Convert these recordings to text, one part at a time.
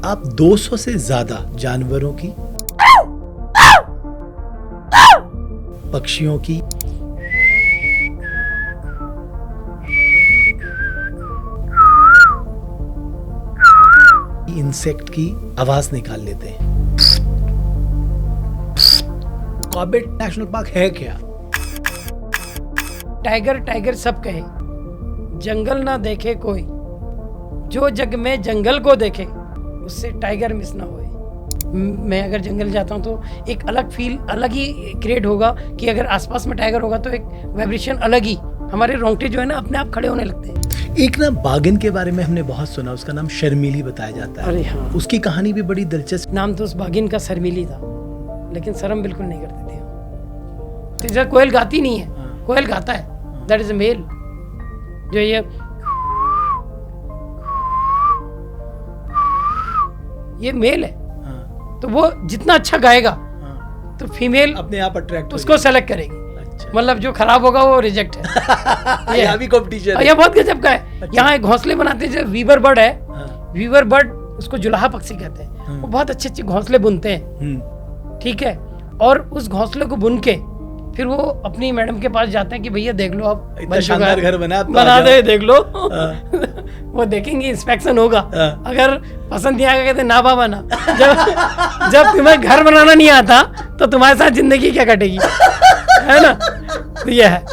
आप 200 से ज्यादा जानवरों की, पक्षियों की, इंसेक्ट की आवाज निकाल लेते हैं। कॉर्बेट नेशनल पार्क है क्या? टाइगर टाइगर सब कहे, जंगल ना देखे कोई, जो जग में जंगल को देखे उससे टाइगर मिस ना होए। मैं अगर जंगल जाता हूँ तो एक अलग फील, अलग ही क्रिएट होगा कि अगर आसपास में टाइगर होगा तो एक वाइब्रेशन अलग ही, हमारे रोंगटे जो है ना अपने आप खड़े होने लगते हैं। एक ना बाघिन के बारे में हमने बहुत सुना, उसका नाम शर्मीली बताया जाता है। अरे हाँ, उसकी कहानी भी बड़ी दिलचस्प। नाम तो उस बाघिन का शर्मीली था, लेकिन शर्म बिल्कुल नहीं करती थी। तो इधर कोयल गाती नहीं है, कोयल गाता है, दैट इज अ मेल। जो ये मेल है, तो वो जितना अच्छा गाएगा तो फीमेल अपने आप अट्रैक्ट उसको सेलेक्ट करेगी। अच्छा। मतलब जो खराब होगा वो रिजेक्ट है। यहाँ भी कंपटीशन है। ये बहुत गजब का है। अच्छा। यहाँ एक घोंसले बनाते हैं, जो वीवर बर्ड है, हाँ। वीवर बर्ड उसको जुलाहा पक्षी कहते हैं। वो बहुत अच्छे अच्छे घोंसले बुनते हैं, ठीक है। और उस घोंसले को बुन के फिर वो अपनी मैडम के पास जाते हैं कि भैया देख लो, आप इतना शानदार घर बना दे, देख लो। वो देखेंगे, इंस्पेक्शन होगा, अगर पसंद नहीं आएगा कहते ना बाबा ना। जब तुम्हें घर बनाना नहीं आता तो तुम्हारे साथ जिंदगी क्या कटेगी, है ना। तो ये है।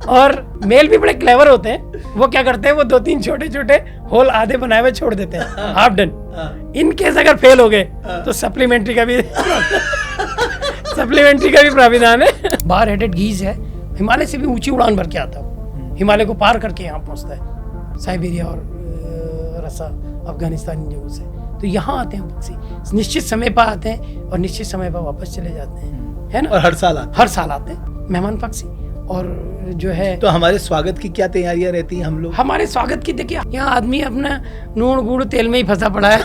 और मेल भी बड़े क्लेवर होते हैं। वो क्या करते हैं, वो 2-3 छोटे छोटे होल आधे बनाए हुए छोड़ देते हैं, हाफ डन। इन केस अगर फेल हो गए तो सप्लीमेंट्री का भी प्राविधान है। बार हेडेड गीज है, हिमालय से भी ऊंची उड़ान भर के आता है, हिमालय को पार करके यहाँ पहुँचता है, साइबेरिया और रसा अफगानिस्तान इन जगहों से। तो यहाँ आते हैं पक्षी, निश्चित समय पर आते हैं और निश्चित समय पर वापस चले जाते हैं, है ना। और हर साल आते तो हमारे स्वागत की क्या तैयारियां रहती हैं? हम लोग हमारे स्वागत की, देखिए यहाँ आदमी अपना नून गुड़ तेल में ही फंसा पड़ा है।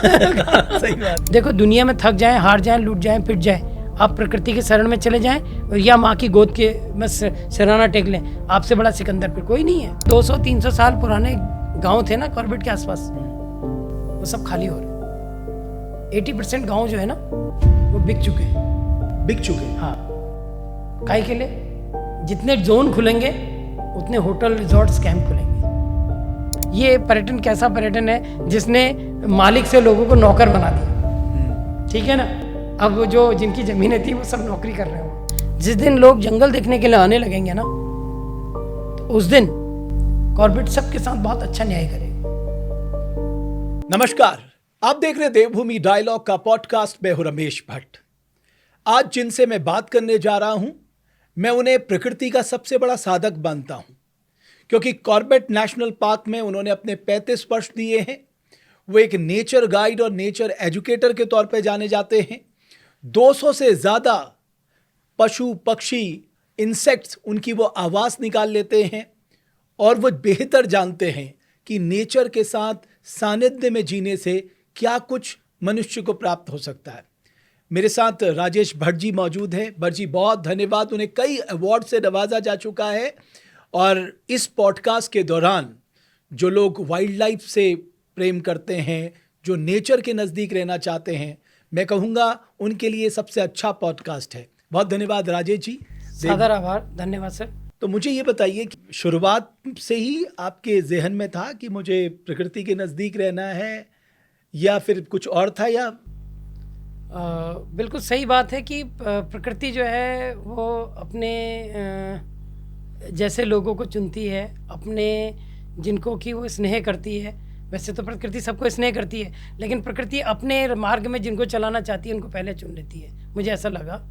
सही बात। देखो, दुनिया में थक जाए, हार जाए, लूट जाए, पिट जाए, आप प्रकृति के शरण में चले जाएं और या माँ की गोद के बस सिराना टेक लें, आपसे बड़ा सिकंदर फिर कोई नहीं है। 200-300 साल पुराने गांव थे ना कॉर्बेट के आसपास, वो सब खाली हो रहे। 80% गांव जो है ना वो बिक चुके हैं। हाँ, काहे के लिए? जितने जोन खुलेंगे उतने होटल, रिजॉर्ट्स, कैंप खुलेंगे। ये पर्यटन कैसा पर्यटन है जिसने मालिक से लोगों को नौकर बना दिया, ठीक है ना। अब जो जिनकी जमीनें थी वो सब नौकरी कर रहे हो। जिस दिन लोग जंगल देखने के लिए आने लगेंगे ना, तो उस दिन कॉर्बेट सबके साथ बहुत अच्छा न्याय करेगा। नमस्कार, आप देख रहे देवभूमि डायलॉग का पॉडकास्ट। मैं हूं रमेश भट्ट। आज जिनसे मैं बात करने जा रहा हूं, मैं उन्हें प्रकृति का सबसे बड़ा साधक मानता हूं, क्योंकि कॉर्बेट नेशनल पार्क में उन्होंने अपने 35 वर्ष दिए हैं। वो एक नेचर गाइड और नेचर एजुकेटर के तौर पर जाने जाते हैं। 200 से ज्यादा पशु, पक्षी, इंसेक्ट्स, उनकी वो आवाज निकाल लेते हैं और वो बेहतर जानते हैं कि नेचर के साथ सानिध्य में जीने से क्या कुछ मनुष्य को प्राप्त हो सकता है। मेरे साथ राजेश भट्ट जी मौजूद हैं। भट्ट जी, बहुत धन्यवाद। उन्हें कई अवार्ड से नवाजा जा चुका है और इस पॉडकास्ट के दौरान जो लोग वाइल्ड लाइफ से प्रेम करते हैं, जो नेचर के नज़दीक रहना चाहते हैं, मैं कहूँगा उनके लिए सबसे अच्छा पॉडकास्ट है। बहुत धन्यवाद राजेश जी। सादर आभार, धन्यवाद सर। तो मुझे ये बताइए कि शुरुआत से ही आपके जहन में था कि मुझे प्रकृति के नज़दीक रहना है, या फिर कुछ और था? या बिल्कुल सही बात है कि प्रकृति जो है वो अपने जैसे लोगों को चुनती है, अपने जिनको कि वो स्नेह करती है। वैसे तो प्रकृति सबको स्नेह करती है, लेकिन प्रकृति अपने मार्ग में जिनको चलाना चाहती है उनको पहले चुन लेती है, मुझे ऐसा लगा।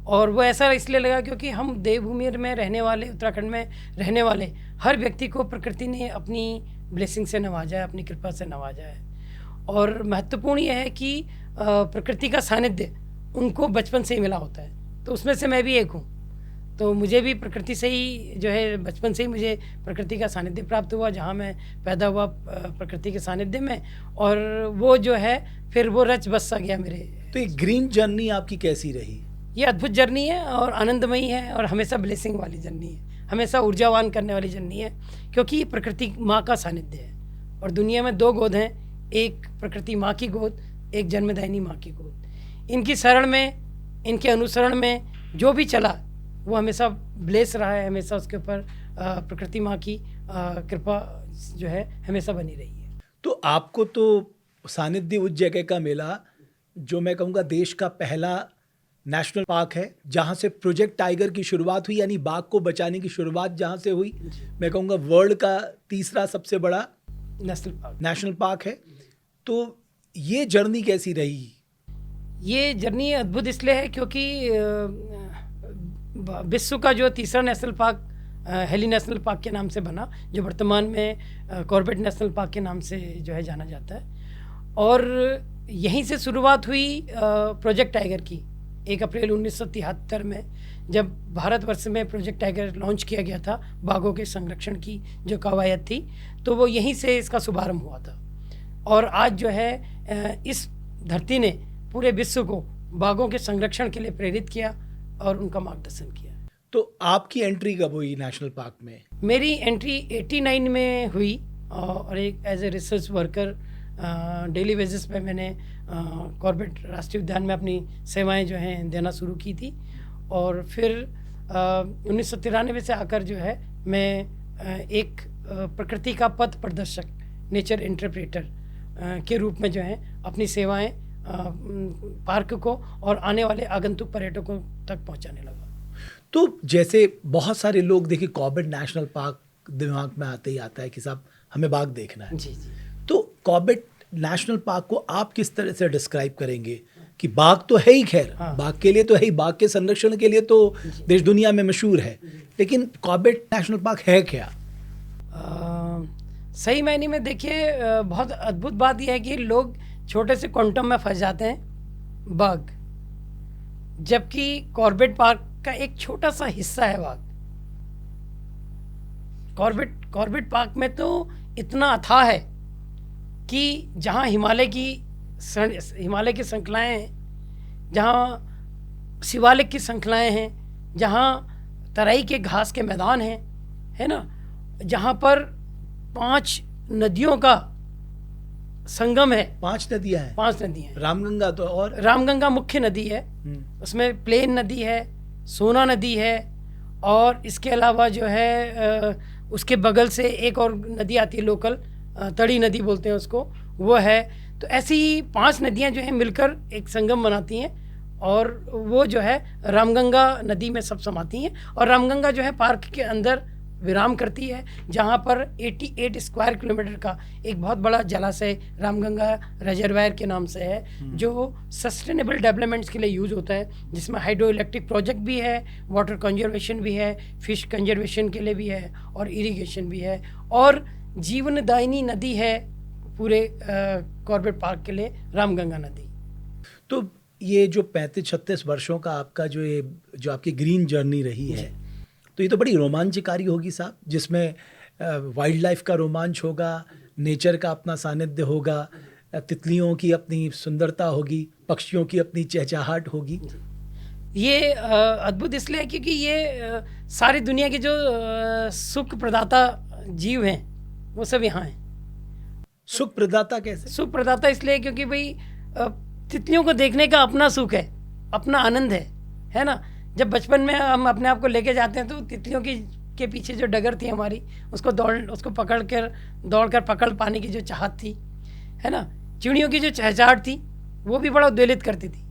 और वो ऐसा इसलिए लगा क्योंकि हम देवभूमि में रहने वाले, उत्तराखंड में रहने वाले हर व्यक्ति को प्रकृति ने अपनी ब्लेसिंग से नवाजा है, अपनी कृपा से नवाजा है। और महत्वपूर्ण यह है कि प्रकृति का सानिध्य उनको बचपन से ही मिला होता है, तो उसमें से मैं भी एक हूँ। तो मुझे भी प्रकृति से ही जो है, बचपन से ही मुझे प्रकृति का सानिध्य प्राप्त हुआ, जहाँ मैं पैदा हुआ प्रकृति के सानिध्य में, और वो जो है फिर वो रच बस सा गया मेरे। तो ये ग्रीन जर्नी आपकी कैसी रही? ये अद्भुत जर्नी है और आनंदमयी है और हमेशा ब्लेसिंग वाली जर्नी है, हमेशा ऊर्जावान करने वाली जर्नी है, क्योंकि प्रकृति माँ का सानिध्य है। और दुनिया में 2 गोद हैं, एक प्रकृति माँ की गोद, एक जन्मदायिनी माँ की गोद। इनकी शरण में, इनके अनुसरण में जो भी चला वो हमेशा ब्लेस रहा है, हमेशा उसके ऊपर प्रकृति माँ की कृपा जो है हमेशा बनी रही है। तो आपको तो सानिध्य उस जगह का मिला जो मैं कहूँगा देश का पहला नेशनल पार्क है, जहाँ से प्रोजेक्ट टाइगर की शुरुआत हुई, यानी बाघ को बचाने की शुरुआत जहाँ से हुई। मैं कहूँगा वर्ल्ड का तीसरा सबसे बड़ा नेशनल पार्क है। तो ये जर्नी कैसी रही? ये जर्नी अद्भुत इसलिए है क्योंकि विश्व का जो तीसरा national park heli national park के नाम से बना, जो वर्तमान में कॉर्बेट नेशनल पार्क के नाम से जो है जाना जाता है। और यहीं से शुरुआत हुई प्रोजेक्ट टाइगर की। 1 अप्रैल 1973 में जब भारतवर्ष में प्रोजेक्ट टाइगर लॉन्च किया गया था, बाघों के संरक्षण की जो कवायद थी, तो वो यहीं से इसका शुभारंभ हुआ था। और आज जो है इस धरती ने पूरे विश्व को बाघों के संरक्षण के लिए प्रेरित किया और उनका मार्गदर्शन किया। तो आपकी एंट्री कब हुई नेशनल पार्क में? मेरी एंट्री 89 में हुई और एक as a research worker daily basis पे मैंने कॉर्बेट राष्ट्रीय उद्यान में अपनी सेवाएं जो हैं देना शुरू की थी। और फिर 1993 से आकर जो है मैं एक प्रकृति का पथ प्रदर्शक, नेचर इंटरप्रेटर के रूप में जो है अपनी सेवाएं पार्क को और आने वाले आगंतुक पर्यटकों तक पहुंचाने लगा। तो जैसे बहुत सारे लोग, देखिए कॉर्बेट नेशनल पार्क दिमाग में आते ही आता है कि साहब हमें बाघ देखना है। जी जी। तो कॉर्बेट नेशनल पार्क को आप किस तरह से डिस्क्राइब करेंगे कि बाघ तो है ही, खैर बाघ के लिए तो है ही, बाघ के संरक्षण के लिए तो देश दुनिया में मशहूर है, लेकिन कॉर्बेट नेशनल पार्क है क्या? सही मायने में देखिए बहुत अद्भुत बात यह है कि लोग छोटे से क्वांटम में फंस जाते हैं बाघ, जबकि कॉर्बेट पार्क का एक छोटा सा हिस्सा है बाघ। कॉर्बेट पार्क में तो इतना अथाह है कि जहाँ हिमालय की श्रृंखलाएं हैं, जहाँ शिवालिक की श्रृंखलाएं हैं, जहाँ तराई के घास के मैदान हैं, है ना, जहाँ पर 5 नदियों का संगम है। 5 नदियाँ हैं? 5 नदियाँ हैं। रामगंगा तो, और रामगंगा मुख्य नदी है, उसमें प्लेन नदी है, सोना नदी है, और इसके अलावा जो है उसके बगल से एक और नदी आती है लोकल, तड़ी नदी बोलते हैं उसको, वो है। तो ऐसी 5 नदियां जो हैं मिलकर एक संगम बनाती हैं और वो जो है रामगंगा नदी में सब समाती हैं। और रामगंगा जो है पार्क के अंदर विराम करती है, जहाँ पर 88 स्क्वायर किलोमीटर का एक बहुत बड़ा जलाशय रामगंगा रिजर्वायर के नाम से है, जो सस्टेनेबल डेवलपमेंट्स के लिए यूज होता है, जिसमें हाइड्रो इलेक्ट्रिक प्रोजेक्ट भी है, वाटर कंजर्वेशन भी है, फिश कंजर्वेशन के लिए भी है, और इरिगेशन भी है, और जीवनदायिनी नदी है पूरे कॉर्बेट पार्क के लिए, रामगंगा नदी। तो ये जो 35-36 वर्षों का आपका जो आपकी ग्रीन जर्नी रही है, तो ये तो बड़ी रोमांचकारी होगी साहब, जिसमें वाइल्ड लाइफ का रोमांच होगा, नेचर का अपना सानिध्य होगा, तितलियों की अपनी सुंदरता होगी, पक्षियों की अपनी चहचहाहट होगी। ये अद्भुत इसलिए है क्योंकि ये सारी दुनिया के जो सुख प्रदाता जीव हैं वो सब यहाँ हैं। सुख प्रदाता कैसे? सुख प्रदाता इसलिए क्योंकि भाई तितलियों को देखने का अपना सुख है, अपना आनंद है ना। जब बचपन में हम अपने आप को लेके जाते हैं तो तितलियों के पीछे जो डगर थी हमारी, उसको दौड़कर पकड़ पाने की जो चाहत थी, है ना, चिड़ियों की जो चहचहाहट थी, वो भी बड़ा उद्वेलित करती थी।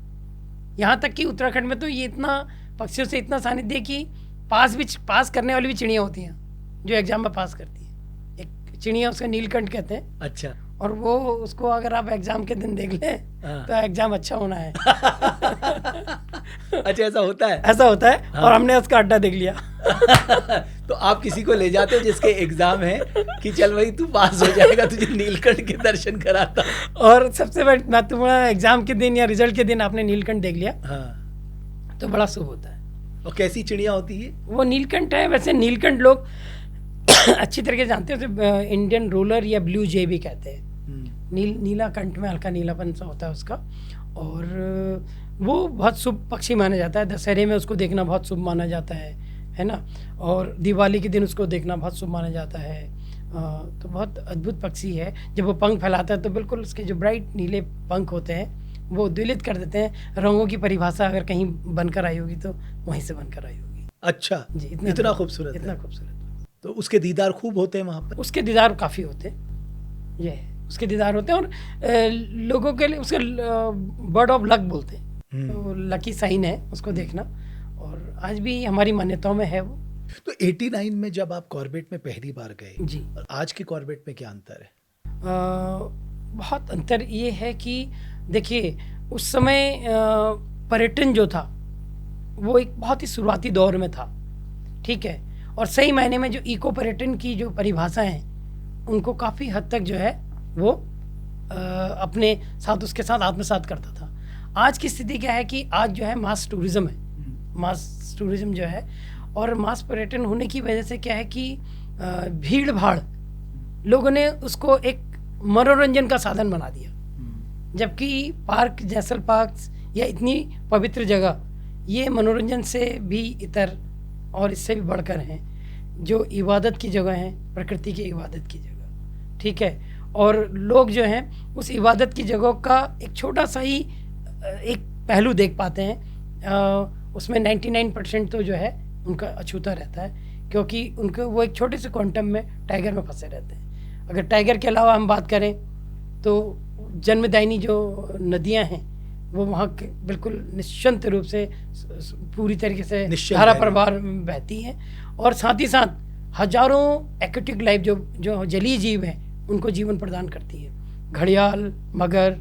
यहाँ तक कि उत्तराखंड में तो ये इतना पक्षियों से इतना सानिध्य कि पास करने वाली भी चिड़ियाँ होती हैं जो एग्जाम में पास करती हैं। एक चिड़िया उसका नीलकंठ कहते हैं। अच्छा। और वो उसको अगर आप एग्जाम के दिन देख लें तो एग्जाम अच्छा होना है। अच्छा, ऐसा होता है? ऐसा होता है। हाँ। और हमने उसका अड्डा देख लिया। तो आप किसी को ले जाते हो जिसके एग्जाम है कि चल भाई तू पास हो जाएगा, तुझे नीलकंठ के दर्शन कराता। और सबसे महत्वपूर्ण, एग्जाम के दिन या रिजल्ट के दिन आपने नीलकंठ देख लिया, हाँ, तो बड़ा शुभ होता है। और कैसी चिड़िया होती है वो? नीलकंठ है। वैसे नीलकंठ लोग अच्छी तरह से जानते हैं, उसे इंडियन रोलर या ब्लू जे भी कहते हैं। नीला कंठ में हल्का नीलापन सा होता है उसका, और वो बहुत शुभ पक्षी माना जाता है। दशहरे में उसको देखना बहुत शुभ माना जाता है ना। और दिवाली के दिन उसको देखना बहुत शुभ माना जाता है। तो बहुत अद्भुत पक्षी है। जब वो पंख फैलाता है तो बिल्कुल उसके जो ब्राइट नीले पंख होते हैं वो उद्वेलित कर देते हैं। रंगों की परिभाषा अगर कहीं बनकर आई होगी तो वहीं से बनकर आई होगी। अच्छा जी, इतना खूबसूरत इतना है। खूबसूरत। तो उसके दीदार खूब होते हैं वहाँ पर। उसके दीदार काफ़ी होते हैं, ये है, उसके दीदार होते हैं। और लोगों के लिए उसके बर्ड ऑफ लक बोलते हैं, तो लकी साइन है उसको देखना, और आज भी हमारी मान्यताओं में है वो। तो 89 में जब आप कॉर्बेट में पहली बार गए जी, और आज के कॉर्बेट में क्या अंतर है? बहुत अंतर ये है कि देखिए उस समय पर्यटन जो था वो एक बहुत ही शुरुआती दौर में था, ठीक है। और सही मायने में जो इको पर्यटन की जो परिभाषा है उनको काफ़ी हद तक जो है वो अपने साथ उसके साथ आत्मसात करता था। आज की स्थिति क्या है कि आज जो है मास टूरिज्म है, मास टूरिज्म जो है, और मास पर्यटन होने की वजह से क्या है कि भीड़ भाड़, लोगों ने उसको एक मनोरंजन का साधन बना दिया। जबकि पार्क, जैसल पार्क या इतनी पवित्र जगह ये मनोरंजन से भी इतर और इससे भी बढ़कर हैं, जो इबादत की जगह हैं, प्रकृति की इबादत की जगह, ठीक है। और लोग जो हैं उस इबादत की जगह का एक छोटा सा ही एक पहलू देख पाते हैं। उसमें 99% तो जो है उनका अछूता रहता है, क्योंकि उनको वो एक छोटे से क्वांटम में टाइगर में फंसे रहते हैं। अगर टाइगर के अलावा हम बात करें तो जन्मदायिनी जो नदियां हैं वो वहाँ के बिल्कुल निश्चिंत रूप से पूरी तरीके से धारा प्रवाह बहती हैं, और साथ ही साथ हजारों एक्वेटिक लाइफ जो जलीय जीव हैं उनको जीवन प्रदान करती है। घड़ियाल, मगर,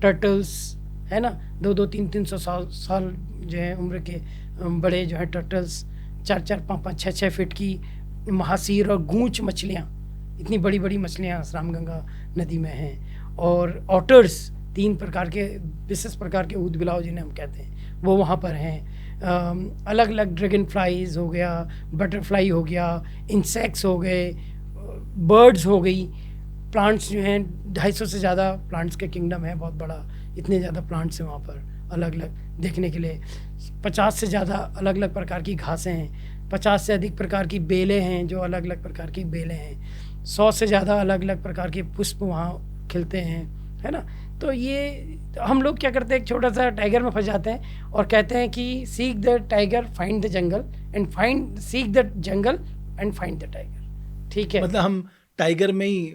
टर्टल्स, है ना, 200, 300 साल जो है उम्र के बड़े जो है टर्टल्स, 4-4, 5-5, 6-6 फीट की महासीर और गूंच मछलियाँ, इतनी बड़ी बड़ी मछलियाँ रामगंगा नदी में हैं। और ऑटर्स, 3 प्रकार के विशेष प्रकार के ऊदबिलाव जिन्हें हम कहते हैं वो वहाँ पर हैं। अलग अलग ड्रैगन फ्लाइज हो गया, बटरफ्लाई हो गया, इंसेक्ट्स हो गए, बर्ड्स हो गई, प्लांट्स जो हैं 250 से ज़्यादा प्लांट्स के किंगडम है, बहुत बड़ा, इतने ज़्यादा प्लांट्स हैं वहाँ पर अलग अलग देखने के लिए। 50 से ज़्यादा अलग अलग प्रकार की घासें हैं, 50 से अधिक प्रकार की बेलें हैं जो अलग अलग प्रकार की बेलें हैं, 100 से ज़्यादा अलग अलग प्रकार के पुष्प वहाँ खिलते हैं, है ना। तो ये हम लोग क्या करते हैं, एक छोटा सा टाइगर में फंस जाते हैं और कहते हैं कि seek the tiger find the jungle and seek the jungle and find the tiger, ठीक है। मतलब हम टाइगर में ही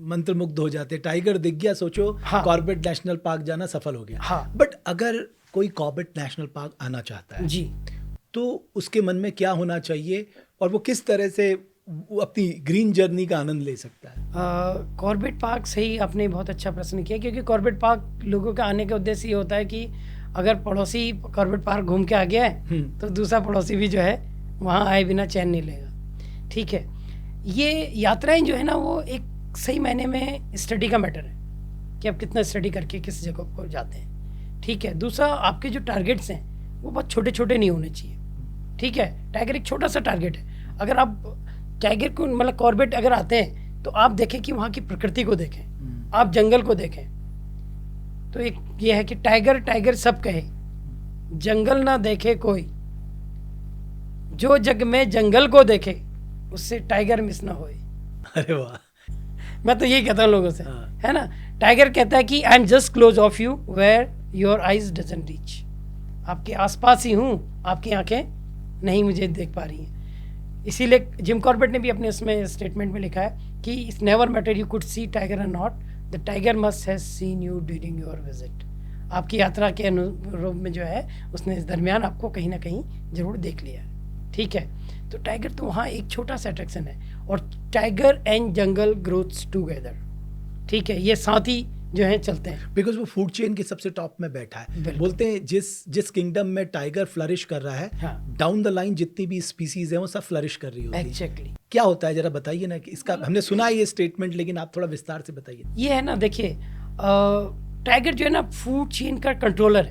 मंत्रमुग्ध हो जाते हैं। टाइगर दिख गया, सोचो हाँ, कॉर्बेट नेशनल पार्क जाना सफल हो गया। हाँ, बट अगर कोई कॉर्बेट नेशनल पार्क आना चाहता है जी, तो उसके मन में क्या होना चाहिए और वो किस तरह से वो अपनी ग्रीन जर्नी का आनंद ले सकता है? कॉर्बेट पार्क सही, आपने बहुत अच्छा प्रश्न किया, क्योंकि कॉर्बेट पार्क लोगों का आने का उद्देश्य ये होता है कि अगर पड़ोसी कॉर्बेट पार्क घूम के आ गया है तो दूसरा पड़ोसी भी जो है वहाँ आए बिना चैन नहीं लेगा, ठीक है। ये यात्राएं जो है ना वो एक सही मायने में स्टडी का मैटर है कि आप कितना स्टडी करके किस जगह पर जाते हैं, ठीक है। दूसरा, आपके जो टारगेट्स हैं वो बहुत छोटे छोटे नहीं होने चाहिए, ठीक है। टाइगर एक छोटा सा टारगेट है। अगर आप टाइगर को मतलब कॉर्बेट अगर आते हैं तो आप देखें कि वहाँ की प्रकृति को देखें, आप जंगल को देखें। तो एक ये है कि टाइगर टाइगर सब कहे, जंगल ना देखे कोई, जो जग में जंगल को देखे उससे टाइगर मिस ना होए। अरे वाह, मैं तो यही कहता हूँ लोगों से, हाँ। है ना। टाइगर कहता है कि I am just close of you where your eyes doesn't reach, आपके आसपास ही हूँ, आपकी आंखें नहीं मुझे देख पा रही हैं। इसीलिए जिम कॉर्बेट ने भी अपने उसमें स्टेटमेंट में लिखा है कि it's never matter you could see tiger और not, the tiger must has seen you during your visit. आपकी यात्रा के अनुरूप में जो है उसने इस दरमियान आपको कहीं ना कहीं जरूर देख लिया है, ठीक है। तो टाइगर तो वहाँ एक छोटा सा अट्रैक्शन है, और tiger and jungle growths together, ठीक है, ये साथ ही जो है चलते हैं। बिकॉज वो फूड चेन के सबसे टॉप में बैठा है। बिल्कुल। बोलते हैं जिस किंगडम में टाइगर फ्लरिश कर रहा है, हाँ, डाउन द लाइन जितनी भी स्पीसीज है वो सब फ्लरिश कर रही होती है। एग्जैक्टली। क्या होता है जरा बताइए ना, कि इसका हमने सुना है ये स्टेटमेंट, लेकिन आप थोड़ा विस्तार से बताइए। ये है ना, देखिए टाइगर जो है ना फूड चेन का कंट्रोलर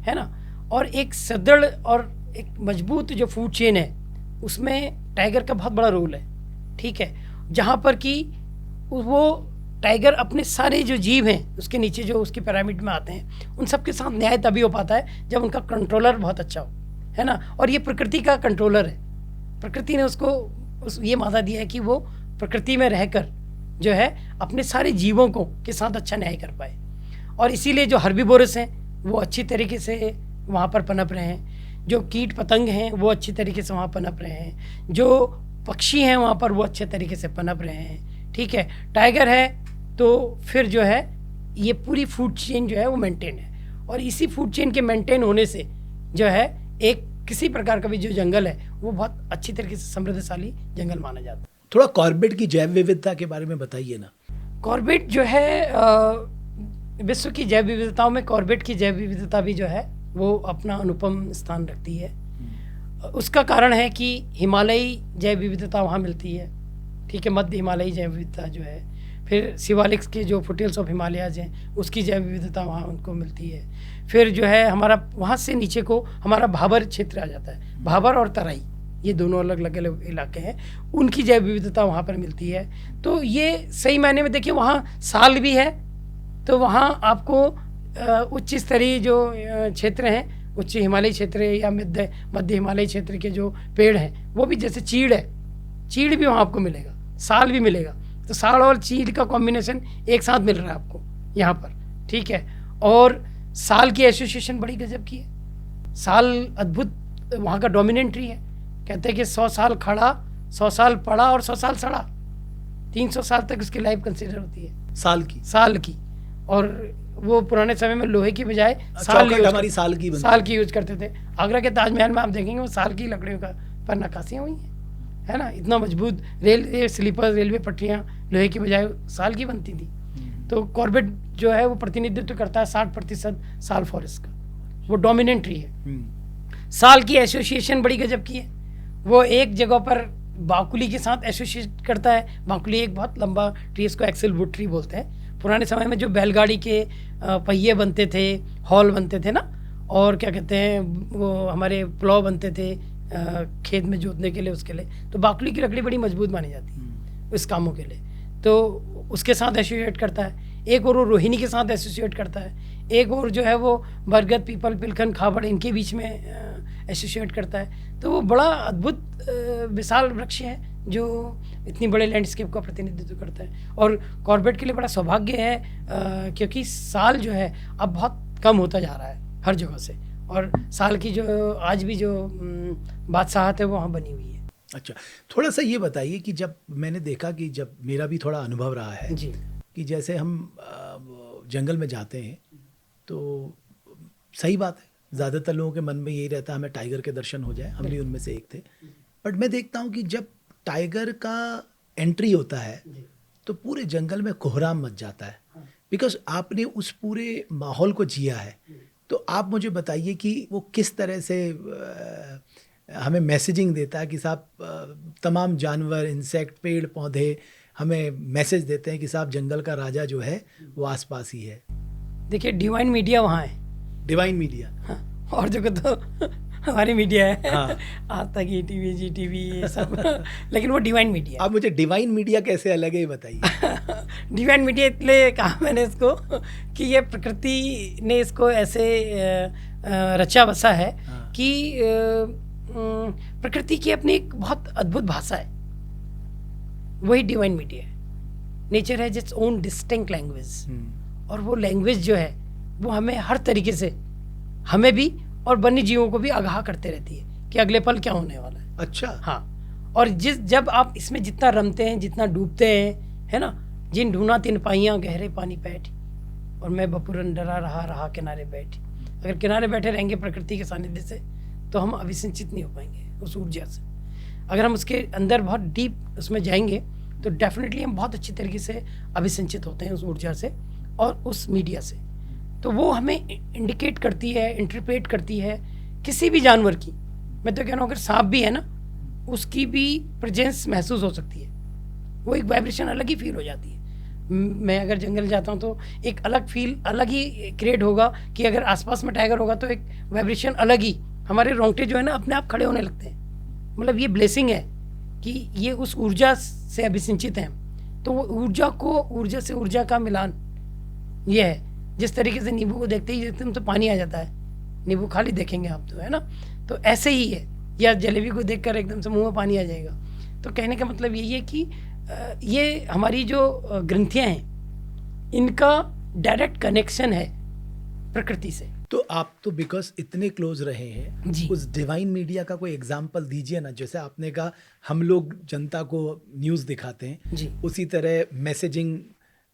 है ना, और एक सदृढ़ और एक मजबूत जो फूड चेन है उसमें टाइगर का बहुत बड़ा रोल है, ठीक है। जहाँ पर कि वो टाइगर अपने सारे जो जीव हैं उसके नीचे जो उसकी पिरामिड में आते हैं उन सब के साथ न्याय तभी हो पाता है जब उनका कंट्रोलर बहुत अच्छा हो, है ना। और ये प्रकृति का कंट्रोलर है, प्रकृति ने उसको ये मादा दिया है कि वो प्रकृति में रहकर जो है अपने सारे जीवों को के साथ अच्छा न्याय कर पाए। और इसीलिए जो हर्बीवोरस हैं वो अच्छी तरीके से वहाँ पर पनप रहे हैं, जो कीट पतंग हैं वो अच्छी तरीके से वहाँ पनप रहे हैं, जो पक्षी हैं वहाँ पर वो अच्छे तरीके से पनप रहे हैं। ठीक है, टाइगर है तो फिर जो है ये पूरी फूड चेन जो है वो मेंटेन है। और इसी फूड चेन के मेंटेन होने से जो है एक किसी प्रकार का भी जो जंगल है वो बहुत अच्छी तरीके से समृद्धशाली जंगल माना जाता है। थोड़ा कॉर्बेट की जैव विविधता के बारे में बताइए ना। कॉर्बेट जो है विश्व की जैव विविधताओं में कॉर्बेट की जैव विविधता भी जो है वो अपना अनुपम स्थान रखती है। उसका कारण है कि हिमालयी जैव विविधता वहाँ मिलती है। ठीक है, मध्य हिमालयी जैव विविधता जो है, फिर शिवालिक्स के जो फुटहिल्स ऑफ हिमालयाज हैं उसकी जैव विविधता वहाँ उनको मिलती है। फिर जो है हमारा वहाँ से नीचे को हमारा भाबर क्षेत्र आ जाता है। भाबर और तराई ये दोनों अलग अलग इलाके हैं, उनकी जैव विविधता वहाँ पर मिलती है। तो ये सही मायने में देखिए वहाँ साल भी है, तो वहाँ आपको उच्च स्तरीय जो क्षेत्र हैं, उच्च हिमालयी क्षेत्र या मध्य हिमालयी क्षेत्र के जो पेड़ हैं वो भी, जैसे चीड़ है, चीड़ भी वहाँ आपको मिलेगा, साल भी मिलेगा। तो साल और चीड़ का कॉम्बिनेशन एक साथ मिल रहा है आपको यहाँ पर। ठीक है, और साल की एसोसिएशन बड़ी गजब की है। साल अद्भुत वहाँ का डोमिनेंट ट्री है। कहते हैं कि 100 साल खड़ा, 100 साल पड़ा और 100 साल सड़ा, 300 साल तक उसकी लाइफ कंसिडर होती है साल की। और वो पुराने समय में लोहे की बजाय हमारी साल की यूज करते थे। आगरा के ताजमहल में आप देखेंगे वो साल की लकड़ियों का पर नक्काशियाँ हुई हैं, है ना। इतना मजबूत रेल स्लीपर रेलवे पटरियाँ लोहे की बजाय साल की बनती थी। तो कॉर्बेट जो है वो प्रतिनिधित्व करता है 60% साल फॉरेस्ट का, वो डोमिनेंट ट्री है। साल की एसोसिएशन बड़ी गजब की है। वो एक जगह पर बाकुली के साथ एसोसिएट करता है। बाकुली एक बहुत लंबा ट्री, इसको एक्सेल वुड ट्री बोलते हैं। पुराने समय में जो बैलगाड़ी के पहिए बनते थे, हॉल बनते थे ना, और क्या कहते हैं वो हमारे प्लाव बनते थे खेत में जोतने के लिए, उसके लिए तो बाकुली की लकड़ी बड़ी मजबूत मानी जाती है इस कामों के लिए। तो उसके साथ एसोसिएट करता है। एक और वो रोहिणी के साथ एसोसिएट करता है। एक और जो है वो बरगद, पीपल, पिलखन, खाबड़ इनके बीच में एसोसिएट करता है। तो वो बड़ा अद्भुत विशाल वृक्ष है जो इतनी बड़े लैंडस्केप का प्रतिनिधित्व करता है। और कॉर्बेट के लिए बड़ा सौभाग्य है क्योंकि साल जो है अब बहुत कम होता जा रहा है हर जगह से, और साल की जो आज भी जो बादशाहत है वो वहाँ बनी हुई है। अच्छा, थोड़ा सा ये बताइए कि जब मैंने देखा कि जब मेरा भी थोड़ा अनुभव रहा है जी, कि जैसे हम जंगल में जाते हैं तो सही बात है, ज़्यादातर लोगों के मन में यही रहता है हमें टाइगर के दर्शन हो जाए, हम भी उनमें से एक थे। बट मैं देखता हूँ कि जब टाइगर का एंट्री होता है तो पूरे जंगल में कोहराम मच जाता है, बिकॉज आपने उस पूरे माहौल को जिया है। तो आप मुझे बताइए कि वो किस तरह से हमें मैसेजिंग देता है कि साहब तमाम जानवर, इंसेक्ट, पेड़ पौधे हमें मैसेज देते हैं कि साहब जंगल का राजा जो है वो आसपास ही है। देखिए डिवाइन मीडिया वहाँ है, डिवाइन मीडिया। हाँ, और जगह तो हमारी मीडिया है। हाँ। आज तक ETV, GTV ये सब लेकिन वो डिवाइन मीडिया। आप मुझे डिवाइन मीडिया कैसे अलग है ये बताइए। डिवाइन मीडिया इसलिए कहा मैंने इसको कि ये प्रकृति ने इसको ऐसे रचा बसा है कि प्रकृति की अपनी एक बहुत अद्भुत भाषा है, वही डिवाइन मीडिया है। Nature has its own distinct language, और वो लैंग्वेज जो है वो हमें हर तरीके से, हमें भी और वन्य जीवों को भी आगाह करते रहती है कि अगले पल क्या होने वाला है। अच्छा। हाँ, और जब आप इसमें जितना रमते हैं, जितना डूबते हैं, है ना, जिन ढूंढा तिन पाइयाँ गहरे पानी बैठी, और मैं बपुरन डरा रहा किनारे बैठी। अगर किनारे बैठे रहेंगे प्रकृति के सानिध्य से तो हम अभिसिंचित नहीं हो पाएंगे उस ऊर्जा से। अगर हम उसके अंदर बहुत डीप उसमें जाएंगे तो डेफिनेटली हम बहुत अच्छी तरीके से अभिसिंचित होते हैं उस ऊर्जा से और उस मीडिया से। तो वो हमें इंडिकेट करती है, इंटरप्रेट करती है किसी भी जानवर की। मैं तो कह रहा हूँ अगर सांप भी है ना, उसकी भी प्रेजेंस महसूस हो सकती है, वो एक वाइब्रेशन अलग ही फील हो जाती है। मैं अगर जंगल जाता हूँ तो एक अलग फील अलग ही क्रिएट होगा कि अगर आसपास में टाइगर होगा तो एक वाइब्रेशन अलग ही, हमारे रोंगटे जो है ना अपने आप खड़े होने लगते हैं। मतलब ये ब्लेसिंग है कि ये उस ऊर्जा से अभिसिंचित हैं। तो वो ऊर्जा को, ऊर्जा से ऊर्जा का मिलान ये है। जिस तरीके से नींबू को देखते ही एकदम तो पानी आ जाता है, नींबू खाली देखेंगे आप तो, है ना, तो ऐसे ही है। या जलेबी को देखकर एकदम से मुंह में पानी आ जाएगा। तो कहने का मतलब यही है कि ये हमारी जो ग्रंथियां हैं इनका डायरेक्ट कनेक्शन है प्रकृति से। तो आप तो बिकॉज इतने क्लोज रहे हैं जी। उस डिवाइन मीडिया का कोई एग्जाम्पल दीजिए ना। जैसे आपने कहा हम लोग जनता को न्यूज़ दिखाते हैं, जी। उसी तरह मैसेजिंग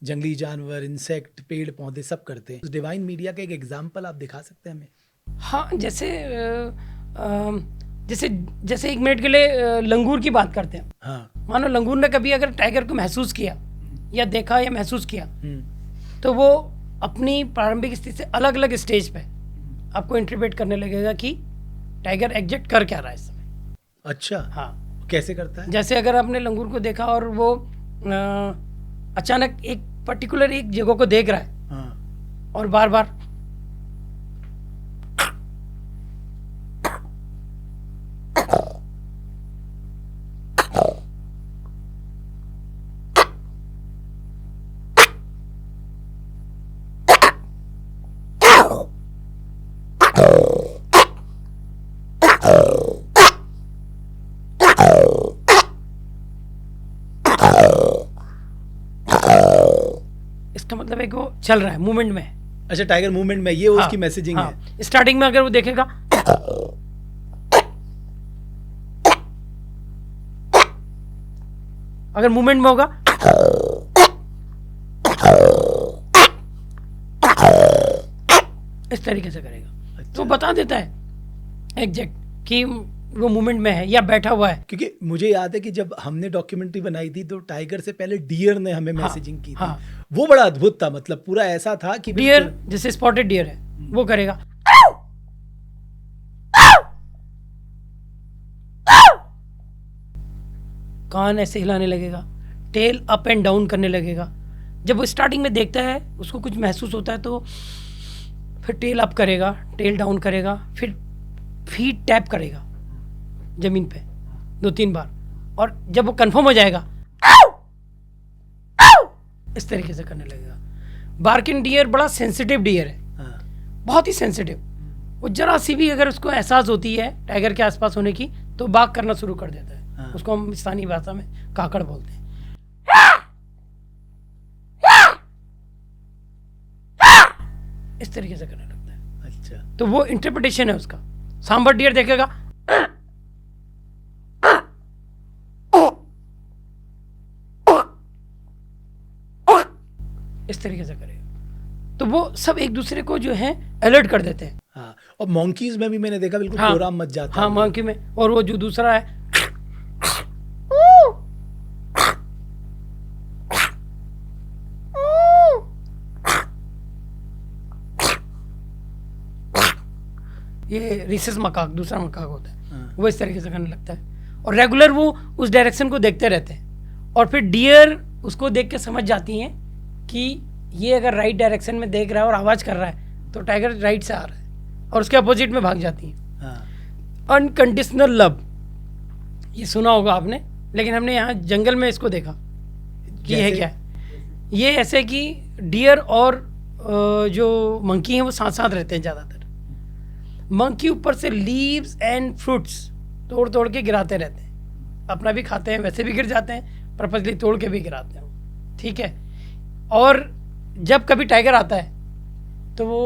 जंगली जानवर, इंसेक्ट, पेड़ पौधे सब करते हैं। उस डिवाइन मीडिया का एक एग्जाम्पल आप दिखा सकते हैं हमें? हाँ, जैसे जैसे जैसे एक मिनट के लिए लंगूर की बात करते हैं। हाँ। मानो लंगूर ने कभी अगर टाइगर को महसूस किया या देखा या महसूस किया तो वो अपनी प्रारंभिक स्थिति से अलग अलग स्टेज पे आपको इंटरप्रेट करने लगेगा कि टाइगर एग्जिट कर क्या रहा है इस समय। अच्छा। हाँ, कैसे करता है? जैसे अगर आपने लंगूर को देखा और वो अचानक एक पर्टिकुलर एक जगह को देख रहा है हाँ। और बार बार इसका मतलब है कि वो चल रहा है, मूवमेंट में है। अच्छा, टाइगर मूवमेंट में, ये उसकी मैसेजिंग है। स्टार्टिंग में अगर वो देखेगा अगर मूवमेंट में होगा इस तरीके से करेगा। अच्छा। तो बता देता है एग्जैक्ट कि वो मूवमेंट में है या बैठा हुआ है। क्योंकि मुझे याद है कि जब हमने डॉक्यूमेंट्री बनाई थी तो टाइगर से पहले डियर ने हमें मैसेजिंग की थी। हाँ। वो बड़ा अद्भुत था, मतलब पूरा ऐसा था कि डियर, जैसे स्पॉटेड डियर है वो करेगा कान ऐसे हिलाने लगेगा, टेल अप एंड डाउन करने लगेगा। जब वो स्टार्टिंग में देखता है उसको कुछ महसूस होता है तो फिर टेल अप करेगा, टेल डाउन करेगा, फिर फीट टैप करेगा जमीन पे 2-3 बार, और जब वो कंफर्म हो जाएगा इस तरीके से करने लगेगा। बार्किन डियर बड़ा सेंसिटिव डियर है। हाँ। बहुत ही सेंसिटिव। वो जरा सी भी अगर उसको एहसास होती है टाइगर के आसपास होने की तो बाग करना शुरू कर देता है। हाँ। उसको हम स्थानीय भाषा में काकड़ बोलते हैं। इस तरीके से करने लगता है। अच्छा। तो वो इंटरप्रिटेशन है उसका। सांबर डियर देखेगा इस तरीके से करेगा। तो वो सब एक दूसरे को जो है अलर्ट कर देते हैं। हाँ, और मॉन्कीज में भी मैंने देखा बिल्कुल हाँ। कोराम मच जाता हाँ, है। मंकी में। और वो जो दूसरा है ये रिसेस मकाक, दूसरा मकाक होता है। हाँ। वो इस तरीके से करने लगता है और रेगुलर वो उस डायरेक्शन को देखते रहते हैं और फिर डियर उसको देख के समझ जाती हैं कि ये अगर राइट डायरेक्शन में देख रहा है और आवाज़ कर रहा है तो टाइगर राइट से आ रहा है और उसके अपोजिट में भाग जाती हैं। हाँ। अनकंडीशनल लव, ये सुना होगा आपने, लेकिन हमने यहाँ जंगल में इसको देखा कि है जैसे? क्या है। ये ऐसे कि डियर और जो मंकी हैं वो साथ साथ रहते हैं ज़्यादातर। मंकी ऊपर से लीव्स एंड फ्रूट्स तोड़ तोड़ के गिराते रहते हैं। अपना भी खाते हैं, वैसे भी गिर जाते हैं, पर्पजली तोड़ के भी गिराते हैं। ठीक है। और जब कभी टाइगर आता है तो वो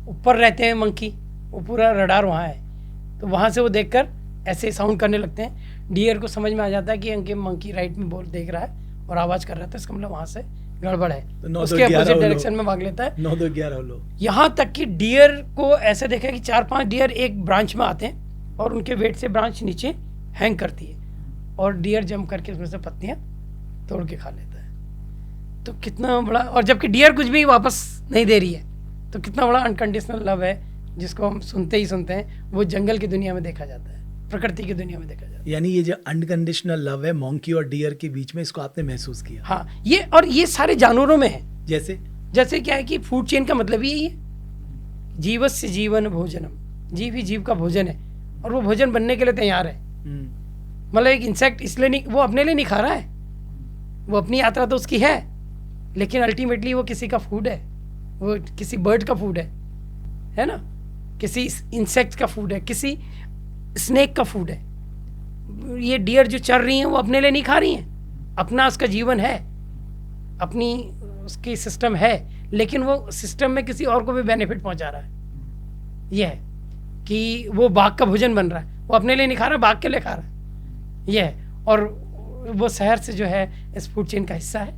ऊपर रहते हैं मंकी, वो पूरा रडार वहाँ है, तो वहाँ से वो देखकर ऐसे साउंड करने लगते हैं। डियर को समझ में आ जाता है कि इनके मंकी राइट में बोल देख रहा है और आवाज़ कर रहा था, इसका मतलब वहाँ से गड़बड़ है, तो 9 उसके अपोजिट डायरेक्शन में भाग लेता है। 9-2-11 लो। यहाँ तक कि डियर को ऐसे देखा कि 4-5 डियर एक ब्रांच में आते हैं और उनके वेट से ब्रांच नीचे हैंग करती है और डियर जंप करके उसमें से पत्तियाँ तोड़ के खा लेता है। तो कितना बड़ा, और जबकि डियर कुछ भी वापस नहीं दे रही है, तो कितना बड़ा अनकंडीशनल लव है जिसको हम सुनते ही सुनते हैं। वो जंगल की दुनिया में देखा जाता है, प्रकृति की दुनिया में देखा जाता है। यानी ये जो अनकंडीशनल लव है मॉन्की और डियर के बीच में, इसको आपने महसूस किया? हाँ, ये और ये सारे जानवरों में है। जैसे क्या है कि फूड चेन का मतलब ही यही है, जीवस्य जीवन भोजनम, जीव ही जीव का भोजन है और वो भोजन बनने के लिए तैयार है। मतलब एक इंसेक्ट इसलिए नहीं, वो अपने लिए नहीं खा रहा है, वो अपनी यात्रा तो उसकी है, लेकिन अल्टीमेटली वो किसी का फूड है, वो किसी बर्ड का फूड है ना, किसी इंसेक्ट का फूड है, किसी स्नेक का फूड है। ये डियर जो चल रही हैं वो अपने लिए नहीं खा रही हैं, अपना उसका जीवन है, अपनी उसकी सिस्टम है, लेकिन वो सिस्टम में किसी और को भी बेनिफिट पहुंचा रहा है। यह है कि वो बाघ का भोजन बन रहा है, वो अपने लिए नहीं खा रहा, बाघ के लिए खा रहा है। यह है, और वो शहर से जो है इस फूड चेन का हिस्सा है।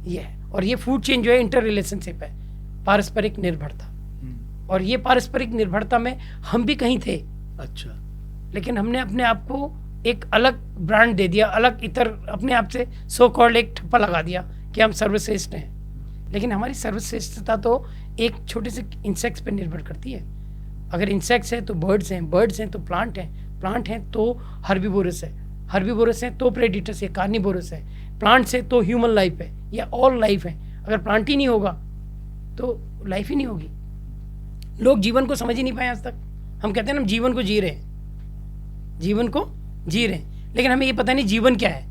यह है, और ये फूड चेन जो है इंटर रिलेशनशिप है, पारस्परिक निर्भरता। और ये पारस्परिक निर्भरता में हम भी कहीं थे। अच्छा। लेकिन हमने अपने आप को एक अलग ब्रांड दे दिया, अलग इतर अपने आप से सो कॉल्ड एक ठप्पा लगा दिया कि हम सर्वश्रेष्ठ हैं। लेकिन हमारी सर्वश्रेष्ठता तो एक छोटे से इंसेक्ट्स पर निर्भर करती है। अगर इंसेक्ट्स हैं तो बर्ड्स हैं, बर्ड्स हैं तो प्लांट हैं, प्लांट हैं तो हर्बीवोरस है, हर्बीवोरस है तो प्रेडिटर्स है, कार्निवोरस है, प्लांट्स है तो ह्यूमन लाइफ है, या ऑल लाइफ है। अगर प्लांट ही नहीं होगा तो लाइफ ही नहीं होगी। लोग जीवन को समझ ही नहीं पाए आज तक। हम कहते हैं ना हम जीवन को जी रहे हैं, जीवन को जी रहे हैं, लेकिन हमें ये पता नहीं जीवन क्या है।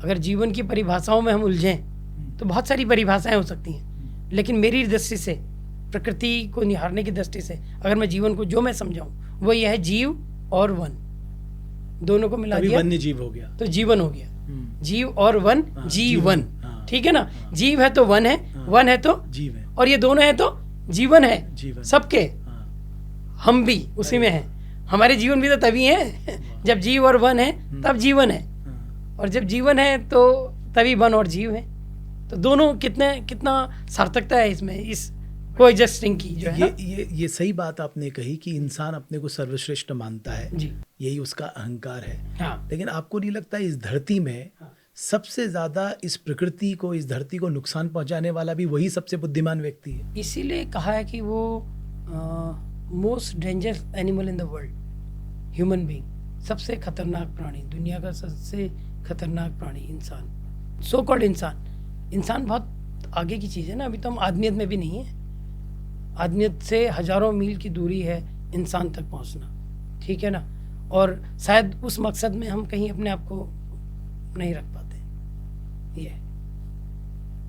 अगर जीवन की परिभाषाओं में हम उलझें तो बहुत सारी परिभाषाएं हो सकती हैं, लेकिन मेरी दृष्टि से, प्रकृति को निहारने की दृष्टि से, अगर मैं जीवन को जो मैं समझाऊं वो ये है, जीव और वन दोनों को मिला दिया वन्य जीव हो गया तो जीवन हो गया। जीव और वन, जीवन। ठीक है ना, जीव है तो वन है, वन है तो जीव है, और ये दोनों है तो जीवन है, जीवन सबके। हम भी उसी में हैं। हमारे जीवन भी तो तभी है जब जीव और वन है तब जीवन है, और जब जीवन है तो तभी वन और जीव है। तो दोनों कितना सार्थकता है इसमें, इस कोएग्जिस्टिंग की जो है। ये सही बात आपने कही कि इंसान अपने को सर्वश्रेष्ठ मानता है जी, यही उसका अहंकार है। हाँ। लेकिन आपको नहीं लगता इस धरती में सबसे ज्यादा इस प्रकृति को, इस धरती को नुकसान पहुंचाने वाला भी वही सबसे बुद्धिमान व्यक्ति है? इसीलिए कहा है कि वो most dangerous animal in the world, human being, सबसे खतरनाक प्राणी, दुनिया का सबसे खतरनाक प्राणी इंसान, सो कॉल्ड इंसान। इंसान बहुत आगे की चीज़ है ना, अभी तो हम आदमियत में भी नहीं है। आदमियत से हजारों मील की दूरी है इंसान तक पहुंचना, ठीक है ना। और शायद उस मकसद में हम कहीं अपने आप को नहीं रख पाते। ये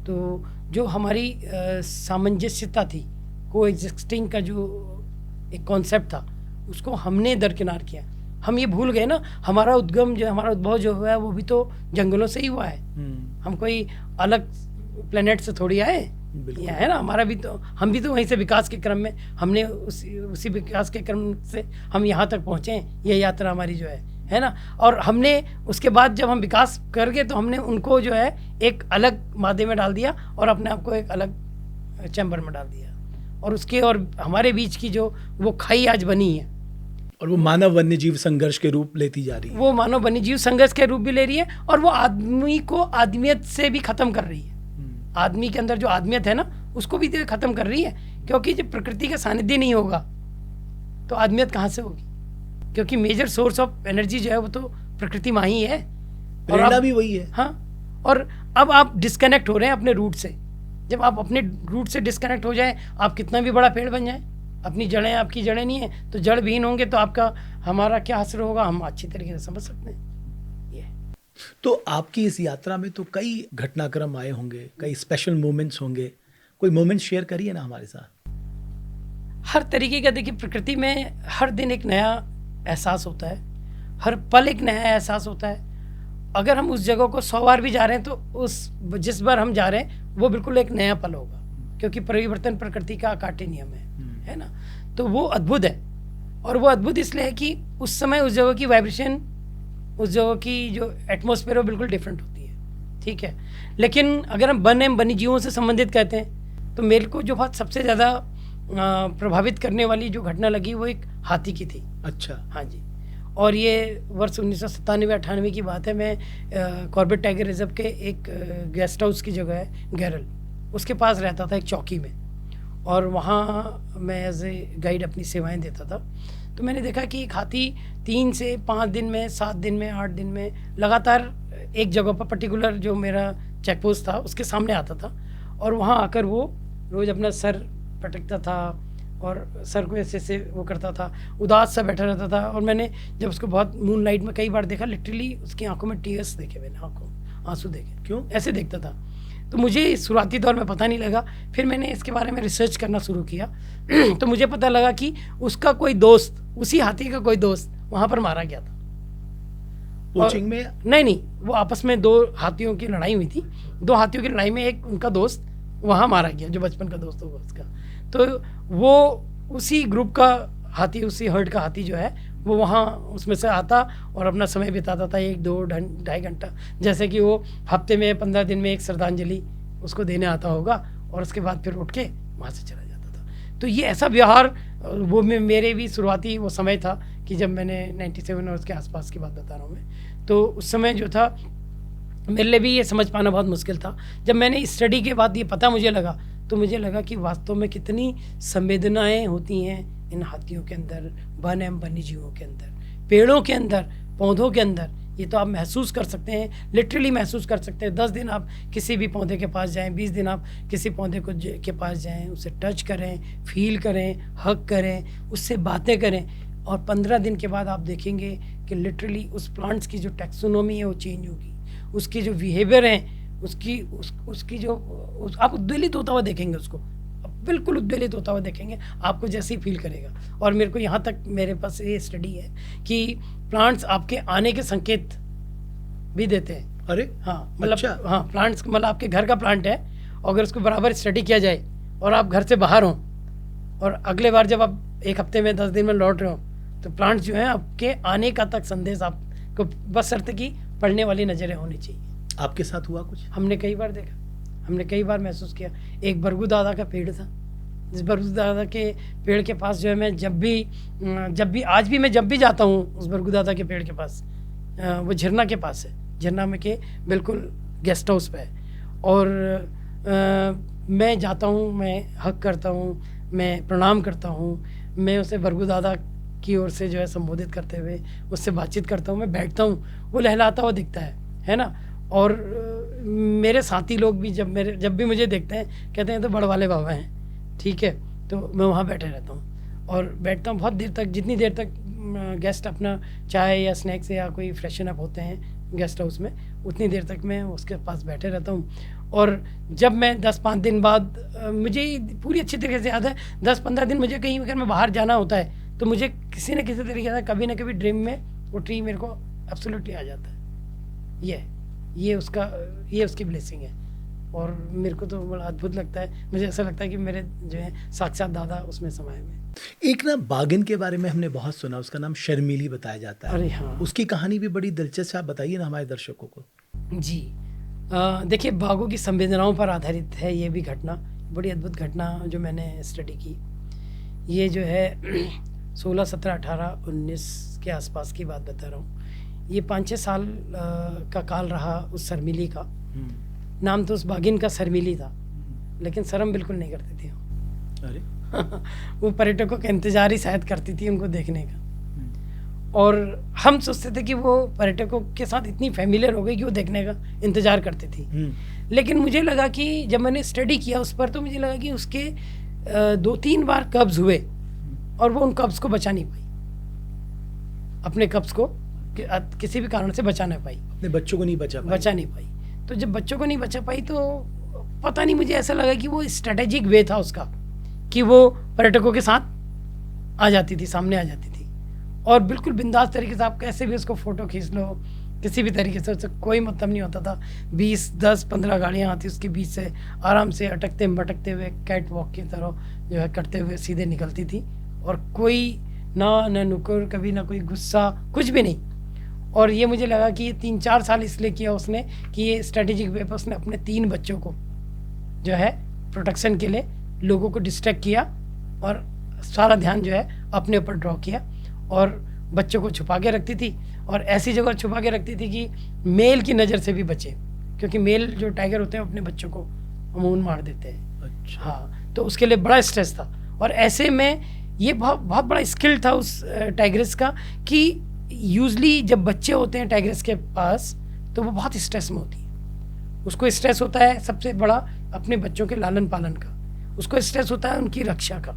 तो जो हमारी सामंजस्यता थी, को एग्जिस्टिंग का जो एक कॉन्सेप्ट था, उसको हमने दरकिनार किया। हम ये भूल गए ना, हमारा उद्गम जो, हमारा उद्भव जो हुआ है वो भी तो जंगलों से ही हुआ है। हम कोई अलग प्लेनेट से थोड़ी आए, यह है ना। हमारा भी तो, हम भी तो वहीं से विकास के क्रम में, हमने उसी विकास के क्रम से हम यहाँ तक पहुँचे हैं। ये यात्रा हमारी जो है ना। और हमने उसके बाद जब हम विकास कर गए तो हमने उनको जो है एक अलग मादे में डाल दिया और अपने आप को एक अलग चैम्बर में डाल दिया, और उसके और हमारे बीच की जो वो खाई आज बनी है, और वो मानव वन्य जीव संघर्ष के रूप लेती जा रही है। वो मानव वन्य जीव संघर्ष के रूप भी ले रही है, और वो आदमी को आदमियत से भी खत्म कर रही है। आदमी के अंदर जो आदमियत है ना, उसको भी तो खत्म कर रही है। क्योंकि जब प्रकृति का सानिध्य नहीं होगा तो आदमियत कहाँ से होगी? क्योंकि मेजर सोर्स ऑफ एनर्जी जो है वो तो प्रकृति माँ ही है, और प्रेरणा भी वही है। हाँ, और अब आप डिस्कनेक्ट हो रहे हैं अपने रूट से। जब आप अपने रूट से डिस्कनेक्ट हो जाए, आप कितना भी बड़ा पेड़ बन जाए, अपनी जड़ें आपकी जड़ें नहीं है तो जड़ विहीन होंगे तो आपका, हमारा क्या असर होगा हम अच्छी तरीके से समझ सकते हैं। तो आपकी इस यात्रा में तो कई घटनाक्रम आए होंगे, कई स्पेशल मोमेंट्स होंगे, कोई मोमेंट शेयर करिए ना हमारे साथ। हर तरीके का, देखिए प्रकृति में हर दिन एक नया एहसास होता है, हर पल एक नया एहसास होता है। अगर हम उस जगह को 100 बार भी जा रहे हैं तो उस जिस बार हम जा रहे हैं वो बिल्कुल एक नया पल होगा, क्योंकि परिवर्तन प्रकृति का अकाट्य नियम है ना। तो वो अद्भुत है, और वो अद्भुत इसलिए है कि उस समय उस जगह की वाइब्रेशन, उस जगह की जो एटमॉस्फेयर वो बिल्कुल डिफरेंट होती है, ठीक है। लेकिन अगर हम वन एवं वन्य जीवों से संबंधित कहते हैं तो मेरे को जो बहुत सबसे ज़्यादा प्रभावित करने वाली जो घटना लगी वो एक हाथी की थी। अच्छा। हाँ जी, और ये वर्ष 1997-98 की बात है। मैं कॉर्बेट टाइगर रिजर्व के एक गेस्ट हाउस की जगह है गैरल, उसके पास रहता था एक चौकी में, और वहाँ मैं एज ए गाइड अपनी सेवाएं देता था। तो मैंने देखा कि एक हाथी 3 से 5 दिन में, 7 दिन में, 8 दिन में लगातार एक जगह पर, पर्टिकुलर जो मेरा चेक पोस्ट था उसके सामने आता था, और वहाँ आकर वो रोज़ अपना सर पटकता था और सर को ऐसे ऐसे वो करता था, उदास सा बैठा रहता था। और मैंने जब उसको बहुत मून लाइट में कई बार देखा, लिटरली उसकी आंखों में टीयर्स देखे, मैंने आंसू देखे। क्यों ऐसे देखता था? तो मुझे शुरुआती दौर में पता नहीं लगा, फिर मैंने इसके बारे में रिसर्च करना शुरू किया तो मुझे पता लगा कि उसका कोई दोस्त, उसी हाथी का कोई दोस्त वहाँ पर मारा गया था। पोचिंग में? नहीं, वो आपस में 2 हाथियों की लड़ाई हुई थी। 2 हाथियों की लड़ाई में एक उनका दोस्त वहाँ मारा गया, जो बचपन का दोस्त होगा उसका। तो वो उसी ग्रुप का हाथी, उसी हर्ड का हाथी जो है वो वहाँ उसमें से आता और अपना समय बिताता था 1-2-2.5 घंटा। जैसे कि वो हफ्ते में 15 दिन में एक श्रद्धांजलि उसको देने आता होगा और उसके बाद फिर उठ के वहाँ से चला जाता था। तो ये ऐसा व्यवहार वो मेरे भी शुरुआती वो समय था कि जब मैंने 97 और उसके आसपास की बात बता रहा हूँ मैं, तो उस समय जो था मेरे लिए भी ये समझ पाना बहुत मुश्किल था। जब मैंने स्टडी के बाद ये पता मुझे लगा, तो मुझे लगा कि वास्तव में कितनी संवेदनाएं होती हैं इन हाथियों के अंदर, वन एवं वन्य जीवों के अंदर, पेड़ों के अंदर, पौधों के अंदर। ये तो आप महसूस कर सकते हैं, लिटरली महसूस कर सकते हैं। 10 दिन आप किसी भी पौधे के पास जाएं, 20 दिन आप किसी पौधे के पास जाएं, उसे टच करें, फील करें, हग करें, उससे बातें करें, और 15 दिन के बाद आप देखेंगे कि लिटरली उस प्लांट्स की जो टैक्सोनॉमी है वो चेंज होगी, उसकी जो बिहेवियर है, उसकी जो आप उद्वेलित होता हुआ देखेंगे, उसको बिल्कुल उद्वेलित होता हुआ देखेंगे, आपको जैसे ही फील करेगा। और मेरे को यहाँ तक मेरे पास ये स्टडी है कि प्लांट्स आपके आने के संकेत भी देते हैं। अरे हाँ, मतलब अच्छा। हाँ, प्लांट्स मतलब आपके घर का प्लांट है, अगर उसको बराबर स्टडी किया जाए और आप घर से बाहर हों और अगले बार जब आप 1 हफ्ते में 10 दिन में लौट रहे हो, तो प्लांट्स जो हैं आपके आने का तक संदेश आपको, बस शर्त की पढ़ने वाली नज़रें होनी चाहिए। आपके साथ हुआ कुछ? हमने कई बार देखा, हमने कई बार महसूस किया। एक बरगू दादा का पेड़ था, जिस बरगू दादा के पेड़ के पास जो है मैं जब भी आज भी मैं जब भी जाता हूँ उस बरगू दादा के पेड़ के पास, वो झरना के पास है, झरना में के बिल्कुल गेस्ट हाउस पे है, और मैं जाता हूँ, मैं हक करता हूँ, मैं प्रणाम करता हूँ, मैं उसे बरगू दादा की ओर से जो है संबोधित करते हुए उससे बातचीत करता हूँ, मैं बैठता हूँ, वो लहलाता हुआ दिखता है ना। और मेरे साथी लोग भी जब भी मुझे देखते हैं कहते हैं तो बड़ वाले बाबा हैं, ठीक है। तो मैं वहाँ बैठे रहता हूँ और बैठता हूँ बहुत देर तक, जितनी देर तक गेस्ट अपना चाय या स्नैक्स या कोई फ्रेशन अप होते हैं गेस्ट हाउस में, उतनी देर तक मैं उसके पास बैठे रहता हूँ। और जब मैं 10-5 दिन बाद, मुझे पूरी अच्छी तरीके से याद है, 10-15 दिन मुझे कहीं अगर मैं बाहर जाना होता है तो मुझे किसी न किसी तरीके से कभी ना कभी ड्रीम में वो ट्री मेरे को एब्सोल्युटली आ जाता है। ये उसकी ब्लेसिंग है, और मेरे को तो बड़ा अद्भुत लगता है। मुझे ऐसा लगता है कि मेरे जो है साक्षात दादा उसमें समाये हुए। एक ना बागिन के बारे में हमने बहुत सुना, उसका नाम शर्मीली बताया जाता है। अरे हाँ, उसकी कहानी भी बड़ी दिलचस्प है, आप बताइए ना हमारे दर्शकों को। जी, देखिए, बाघों की संवेदनाओं पर आधारित है ये भी घटना, बड़ी अद्भुत घटना जो मैंने स्टडी की। ये जो है 16, 17, 18, 19 के आसपास की बात बता रहा हूँ। ये 5-6 साल का काल रहा उस शर्मिली का। नाम तो उस बागिन का शर्मिली था, लेकिन शर्म बिल्कुल नहीं करती थी वो। अरे वो पर्यटकों का इंतजार ही शायद करती थी उनको देखने का, और हम सोचते थे कि वो पर्यटकों के साथ इतनी फैमिलियर हो गई कि वो देखने का इंतजार करती थी। लेकिन मुझे लगा कि जब मैंने स्टडी किया उस पर, तो मुझे लगा कि उसके 2-3 बार कब्ज हुए और वो उन कब्ज को बचा नहीं पाई, अपने कब्ज को किसी भी कारण से बचा नहीं पाई, अपने बच्चों को नहीं बचा नहीं पाई। तो जब बच्चों को नहीं बचा पाई तो पता नहीं, मुझे ऐसा लगा कि वो स्ट्रेटेजिक वे था उसका, कि वो पर्यटकों के साथ आ जाती थी, सामने आ जाती थी, और बिल्कुल बिंदास तरीके से आप कैसे भी उसको फ़ोटो खींच लो, किसी भी तरीके से, उससे कोई मतलब नहीं होता था। 20, 10, 15 गाड़ियाँ आती उसके बीच से आराम से अटकते भटकते हुए कैट वॉक की तरह जो है करते हुए सीधे निकलती थी, और कोई ना नुकुर, कभी ना कोई गुस्सा, कुछ भी नहीं। और ये मुझे लगा कि ये 3-4 साल इसलिए किया उसने कि ये स्ट्रेटेजिक वे पर उसने अपने 3 बच्चों को जो है प्रोटेक्शन के लिए लोगों को डिस्ट्रैक्ट किया, और सारा ध्यान जो है अपने ऊपर ड्रॉ किया, और बच्चों को छुपा के रखती थी, और ऐसी जगह छुपा के रखती थी कि मेल की नज़र से भी बचे, क्योंकि मेल जो टाइगर होते हैं अपने बच्चों को अमून मार देते हैं। अच्छा। हाँ, तो उसके लिए बड़ा स्ट्रेस था, और ऐसे में ये बहुत बड़ा स्किल था उस टाइग्रेस का कि यूजली जब बच्चे होते हैं टाइग्रेस के पास तो वो बहुत स्ट्रेस में होती है। उसको स्ट्रेस होता है सबसे बड़ा अपने बच्चों के लालन पालन का, उसको स्ट्रेस होता है उनकी रक्षा का,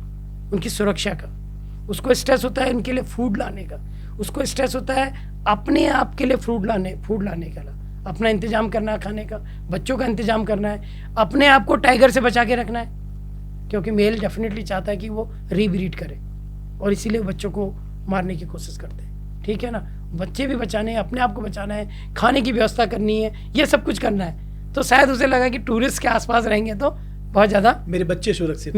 उनकी सुरक्षा का, उसको स्ट्रेस होता है उनके लिए फूड लाने का, उसको स्ट्रेस होता है अपने आप के लिए फूड लाने का, अपना इंतजाम करना है खाने का, बच्चों का इंतजाम करना है, अपने आप को टाइगर से बचा के रखना है, क्योंकि मेल डेफिनेटली चाहता है कि वो रीब्रीड करे, और इसीलिए बच्चों को मारने की कोशिश करते हैं, ठीक है ना। बच्चे भी बचाने हैं, अपने आप को बचाना है, खाने की व्यवस्था करनी है, ये सब कुछ करना है। तो शायद उसे लगा कि टूरिस्ट के आसपास रहेंगे तो बहुत ज़्यादा मेरे बच्चे सुरक्षित,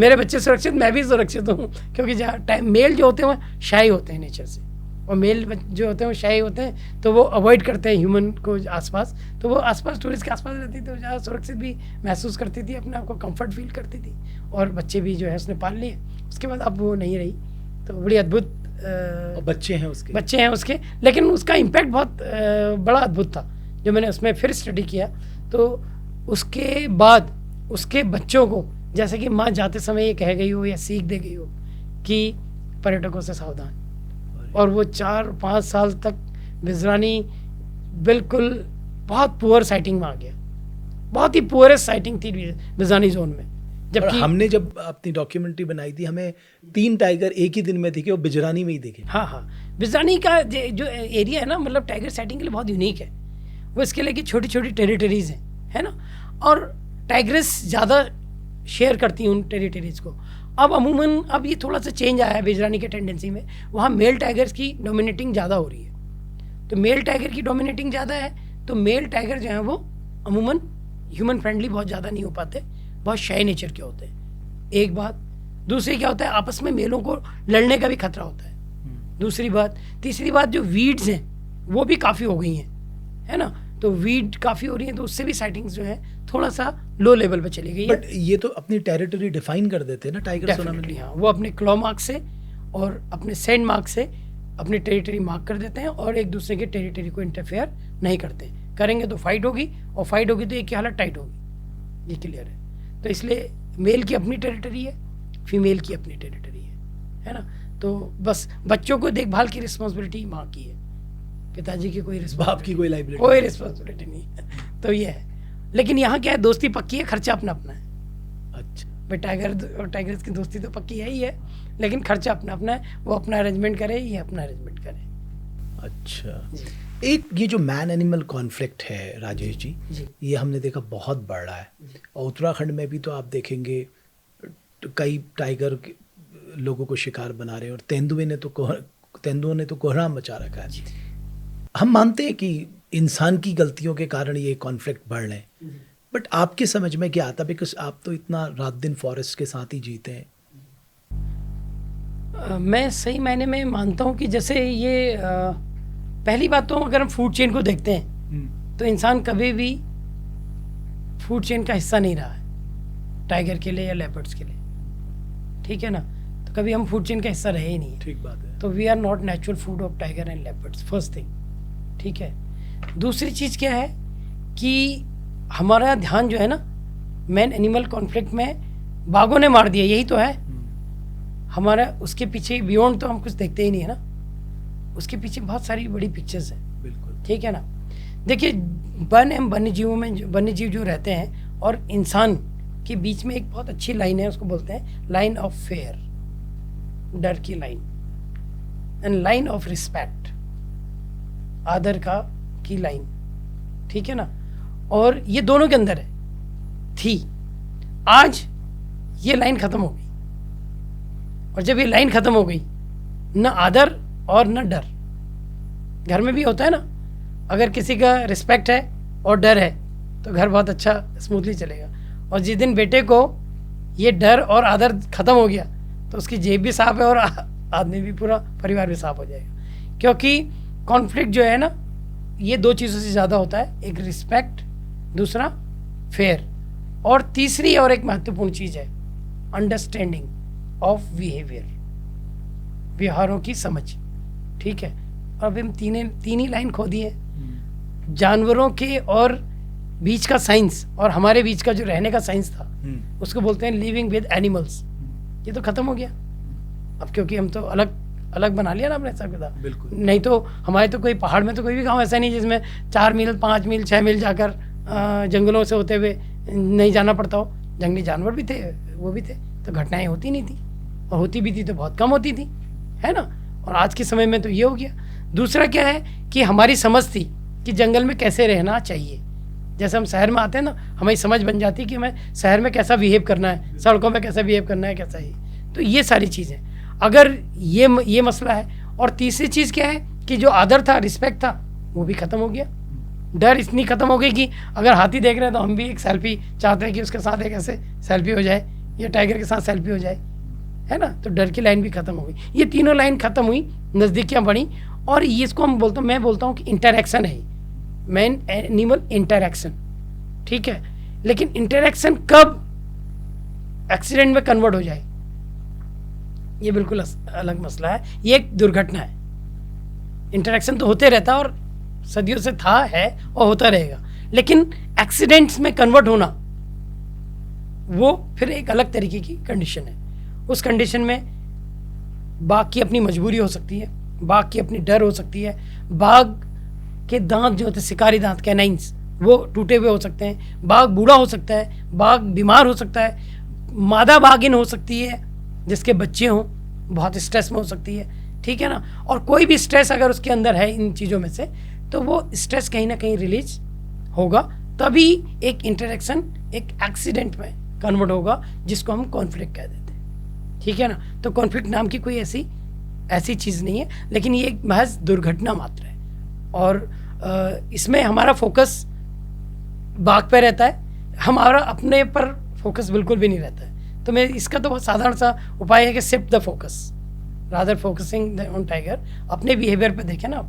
मैं भी सुरक्षित हूँ, क्योंकि जहाँ मेल जो होते हैं वो शाई होते हैं नेचर से, और मेल जो होते हैं वो शाई होते हैं, तो वो अवॉइड करते हैं ह्यूमन को आसपास। तो वो आसपास टूरिस्ट के आसपास रहती थी, तो ज़्यादा सुरक्षित भी महसूस करती थी, अपने आप को कंफर्ट फील करती थी, और बच्चे भी जो है उसने पाल लिए। उसके बाद अब वो नहीं रही, तो बड़ी अद्भुत बच्चे हैं उसके, लेकिन उसका इम्पैक्ट बहुत बड़ा अद्भुत था। जो मैंने उसमें फिर स्टडी किया, तो उसके बाद उसके बच्चों को, जैसे कि माँ जाते समय ये कह गई हो या सीख दे गई हो कि पर्यटकों से सावधान, और वो 4-5 साल तक बिजरानी बिल्कुल बहुत पुअर साइटिंग में आ गया, बहुत ही पुअरेस्ट साइटिंग थी बिजरानी जोन में। जबकि हमने जब अपनी डॉक्यूमेंट्री बनाई थी, हमें 3 टाइगर एक ही दिन में दिखे, वो बिजरानी में ही दिखे। हाँ, बिजरानी का जो एरिया है ना, मतलब टाइगर साइटिंग के लिए बहुत यूनिक है। वो इसके लिए कि छोटी छोटी टेरिटरीज हैं, है ना, और टाइग्रेस ज़्यादा शेयर करती हैं उन टेरिटरीज को। अब अमूमन अब ये थोड़ा सा चेंज आया है बिजरानी के टेंडेंसी में, वहाँ मेल टाइगर्स की डोमिनेटिंग ज़्यादा हो रही है। तो मेल टाइगर की डोमिनेटिंग ज़्यादा है, तो मेल टाइगर जो हैं वो अमूमन ह्यूमन फ्रेंडली बहुत ज़्यादा नहीं हो पाते, बहुत शाय नेचर के होते हैं, एक बात। दूसरी क्या होता है, आपस में मेलों को लड़ने का भी खतरा होता है, दूसरी बात। तीसरी बात, जो वीड्स हैं वो भी काफ़ी हो गई हैं, है ना, तो वीड काफ़ी हो रही है, तो उससे भी साइटिंग्स जो है थोड़ा सा लो लेवल पे चली गई है। बट ये तो अपनी टेरिटरी डिफाइन कर देते हैं ना टाइगर सोनामिली। हाँ, वो अपने क्लॉ मार्क से और अपने सेंड मार्क से अपनी टेरिटरी मार्क कर देते हैं, और एक दूसरे के टेरिटरी को इंटरफेयर नहीं करते। करेंगे तो फाइट होगी, और फाइट होगी तो एक की हालत टाइट होगी, ये क्लियर है। तो इसलिए मेल की अपनी टेरिटरी है, फीमेल की अपनी टेरिटरी है ना। तो बस बच्चों को देखभाल की रिस्पॉन्सिबिलिटी माँ की है, पिताजी की कोई बाप की कोई लाइबिलिटी, कोई रिस्पॉन्सिबिलिटी नहीं है। तो ये है, लेकिन यहाँ क्या है, दोस्ती पक्की है, खर्चा अपना अपना है। अच्छा भाई टाइगर और टाइगर्स की दोस्ती तो पक्की है ही है, लेकिन खर्चा अपना अपना है, वो अपना अरेंजमेंट करे, ये अपना अरेंजमेंट करे। अच्छा, एक ये जो मैन एनिमल कॉन्फ्लिक्ट है राजेश जी, ये हमने देखा बहुत बढ़ रहा है, और उत्तराखंड में भी तो आप देखेंगे कई टाइगर लोगों को शिकार बना रहे हैं, और तेंदुओं ने तो कोहराम मचा रखा है। हम मानते हैं कि इंसान की गलतियों के कारण ये कॉन्फ्लिक्ट बढ़ रहे हैं, बट आपके समझ में क्या आता, बिकॉज आप तो इतना रात दिन फॉरेस्ट के साथ ही जीते हैं। मैं सही मायने में मानता हूँ कि जैसे ये पहली बात तो अगर हम फूड चेन को देखते हैं तो इंसान कभी भी फूड चेन का हिस्सा नहीं रहा है टाइगर के लिए या लेपर्ड्स के लिए, ठीक है ना। तो कभी हम फूड चेन का हिस्सा रहे ही नहीं है, ठीक बात है। तो we are not natural food of tiger and leopards, first thing, ठीक है। दूसरी चीज़ क्या है कि हमारा ध्यान जो है ना मैन एनिमल कॉन्फ्लिक्ट में बाघों ने मार दिया, यही तो है हमारा। उसके पीछे बियॉन्ड तो हम कुछ देखते ही नहीं है ना, उसके पीछे बहुत सारी बड़ी पिक्चर्स हैं, बिल्कुल, ठीक है ना। देखिए वन एवं वन्य जीव जो रहते हैं और इंसान के बीच में एक बहुत अच्छी लाइन है, उसको बोलते हैं लाइन ऑफ फेयर, डर की line, and line of respect, आदर की लाइन, ठीक है ना। और ये दोनों के अंदर है थी, आज ये लाइन खत्म हो गई, और जब ये लाइन खत्म हो गई, न आदर और न डर। घर में भी होता है ना, अगर किसी का रिस्पेक्ट है और डर है तो घर बहुत अच्छा स्मूथली चलेगा, और जिस दिन बेटे को ये डर और आदर खत्म हो गया तो उसकी जेब भी साफ है और आदमी भी, पूरा परिवार भी साफ हो जाएगा। क्योंकि कॉन्फ्लिक्ट जो है ना ये दो चीज़ों से ज़्यादा होता है, एक रिस्पेक्ट, दूसरा फेयर, और तीसरी और एक महत्वपूर्ण चीज़ है अंडरस्टैंडिंग ऑफ बिहेवियर, व्यवहारों की समझ, ठीक है। और अभी हम तीन ही लाइन खो दिए, जानवरों के और बीच का साइंस और हमारे बीच का जो रहने का साइंस था उसको बोलते हैं लिविंग विद एनिमल्स, ये तो खत्म हो गया अब, क्योंकि हम तो अलग बना लिया ना अपने हिसाब किताब। बिल्कुल, नहीं तो हमारे तो कोई पहाड़ में तो कोई भी गांव ऐसा नहीं जिसमें 4 मील 5 मील 6 मील जाकर जंगलों से होते हुए नहीं जाना पड़ता हो। जंगली जानवर भी थे, वो भी थे, तो घटनाएं होती नहीं थी, और होती भी थी तो बहुत कम होती थी, है ना। और आज के समय में तो ये हो गया। दूसरा क्या है कि हमारी समझ थी कि जंगल में कैसे रहना चाहिए, जैसे हम शहर में आते हैं ना, हमारी समझ बन जाती है कि हमें शहर में कैसा बिहेव करना है, सड़कों में कैसा बिहेव करना है, कैसा ही। तो ये सारी चीज़ें, अगर ये मसला है। और तीसरी चीज़ क्या है कि जो आदर था, रिस्पेक्ट था, वो भी खत्म हो गया। डर इतनी खत्म हो गई कि अगर हाथी देख रहे हैं तो हम भी एक सेल्फी चाहते हैं कि उसके साथ एक ऐसे सेल्फी हो जाए या टाइगर के साथ सेल्फी हो जाए, है ना। तो डर की लाइन भी खत्म हो गई। ये तीनों लाइन खत्म हुई, नज़दीकियाँ बढ़ी, और ये इसको मैं बोलता हूँ कि इंटरेक्शन है, मैन एनिमल इंटरेक्शन, ठीक है। लेकिन इंटरेक्शन कब एक्सीडेंट में कन्वर्ट हो जाए, ये बिल्कुल अलग मसला है। ये एक दुर्घटना है। इंटरेक्शन तो होते रहता है और सदियों से था, है और होता रहेगा, लेकिन एक्सीडेंट्स में कन्वर्ट होना वो फिर एक अलग तरीके की कंडीशन है। उस कंडीशन में बाघ की अपनी मजबूरी हो सकती है, बाघ की अपनी डर हो सकती है, बाघ के दांत जो होते हैं, शिकारी दांत, कैनाइंस, वो टूटे हुए हो सकते हैं, बाघ बूढ़ा हो सकता है, बाघ बीमार हो सकता है, मादा बाघिन हो सकती है जिसके बच्चे हों, बहुत स्ट्रेस में हो सकती है, ठीक है ना। और कोई भी स्ट्रेस अगर उसके अंदर है इन चीज़ों में से, तो वो स्ट्रेस कहीं ना कहीं रिलीज होगा, तभी एक इंटरेक्शन एक एक्सीडेंट में कन्वर्ट होगा, जिसको हम कॉन्फ्लिक्ट कह देते हैं, ठीक है ना। तो कॉन्फ्लिक्ट नाम की कोई ऐसी चीज़ नहीं है, लेकिन ये एक महज दुर्घटना मात्र है। और इसमें हमारा फोकस बाघ पे रहता है, हमारा अपने पर फोकस बिल्कुल भी नहीं रहता है। तो मैं इसका तो बहुत साधारण सा उपाय है कि shift the focus rather focusing on tiger. अपने बिहेवियर पे देखें ना,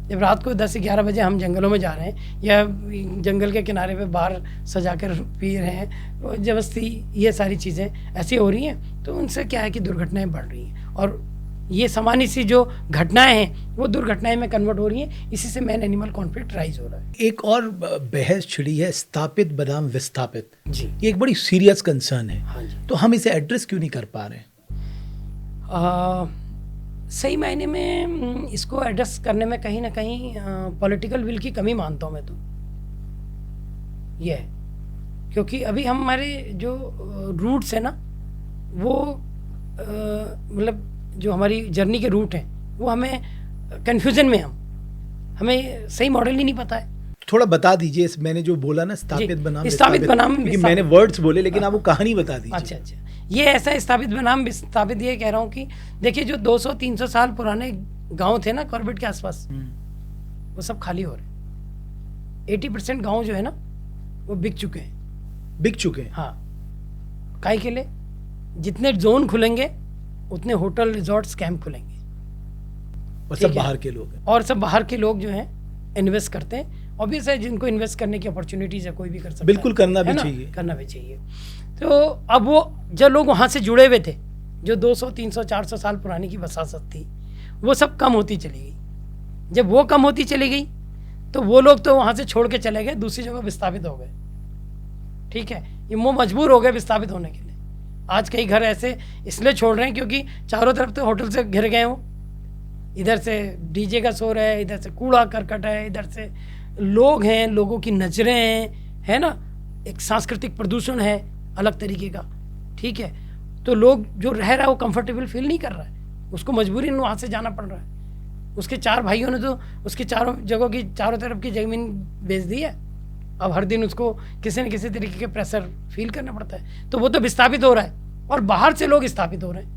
जब रात को 10-11 बजे हम जंगलों में जा रहे हैं या जंगल के किनारे पे बार सजा कर पी रहे हैं, जबरदस्ती ये सारी चीज़ें ऐसी हो रही हैं, तो उनसे क्या है कि दुर्घटनाएं बढ़ रही हैं, और ये सामान्य सी जो घटनाएं हैं वो दुर्घटनाएं में कन्वर्ट हो रही हैं। इसी से मैन एनिमल कॉन्फ्लिक्ट राइज हो रहा है। एक और बहस छिड़ी है, स्थापित बनाम विस्थापित जी, ये एक बड़ी सीरियस कंसर्न है। हाँ जी। तो हम इसे एड्रेस क्यों नहीं कर पा रहे? सही मायने में इसको एड्रेस करने में कहीं ना कहीं पॉलिटिकल विल की कमी मानता हूँ मैं, तो ये है, क्योंकि अभी हमारे जो रूट्स है ना, वो मतलब जो हमारी जर्नी के रूट हैं वो हमें कन्फ्यूजन में, हमें सही मॉडल ही नहीं पता है। थोड़ा बता दीजिए, मैंने जो बोला ना स्थापित बनाम क्योंकि मैंने वर्ड्स बोले, लेकिन आप वो कहानी बता दीजिए। अच्छा, ये ऐसा स्थापित बनाम विस्थापित, ये कह रहा हूँ कि देखिए, जो 200-300 साल पुराने गांव थे ना कॉर्बेट के आसपास, वो सब खाली हो रहे। 80% गांव जो है ना वो बिक चुके हैं। हाँ, काहे के लिए? जितने जोन खुलेंगे उतने होटल, रिजॉर्ट्स, कैंप खुलेंगे, और सब बाहर के लोग हैं। और सब बाहर के लोग जो हैं इन्वेस्ट करते हैं। ऑब्वियस है, जिनको इन्वेस्ट करने की अपॉर्चुनिटीज है, कोई भी कर सकता है, बिल्कुल करना भी चाहिए। तो अब वो जो लोग वहाँ से जुड़े हुए थे, जो 200-300-400 साल पुरानी की वसासत थी, वो सब कम होती चली गई। जब वो कम होती चली गई तो वो लोग तो वहाँ से छोड़ के चले गए, दूसरी जगह विस्थापित हो गए, ठीक है। ये वो मजबूर हो गए विस्थापित होने के लिए। आज कई घर ऐसे इसलिए छोड़ रहे हैं क्योंकि चारों तरफ तो होटल से घिर गए हो, इधर से डीजे का शोर है, इधर से कूड़ा करकट है, इधर से लोग हैं, लोगों की नजरें हैं, है ना, एक सांस्कृतिक प्रदूषण है अलग तरीके का, ठीक है। तो लोग जो रह रहा है वो कंफर्टेबल फील नहीं कर रहा है, उसको मजबूरी में वहाँ से जाना पड़ रहा है। उसके 4 भाइयों ने तो उसकी चारों जगहों की, चारों तरफ की ज़मीन बेच दी है। अब हर दिन उसको किसी न किसी तरीके के प्रेशर फील करना पड़ता है, तो वो तो विस्थापित हो रहा है, और बाहर से लोग स्थापित हो रहे हैं।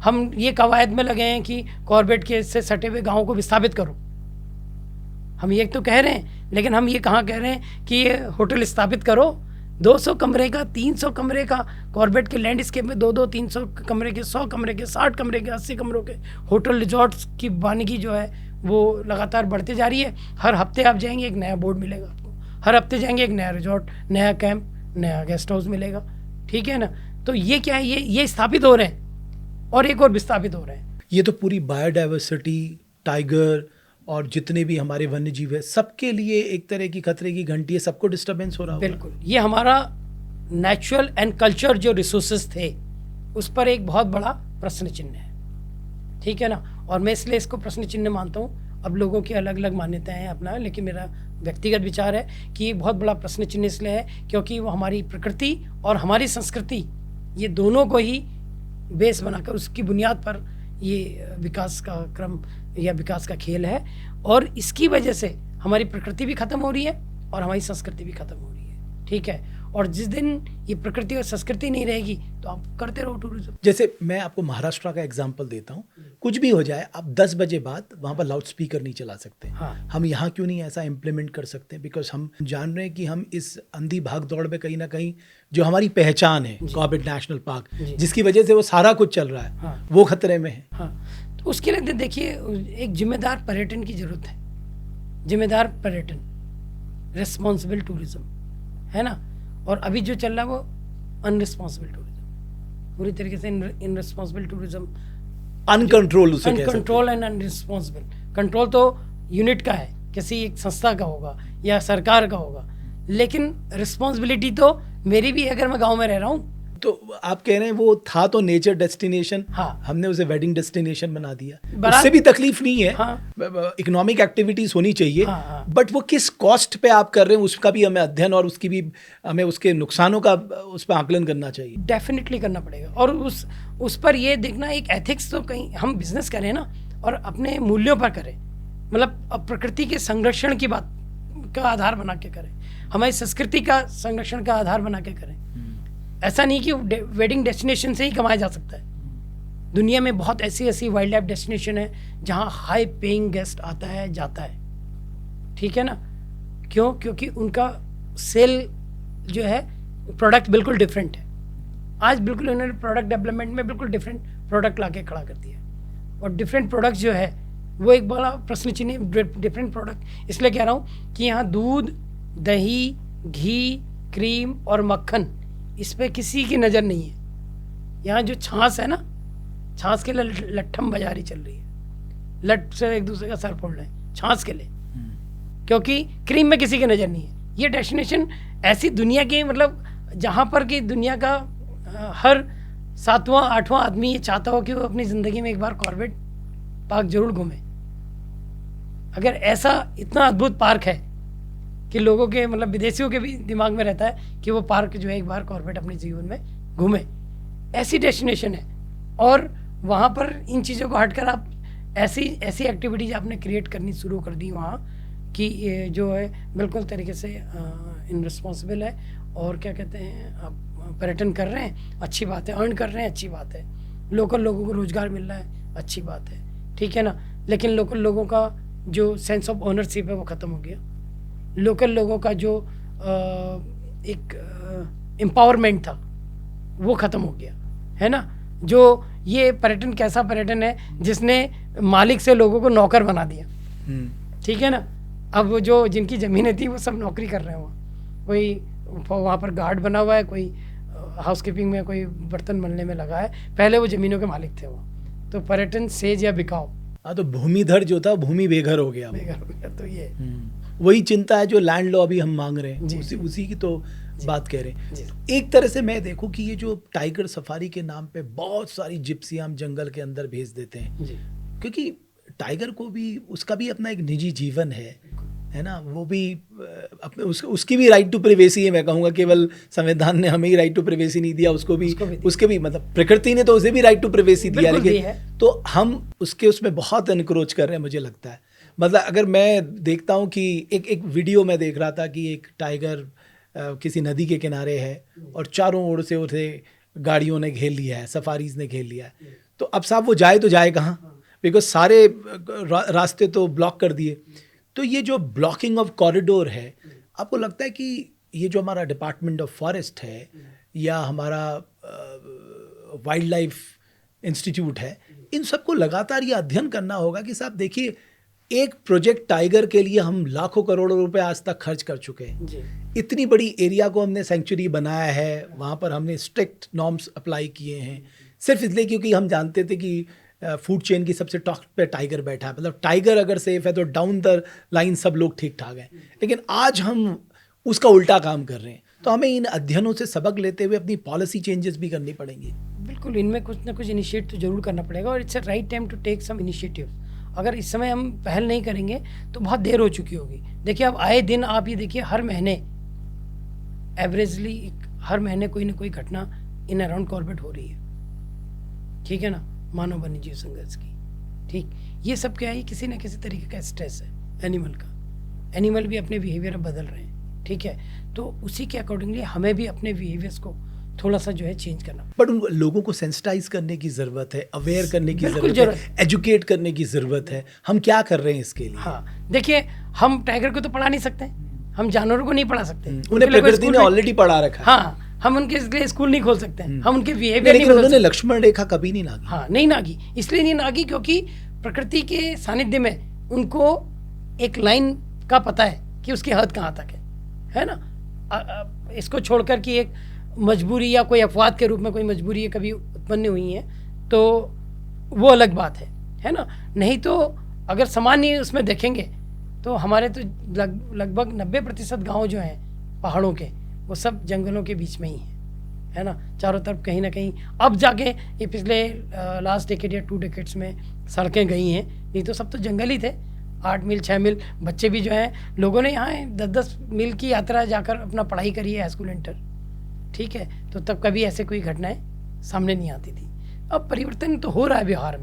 हम ये कवायद में लगे हैं कि कॉर्बेट के से सटे हुए गाँवों को विस्थापित करो। हम ये तो कह रहे हैं, लेकिन हम ये कहाँ कह रहे हैं कि ये होटल स्थापित करो। 200 कमरे का, 300 कमरे का कॉर्बेट के लैंडस्केप में 200, 300 कमरे के, 100 कमरे के, 60 कमरे के, 80 कमरों के होटल रिजॉर्ट्स की वानिकी जो है वो लगातार बढ़ते जा रही है। हर हफ्ते आप जाएंगे एक नया बोर्ड मिलेगा आपको, हर हफ्ते जाएंगे एक नया रिजॉर्ट, नया कैंप, नया गेस्ट हाउस मिलेगा, ठीक है ना। तो ये क्या है, ये स्थापित हो रहे हैं और एक और विस्थापित हो रहे हैं। ये तो पूरी बायोडाइवर्सिटी, टाइगर और जितने भी हमारे वन्य जीव है, सबके लिए एक तरह की खतरे की घंटी है, सबको डिस्टर्बेंस हो रहा है। बिल्कुल, ये हमारा नेचुरल एंड कल्चर जो रिसोर्सेज थे उस पर एक बहुत बड़ा प्रश्न चिन्ह है, ठीक है ना। और मैं इसलिए इसको प्रश्न चिन्ह मानता हूँ। अब लोगों की अलग अलग मान्यताएं हैं अपना, लेकिन मेरा व्यक्तिगत विचार है कि ये बहुत बड़ा प्रश्न चिन्ह इसलिए है क्योंकि वो हमारी प्रकृति और हमारी संस्कृति, ये दोनों को ही बेस बनाकर उसकी बुनियाद पर ये विकास का क्रम या विकास का खेल है। और इसकी वजह से हमारी प्रकृति भी खत्म हो रही है और हमारी संस्कृति भी खत्म हो रही है, ठीक है। और जिस दिन ये प्रकृति और संस्कृति नहीं रहेगी तो आप करते रहो टूरिज्म। जैसे मैं आपको महाराष्ट्र का एग्जांपल देता हूँ, कुछ भी हो जाए आप 10 बजे बाद वहाँ पर लाउड स्पीकर नहीं चला सकते। हाँ। हम यहाँ क्यों नहीं ऐसा इम्प्लीमेंट कर सकते? बिकॉज हम जान रहे हैं कि हम इस अंधी भाग दौड़ में कहीं ना कहीं जो हमारी पहचान है कॉर्बेट नेशनल पार्क, जिसकी वजह से वो सारा कुछ चल रहा है, हाँ। वो खतरे में है। हाँ, तो उसके लिए देखिए एक जिम्मेदार पर्यटन की जरूरत है। जिम्मेदार पर्यटन, रिस्पॉन्सिबल टूरिज्म, है ना। और अभी जो चल रहा है वो अनरिस्पॉन्सिबल टूरिज्म, पूरी तरीके से इनरिस्पॉन्सिबल टूरिज्म, अनकंट्रोल उसे कह सकते हैं। Uncontrol and unresponsible. कंट्रोल तो यूनिट का है, किसी एक संस्था का होगा या सरकार का होगा, लेकिन रिस्पॉन्सिबिलिटी तो मेरी भी है अगर मैं गाँव में रह रहा हूँ। तो आप कह रहे हैं वो था तो नेचर डेस्टिनेशन, हाँ। हमने उसे वेडिंग डेस्टिनेशन बना दिया। बराबर। उससे भी तकलीफ नहीं है, हाँ। इकोनॉमिक एक्टिविटीज होनी चाहिए, हाँ, हाँ। बट वो किस कॉस्ट पे आप कर रहे हैं उसका भी हमें अध्ययन और उसकी भी हमें उसके नुकसानों का उस पर आकलन करना चाहिए। डेफिनेटली करना पड़ेगा और उस पर ये देखना एक एथिक्स, तो कहीं हम बिजनेस करें ना और अपने मूल्यों पर करें, मतलब अब प्रकृति के संरक्षण की बात का आधार बना के करें, हमारी संस्कृति का संरक्षण का आधार बना के करें। ऐसा नहीं कि वेडिंग डेस्टिनेशन से ही कमाया जा सकता है। दुनिया में बहुत ऐसी वाइल्ड लाइफ डेस्टिनेशन है जहां हाई पेइंग गेस्ट आता है जाता है, ठीक है ना। क्यों? क्योंकि उनका सेल जो है प्रोडक्ट बिल्कुल डिफरेंट है। आज बिल्कुल उन्होंने प्रोडक्ट डेवलपमेंट में बिल्कुल डिफरेंट प्रोडक्ट ला के खड़ा कर दिया, और डिफरेंट प्रोडक्ट जो है वो एक बड़ा प्रश्न चिन्ह। डिफरेंट प्रोडक्ट इसलिए कह रहा हूँ कि यहाँ दूध, दही, घी, क्रीम और मक्खन, इस पे किसी की नज़र नहीं है। यहाँ जो छाछ है ना, छाछ के लिए लट्ठम बाजारी चल रही है, लट से एक दूसरे का सर फोड़ रहे हैं छाछ के लिए, क्योंकि क्रीम में किसी की नज़र नहीं है। ये डेस्टिनेशन ऐसी दुनिया की, मतलब जहाँ पर कि दुनिया का हर 7वां 8वां आदमी ये चाहता हो कि वो अपनी ज़िंदगी में एक बार कॉर्बेट पार्क जरूर घूमे। अगर ऐसा इतना अद्भुत पार्क है कि लोगों के, मतलब विदेशियों के भी दिमाग में रहता है कि वो पार्क जो है एक बार कॉर्बेट अपने जीवन में घूमे, ऐसी डेस्टिनेशन है। और वहाँ पर इन चीज़ों को हटकर आप ऐसी एक्टिविटीज़ आपने क्रिएट करनी शुरू कर दी वहाँ कि ये जो है बिल्कुल तरीके से इनरिस्पॉन्सिबल है। और क्या कहते हैं, आप पर्यटन कर रहे हैं, अच्छी बात है, अर्न कर रहे हैं, अच्छी बात है, लोकल लोगों को रोज़गार मिल रहा है, अच्छी बात है, ठीक है ना। लेकिन लोकल लोगों का जो सेंस ऑफ ओनरशिप है वो ख़त्म हो गया। लोकल लोगों का जो एक एम्पावरमेंट था वो ख़त्म हो गया, है ना। जो ये पर्यटन कैसा पर्यटन है जिसने मालिक से लोगों को नौकर बना दिया, ठीक है ना। अब वो जो जिनकी ज़मीनें थी वो सब नौकरी कर रहे हैं वहाँ, कोई वहाँ पर गार्ड बना हुआ है, कोई हाउसकीपिंग में, कोई बर्तन मलने में लगा है, पहले वो ज़मीनों के मालिक थे वहाँ। तो पर्यटन सेज या बिकाओ। हाँ, तो भूमिधर जो था भूमि बेघर हो गया। बेघर हो गया, तो ये वही चिंता है जो लैंड लॉ अभी हम मांग रहे हैं, जी, उसी की तो बात कह रहे हैं। एक तरह से मैं देखूं कि ये जो टाइगर सफारी के नाम पे बहुत सारी जिप्सियां हम जंगल के अंदर भेज देते हैं, क्योंकि टाइगर को भी, उसका भी अपना एक निजी जीवन है ना। वो भी अपने उसकी भी राइट टू प्राइवेसी है। मैं कहूँगा केवल संविधान ने हमें ही राइट टू प्राइवेसी नहीं दिया, उसके भी मतलब प्रकृति ने तो उसे भी राइट टू प्राइवेसी दिया, लेकिन तो हम उसमें बहुत एनक्रोच कर रहे हैं, मुझे लगता है। मतलब अगर मैं देखता हूँ कि एक वीडियो में देख रहा था कि एक टाइगर किसी नदी के किनारे है और चारों ओर से उसे गाड़ियों ने घेर लिया है, सफारीज ने घेर लिया है। तो अब साहब वो जाए तो जाए कहाँ, बिकॉज सारे रास्ते तो ब्लॉक कर दिए। तो ये जो ब्लॉकिंग ऑफ कॉरिडोर है, आपको लगता है कि ये जो हमारा डिपार्टमेंट ऑफ फॉरेस्ट है या हमारा वाइल्ड लाइफ इंस्टीट्यूट है, इन सबको लगातार ये अध्ययन करना होगा कि साहब देखिए, एक प्रोजेक्ट टाइगर के लिए हम लाखों करोड़ों रुपए आज तक खर्च कर चुके हैं। इतनी बड़ी एरिया को हमने सेंचुरी बनाया है, वहाँ पर हमने स्ट्रिक्ट नॉर्म्स अप्लाई किए हैं, सिर्फ इसलिए क्योंकि हम जानते थे कि फूड चेन की सबसे टॉप पे टाइगर बैठा है। मतलब टाइगर अगर सेफ है तो डाउन द लाइन सब लोग ठीक ठाक हैं। लेकिन आज हम उसका उल्टा काम कर रहे हैं, तो हमें इन अध्ययनों से सबक लेते हुए अपनी पॉलिसी चेंजेस भी करनी पड़ेंगी। बिल्कुल, इनमें कुछ ना कुछ इनिशिएट तो जरूर करना पड़ेगा, और it's a right time to take some initiative. अगर इस समय हम पहल नहीं करेंगे तो बहुत देर हो चुकी होगी। देखिए, अब आए दिन आप ये देखिए, हर महीने एवरेजली हर महीने कोई ना कोई घटना इन अराउंड कॉर्बेट हो रही है, ठीक है ना, मानव वन्य जीव संघर्ष की। ठीक, ये सब क्या है, किसी न किसी तरीके का स्ट्रेस है एनिमल का। एनिमल भी अपने बिहेवियर बदल रहे हैं, ठीक है, तो उसी के अकॉर्डिंगली हमें भी अपने बिहेवियर्स को थोड़ा सा जो है चेंज करना। बट उन लोगों को सेंसिटाइज करने की ज़रूरत है, अवेयर करने की बिल्कुल ज़रूरत है, एजुकेट करने की ज़रूरत है। हम क्या कर रहे हैं इसके लिए? हाँ, देखिए, हम टाइगर को तो पढ़ा नहीं सकते, हम जानवरों को नहीं पढ़ा सकते, उन्हें प्रकृति ने ऑलरेडी पढ़ा रखा है। हाँ, हम उनके इसलिए स्कूल नहीं खोल सकते, हम उनके बिहेवियर लेकिन उन्होंने लक्ष्मण रेखा कभी नहीं नागी। हाँ, नहीं नागी, इसलिए नहीं नागी क्योंकि प्रकृति के सानिध्य में उनको एक लाइन का पता है कि उसकी हद कहाँ तक है ना। इसको छोड़कर कि एक मजबूरी या कोई अपवाद के रूप में कोई मजबूरी कभी उत्पन्न हुई है तो वो अलग बात है ना। नहीं तो अगर सामान्य उसमें देखेंगे तो हमारे तो लगभग 90% गांव जो हैं पहाड़ों के, वो सब जंगलों के बीच में ही है ना। चारों तरफ कहीं ना कहीं अब जाके ये पिछले लास्ट डेकेड या 2 डेकेड्स में सड़कें गई हैं, नहीं तो सब तो जंगल ही थे। 8 मील 6 मील बच्चे भी जो हैं, लोगों ने यहाँ 10-10 मील की यात्रा जाकर अपना पढ़ाई करी है, हाई स्कूल इंटर, ठीक है। तो तब कभी ऐसे कोई घटनाएं सामने नहीं आती थी। अब परिवर्तन तो हो रहा है व्यवहार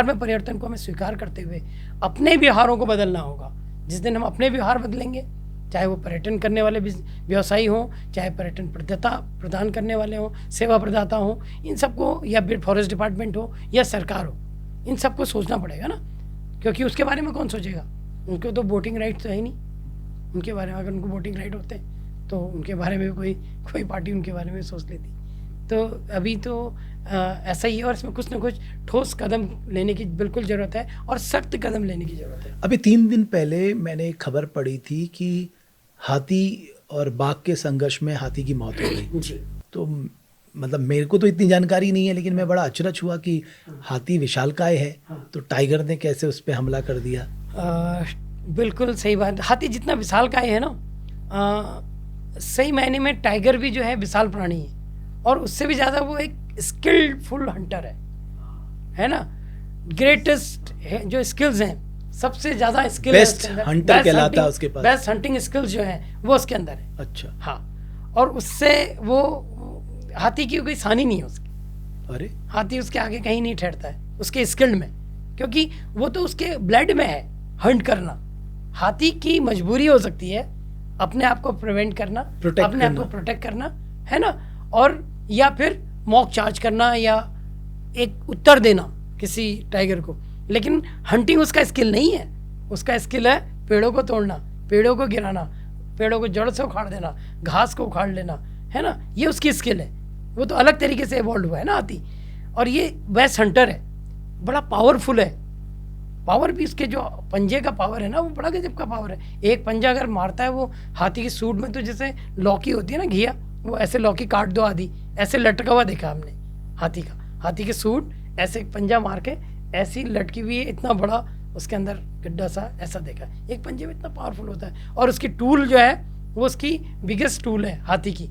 में परिवर्तन को हमें स्वीकार करते हुए अपने व्यवहारों को बदलना होगा। जिस दिन हम अपने व्यवहार बदलेंगे, चाहे वो पर्यटन करने वाले व्यवसायी हों, चाहे पर्यटन प्रदान करने वाले हों, सेवा प्रदाता हों, इन सबको, या फॉरेस्ट डिपार्टमेंट हो या सरकार हो, इन सबको सोचना पड़ेगा ना, क्योंकि उसके बारे में कौन सोचेगा? उनको तो वोटिंग राइट तो है ही नहीं। उनके बारे में अगर उनको वोटिंग राइट होते तो उनके बारे में कोई पार्टी उनके बारे में सोच लेती। तो अभी तो ऐसा ही है, और इसमें कुछ ना कुछ ठोस कदम लेने की बिल्कुल ज़रूरत है और सख्त कदम लेने की ज़रूरत है। अभी 3 दिन पहले मैंने एक खबर पढ़ी थी कि हाथी और बाघ के संघर्ष में हाथी की मौत हो गई जी। तो मतलब मेरे को तो इतनी जानकारी नहीं है, लेकिन मैं बड़ा अचरज हुआ कि हाथी विशालकाय है तो टाइगर ने कैसे उस पर हमला कर दिया। बिल्कुल सही बात। हाथी जितना विशालकाय है ना, सही मायने में टाइगर भी जो है विशाल प्राणी है, और उससे भी ज़्यादा वो एक स्किलफुल हंटर है ना। ग्रेटेस्ट जो स्किल्स हैं, सबसे ज़्यादा स्किल बेस्ट हंटर कहलाता है उसके पास। बेस्ट हंटिंग स्किल्स जो हैं वो उसके अंदर है। अच्छा। हाँ, और उससे वो हाथी की कोई सानी नहीं है उसकी। अरे, हाथी उसके आगे कहीं नहीं ठहरता है उसके स्किल्ड में, क्योंकि वो तो उसके ब्लड में है हंट करना। हाथी की मजबूरी हो सकती है अपने आप को प्रिवेंट करना, अपने आप को प्रोटेक्ट करना, है ना, और या फिर मॉक चार्ज करना या एक उत्तर देना किसी टाइगर को। लेकिन हंटिंग उसका स्किल नहीं है। उसका स्किल है पेड़ों को तोड़ना, पेड़ों को गिराना, पेड़ों को जड़ से उखाड़ देना, घास को उखाड़ लेना, है ना, ये उसकी स्किल है। वो तो अलग तरीके से इवॉल्व हुआ है ना हाथी, और ये बेस्ट हंटर है, बड़ा पावरफुल है। पावर भी उसके जो पंजे का पावर है ना, वो बड़ा गजब का पावर है। एक पंजा अगर मारता है वो हाथी की सूंड में, तो जैसे लौकी होती है ना, घिया, वो ऐसे लौकी काट दो आधी, ऐसे लटका हुआ देखा हमने हाथी का। हाथी की सूंड ऐसे पंजा मार के ऐसी लटकी हुई है, इतना बड़ा उसके अंदर गड्ढा सा, ऐसा देखा। एक पंजे में इतना पावरफुल होता है, और उसकी टूल जो है वो उसकी बिगेस्ट टूल है हाथी की,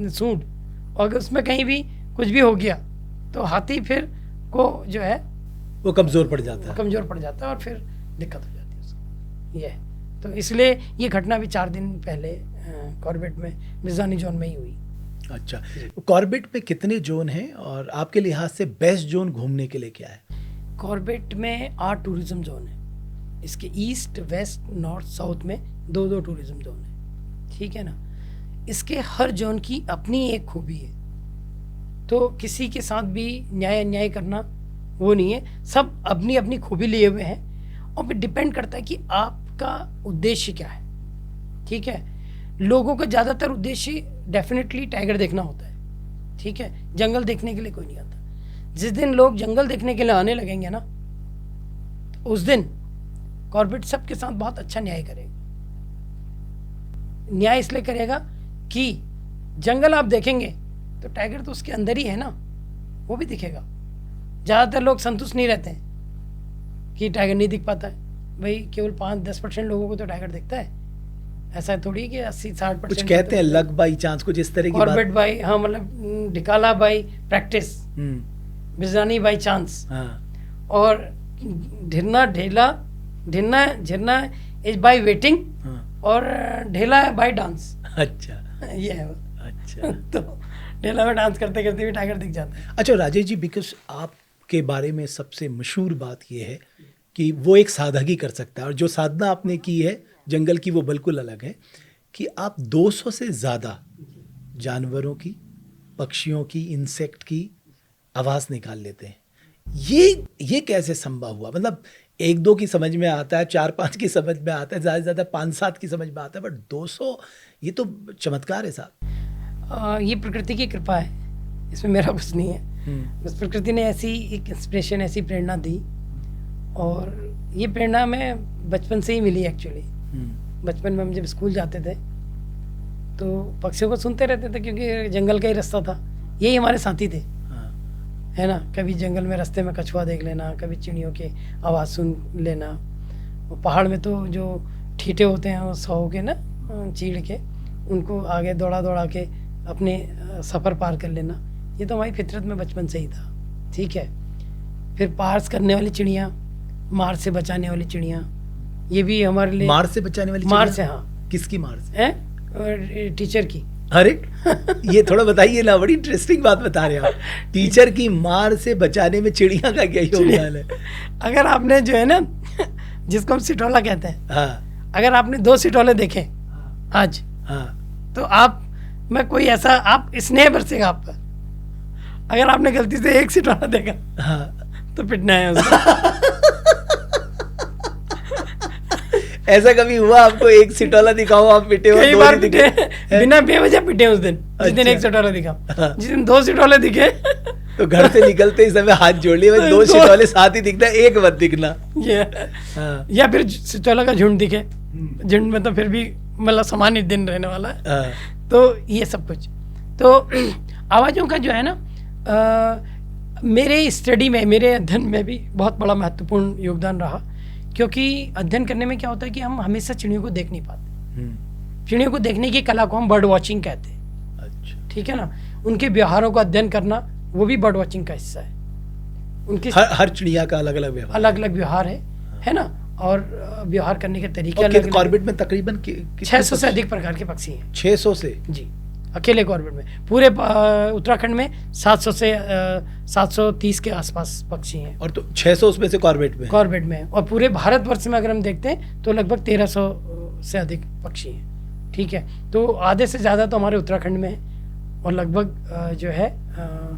सूंड। और अगर उसमें कहीं भी कुछ भी हो गया तो हाथी फिर को जो है वो कमज़ोर पड़ जाता है और फिर दिक्कत हो जाती है उसको। ये तो इसलिए ये घटना भी 4 दिन पहले कॉर्बेट में मिर्जानी जोन में ही हुई। अच्छा, कॉर्बेट में कितने जोन हैं और आपके लिहाज से बेस्ट जोन घूमने के लिए क्या है? कॉर्बेट में 8 टूरिज्म जोन है। इसके ईस्ट, वेस्ट, नॉर्थ, साउथ में 2-2 टूरिज्म जोन है, ठीक है ना। इसके हर जोन की अपनी एक खूबी है, तो किसी के साथ भी न्याय अन्याय करना वो नहीं है। सब अपनी अपनी खूबी लिए हुए हैं, और फिर डिपेंड करता है कि आपका उद्देश्य क्या है, ठीक है। लोगों का ज़्यादातर उद्देश्य डेफिनेटली टाइगर देखना होता है, ठीक है। जंगल देखने के लिए कोई नहीं आता। जिस दिन लोग जंगल देखने के लिए आने लगेंगे ना, तो उस दिन कॉर्बेट सबके साथ बहुत अच्छा न्याय करेगा। न्याय इसलिए करेगा कि जंगल आप देखेंगे तो टाइगर तो उसके अंदर ही है ना, वो भी दिखेगा। ज़्यादातर लोग संतुष्ट नहीं रहते हैं कि टाइगर नहीं दिख पाता है। भाई केवल 5-10% लोगों को तो टाइगर दिखता है, ऐसा थोड़ी कि 80-60% कुछ कहते हैं लक बाई चांस, कुछ इस तरह की बात। कॉर्बेट बाई, हाँ, मतलब Dhikala by practice, Bijrani by chance, और ढिरना झिरना इज बाई वेटिंग, और ढेला बाई डांस। अच्छा, ये है। अच्छा। तो ढेला में डांस करते करते भी टाइगर दिख जाता है। अच्छा राजेश जी, बिकॉज आपके बारे में सबसे मशहूर बात यह है कि वो एक सादगी कर सकता है, और जो साधना आपने की है जंगल की वो बिल्कुल अलग है कि आप 200 से ज़्यादा जानवरों की, पक्षियों की, इंसेक्ट की आवाज़ निकाल लेते हैं। ये कैसे संभव हुआ? मतलब 1-2 की समझ में आता है, 4-5 की समझ में आता है, ज़्यादा से ज़्यादा 5-7 की समझ में आता है, बट 200 ये तो चमत्कार है साहब। ये प्रकृति की कृपा है, इसमें मेरा कुछ नहीं है। बस प्रकृति ने ऐसी एक इंस्पिरेशन, ऐसी प्रेरणा दी, और ये प्रेरणा मैं बचपन से ही मिली एक्चुअली। बचपन में हम जब स्कूल जाते थे तो पक्षियों को सुनते रहते थे, क्योंकि जंगल का ही रास्ता था, यही हमारे साथी थे, है ना। कभी जंगल में रास्ते में कछुआ देख लेना, कभी चिड़ियों की आवाज़ सुन लेना, और पहाड़ में तो जो ठीठे होते हैं वो 100 के ना चीड़ के, उनको आगे दौड़ा दौड़ा के अपने सफ़र पार कर लेना, ये तो हमारी फितरत में बचपन से ही था। ठीक है, फिर पार्स करने वाली चिड़ियाँ, मार से बचाने वाली चिड़ियाँ, ये भी हमारे लिए। मार से बचाने वाली मार चिड़िया? से, हाँ। किसकी मार से? हैं? टीचर की। अरे ये थोड़ा बताइए ना, बड़ी इंटरेस्टिंग बात बता रहे हैं आप। टीचर की मार से बचाने में चिड़िया का क्या योगदान है? अगर आपने जो है ना, जिसको हम सिटोला कहते हैं, हाँ अगर आपने 2 सिटोले देखे आज, हाँ, तो आप में कोई ऐसा, आप स्नेह बरसेगा आप पर। अगर आपने गलती से 1 सिटोला देखा हाँ, तो पिटना है उसको। ऐसा कभी हुआ आपको? 1 सिटोला दिखाओ आप पिटे हो, कई 2 बार नहीं दिखे? पिटे, बिना बेवजह पिटे उस दिन, जिस दिन 1 अच्छा। सिटोला दिखा। हाँ। जिस दिन 2 सिटोले दिखे तो घर से निकलते ही समय हाथ जोड़ लिए, 2 सिटोले साथ ही दिखना, 1 मत दिखना। ये, हाँ या फिर सिटोला का झुंड दिखे, झुंड में तो फिर भी मतलब सामान्य दिन रहने वाला है। हाँ, तो ये सब कुछ, तो आवाज़ों का जो है ना, मेरे स्टडी में, मेरे अध्ययन में भी बहुत बड़ा महत्वपूर्ण योगदान रहा, क्योंकि अध्ययन करने में क्या होता है कि हम हमेशा चिड़ियों को देख नहीं पाते। चिड़ियों को देखने की कला को हम बर्ड वॉचिंग कहते हैं। अच्छा, ठीक है ना, उनके व्यवहारों का अध्ययन करना, वो भी बर्ड वॉचिंग का हिस्सा है। उनके हर चिड़िया का अलग अलग व्यवहार, अलग अलग व्यवहार है ना, और व्यवहार करने के तरीके और अलग। कॉर्बेट में तकरीबन 600 से अधिक प्रकार के पक्षी हैं। 600 से? जी, अकेले कॉर्बेट में। पूरे उत्तराखंड में 700 से 730 के आसपास पक्षी हैं। और तो 600 उसमें से कॉर्बेट में? कॉर्बेट में। और पूरे भारतवर्ष में अगर हम देखते हैं तो लगभग 1300 से अधिक पक्षी हैं। ठीक है, तो आधे से ज़्यादा तो हमारे उत्तराखंड में है, और लगभग जो है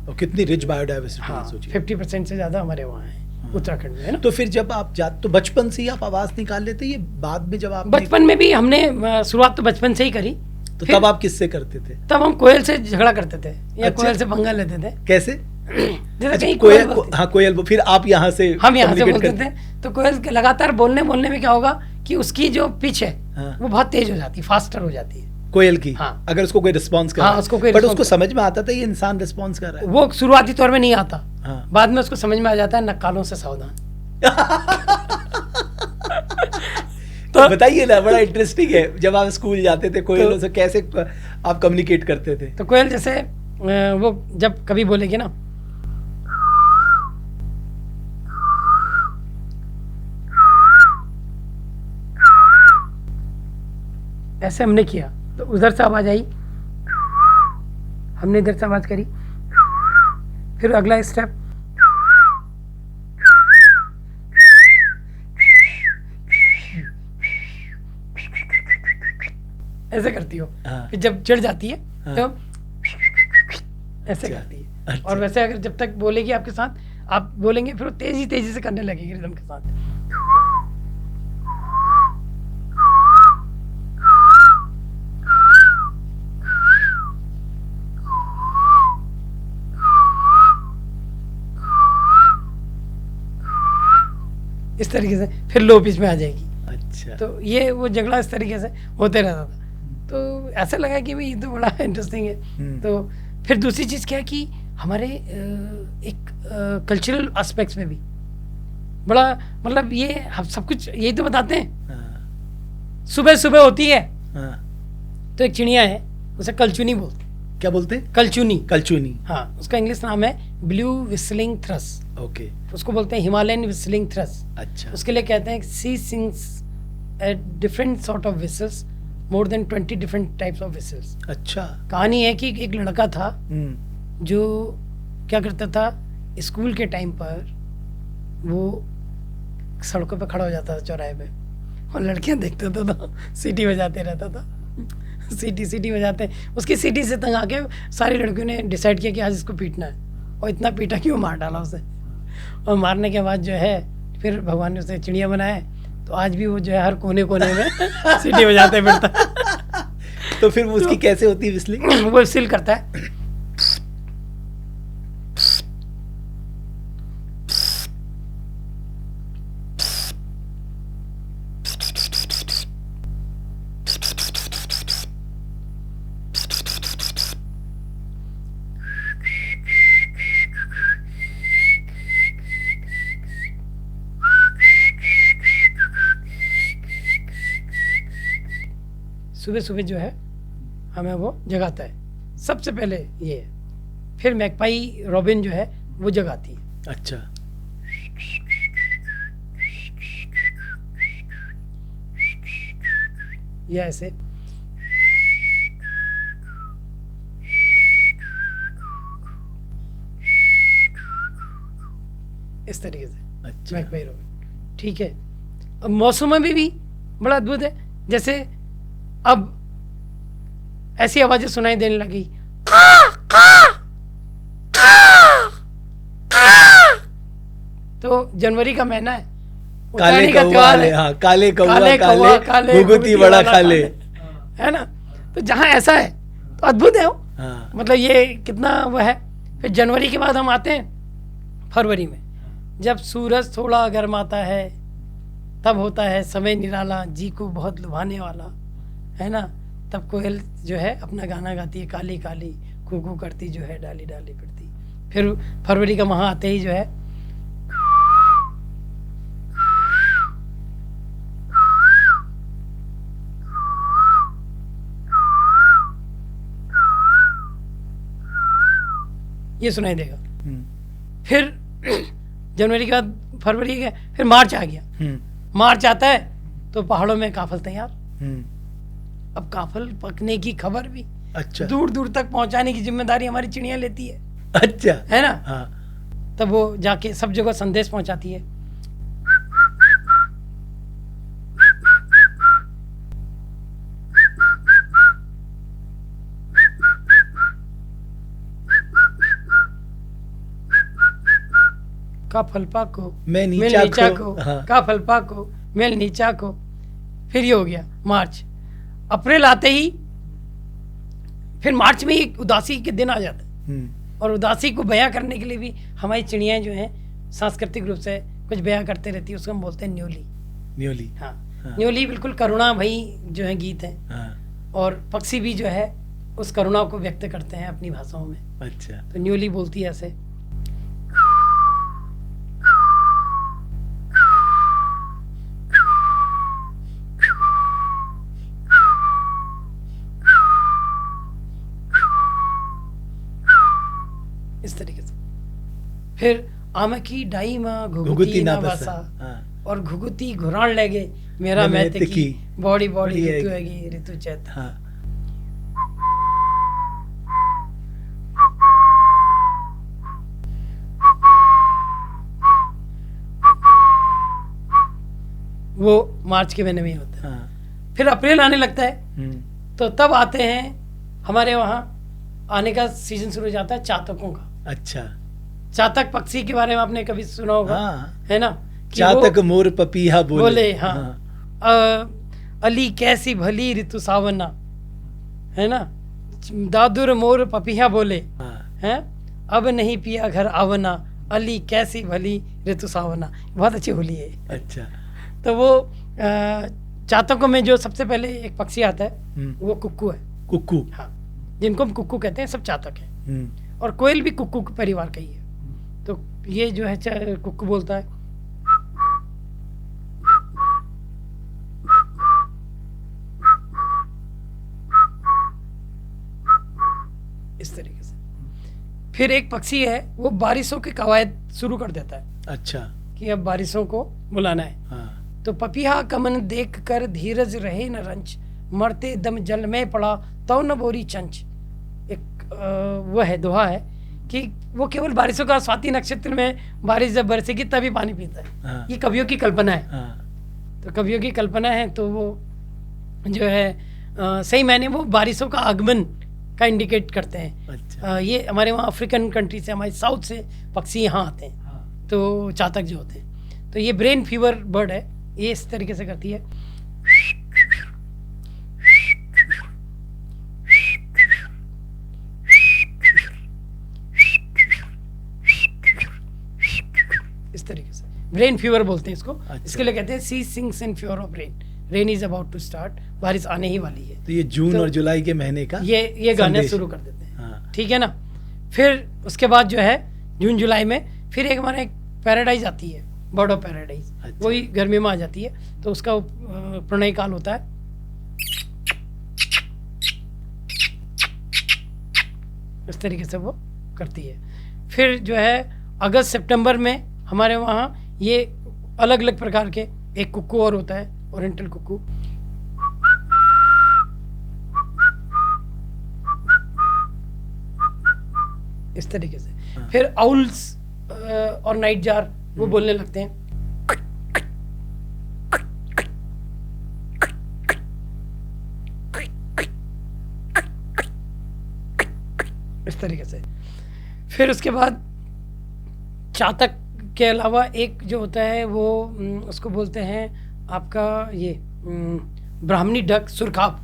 और कितनी रिच बायोडाइवर्सिटी है, हाँ, सोचिए। 50% से ज़्यादा हमारे वहाँ है, उत्तराखंड में, है ना। तो फिर जब आप तो बचपन से ही आप आवाज निकाल लेते, ये बाद में जब आप बचपन में भी हमने शुरुआत तो बचपन से ही करी। तो फिर तब आप किससे करते थे? तब हम कोयल से झगड़ा करते थे, या अच्छा। कोयल से पंगा लेते थे। कैसे? जैसे कहीं कोयल, कोयल बोलती- हाँ कोयल, फिर आप यहाँ से हम यहाँ से communicate बोलते थे, तो कोयल के लगातार बोलने में क्या होगा कि उसकी जो पिच है हाँ। वो बहुत तेज हो जाती है, फास्टर हो जाती है कोयल की। हाँ। अगर उसको कोई रिस्पॉन्स कर हाँ, रहा है, उसको कोई बट response उसको समझ में आता था ये इंसान रिस्पॉन्स कर रहा है। वो शुरुआती तौर में नहीं आता, हाँ। बाद में उसको समझ में आ जाता है, नक्कालों से सावधान। तो बताइए ना, बड़ा इंटरेस्टिंग है, जब आप स्कूल जाते थे कोयलों से कैसे आप कम्युनिकेट करते थे? तो कोयल जैसे वो जब कभी बोलेगी ना, ऐसे हमने किया तो उधर से आवाज आई, हमने इधर से आवाज करी, फिर अगला स्टेप ऐसे करती हो। हाँ। फिर जब चिढ़ जाती है हाँ। तो ऐसे करती है। अच्छा। और वैसे अगर जब तक बोलेगी आपके साथ, आप बोलेंगे, फिर वो तेजी से करने लगेगी रिदम के साथ। इस तरीके से फिर लो पिच में आ जाएगी। अच्छा, तो ये वो झगड़ा इस तरीके से होते रहता था। तो ऐसा लगा कि भाई ये तो बड़ा इंटरेस्टिंग है। तो फिर दूसरी चीज़ क्या है कि हमारे एक कल्चरल एस्पेक्ट्स में भी बड़ा, मतलब ये हम सब कुछ यही तो बताते हैं। हाँ, सुबह सुबह होती है हाँ। तो एक चिड़िया है, उसे कलचुनी बोलते हैं। क्या बोलते हैं? कलचुनी। कलचुनी। हाँ, उसका इंग्लिश नाम है ब्लू विस्लिंग थ्रस। ओके, उसको बोलते हैं हिमालयन विस्लिंग थ्रस। अच्छा। उसके लिए कहते हैं she sings eight different sort of whistles, more than 20 different types of whistles. अच्छा। कहानी है कि एक लड़का था हम्म, जो क्या करता था, स्कूल के टाइम पर वो सड़कों पे खड़ा हो जाता था चौराहे पे, और लड़कियां देखता था तो सीटी बजाते रहता था। सीटी बजाते हैं। उसकी सीटी से तंग आके सारी लड़कियों ने डिसाइड किया कि आज इसको पीटना है, और इतना पीटा कि वो मार डाला उसे। और मारने के बाद जो है फिर भगवान ने उसे चिड़िया बनाया है, तो आज भी वो जो है हर कोने कोने में सीटी बजाते फिरता है। तो फिर उसकी कैसे होती है विस्लिंग? वो सिल करता है। सुबह सुबह जो है हमें वो जगाता है सबसे पहले ये, फिर मैकपाई रॉबिन जो है वो जगाती है। अच्छा। ये ऐसे इस तरीके से अच्छा। मैकपाई रॉबिन, ठीक है। अब मौसम में भी बड़ा अद्भुत है, जैसे अब ऐसी आवाजें सुनाई देने लगी, तो जनवरी का महीना है, काले उतरायणी का कौवा त्योहार ले, है। हाँ, काले कौवा कौवा, काले घुघुती बड़ा काले, है ना। तो जहाँ ऐसा है तो अद्भुत है वो, हाँ। मतलब ये कितना वो है। फिर जनवरी के बाद हम आते हैं फरवरी में, जब सूरज थोड़ा गर्माता है, तब होता है समय निराला, जी को बहुत लुभाने वाला, है ना। तब कोयल जो है अपना गाना गाती है, काली काली कू कू करती जो है डाली डाली फिरती। फिर फरवरी का माह आते ही जो है ये सुनाई देगा। फिर जनवरी के बाद फरवरी के फिर मार्च आ गया। मार्च आता है तो पहाड़ों में काफल तैयार। अब काफल पकने की खबर भी अच्छा। दूर दूर तक पहुंचाने की जिम्मेदारी हमारी चिड़िया लेती है, अच्छा, है ना। हाँ। तब वो जाके सब जगह संदेश पहुंचाती है। का फलपा को मैं मिल नीचा को, हाँ। का फलपा को मिल नीचा को। फिर ये हो गया मार्च। अप्रैल आते ही फिर मार्च में एक उदासी के दिन आ जाता है, और उदासी को बयां करने के लिए भी हमारी चिड़ियाँ जो हैं सांस्कृतिक रूप से कुछ बयां करते रहती है, उसको हम बोलते हैं न्योली। न्योली, हाँ, हाँ। न्योली बिल्कुल करुणा भई जो है गीत है, हाँ। और पक्षी भी जो है उस करुणा को व्यक्त करते हैं अपनी भाषाओं में। अच्छा। तो न्योली बोलती है ऐसे। इस तरीके से। फिर आम की डाई माँ घुघुती ना बसा, हाँ। और घुघुती घुराण लगे मेरा मैं मैत की बॉडी बॉडी बड़ी ऋतु हैगी। हैगी ऋतु चैत। हाँ। वो मार्च के महीने में ही होता है। हाँ। फिर अप्रैल आने लगता है, हम्म। तो तब आते हैं हमारे वहाँ आने का सीजन शुरू हो जाता है चातकों का। अच्छा। चातक पक्षी के बारे में आपने कभी सुना होगा, हाँ। है ना, कि वो चातक मोर पपीहा बोले, हाँ, अली कैसी भली ऋतु सावना, है ना, दादुर मोर पपीहा बोले, हाँ। हैं अब नहीं पिया घर आवना, अली कैसी भली ऋतु सावना। बहुत अच्छी होली है। अच्छा। तो वो चातकों में जो सबसे पहले एक पक्षी आता है वो कुक्कू है। कुक्कू, हाँ, जिनको हम कुक्कू कहते हैं सब चातक है। और कोयल भी कुक्कू के परिवार का ही है। तो ये जो है कुक्कू बोलता है। इस तरीके से। फिर एक पक्षी है वो बारिशों की कवायद शुरू कर देता है। अच्छा। कि अब बारिशों को बुलाना है। हाँ। तो पपीहा कमन देख कर धीरज रहे न रंच, मरते दम जल में पड़ा तो न बोरी चंच। एक वो है दोहा है कि वो केवल बारिशों का स्वाति नक्षत्र में बारिश जब बरसेगी तभी पानी पीता है। हाँ। ये कवियों की कल्पना है। हाँ। तो कवियों की कल्पना है, तो वो जो है सही मायने वो बारिशों का आगमन का इंडिकेट करते हैं। अच्छा। ये हमारे वहाँ अफ्रीकन कंट्री से, हमारे साउथ से पक्षी यहाँ आते हैं। हाँ। तो चातक जो होते हैं, तो ये ब्रेन फीवर बर्ड है, ये इस तरीके से करती है। इस तरीके से ब्रेन फीवर बोलते हैं इसको। अच्छा। इसके लिए कहते हैं she sings in fear of rain, rain is about to start, बारिश आने ही वाली है। तो ये जून तो और जुलाई के महीने का ये गाने संदेश। शुरू कर देते हैं। हाँ। ठीक है ना। फिर उसके बाद जो है जून जुलाई में फिर एक हमारे पैराडाइज आती है, बर्ड ऑफ पैराडाइज। अच्छा। वही गर्मी में आ जाती है, तो उसका प्रणय काल होता है। इस तरीके से वो करती है। फिर जो है अगस्त सितंबर में हमारे वहाँ ये अलग अलग प्रकार के, एक कुक्कू और होता है, ओरिएंटल कुक्कू। इस तरीके से। हाँ। फिर आउल्स और नाइट जार वो बोलने लगते हैं। इस तरीके से। फिर उसके बाद चातक के अलावा एक जो होता है वो उसको बोलते हैं आपका ये ब्राह्मणी डक, सुरखाब।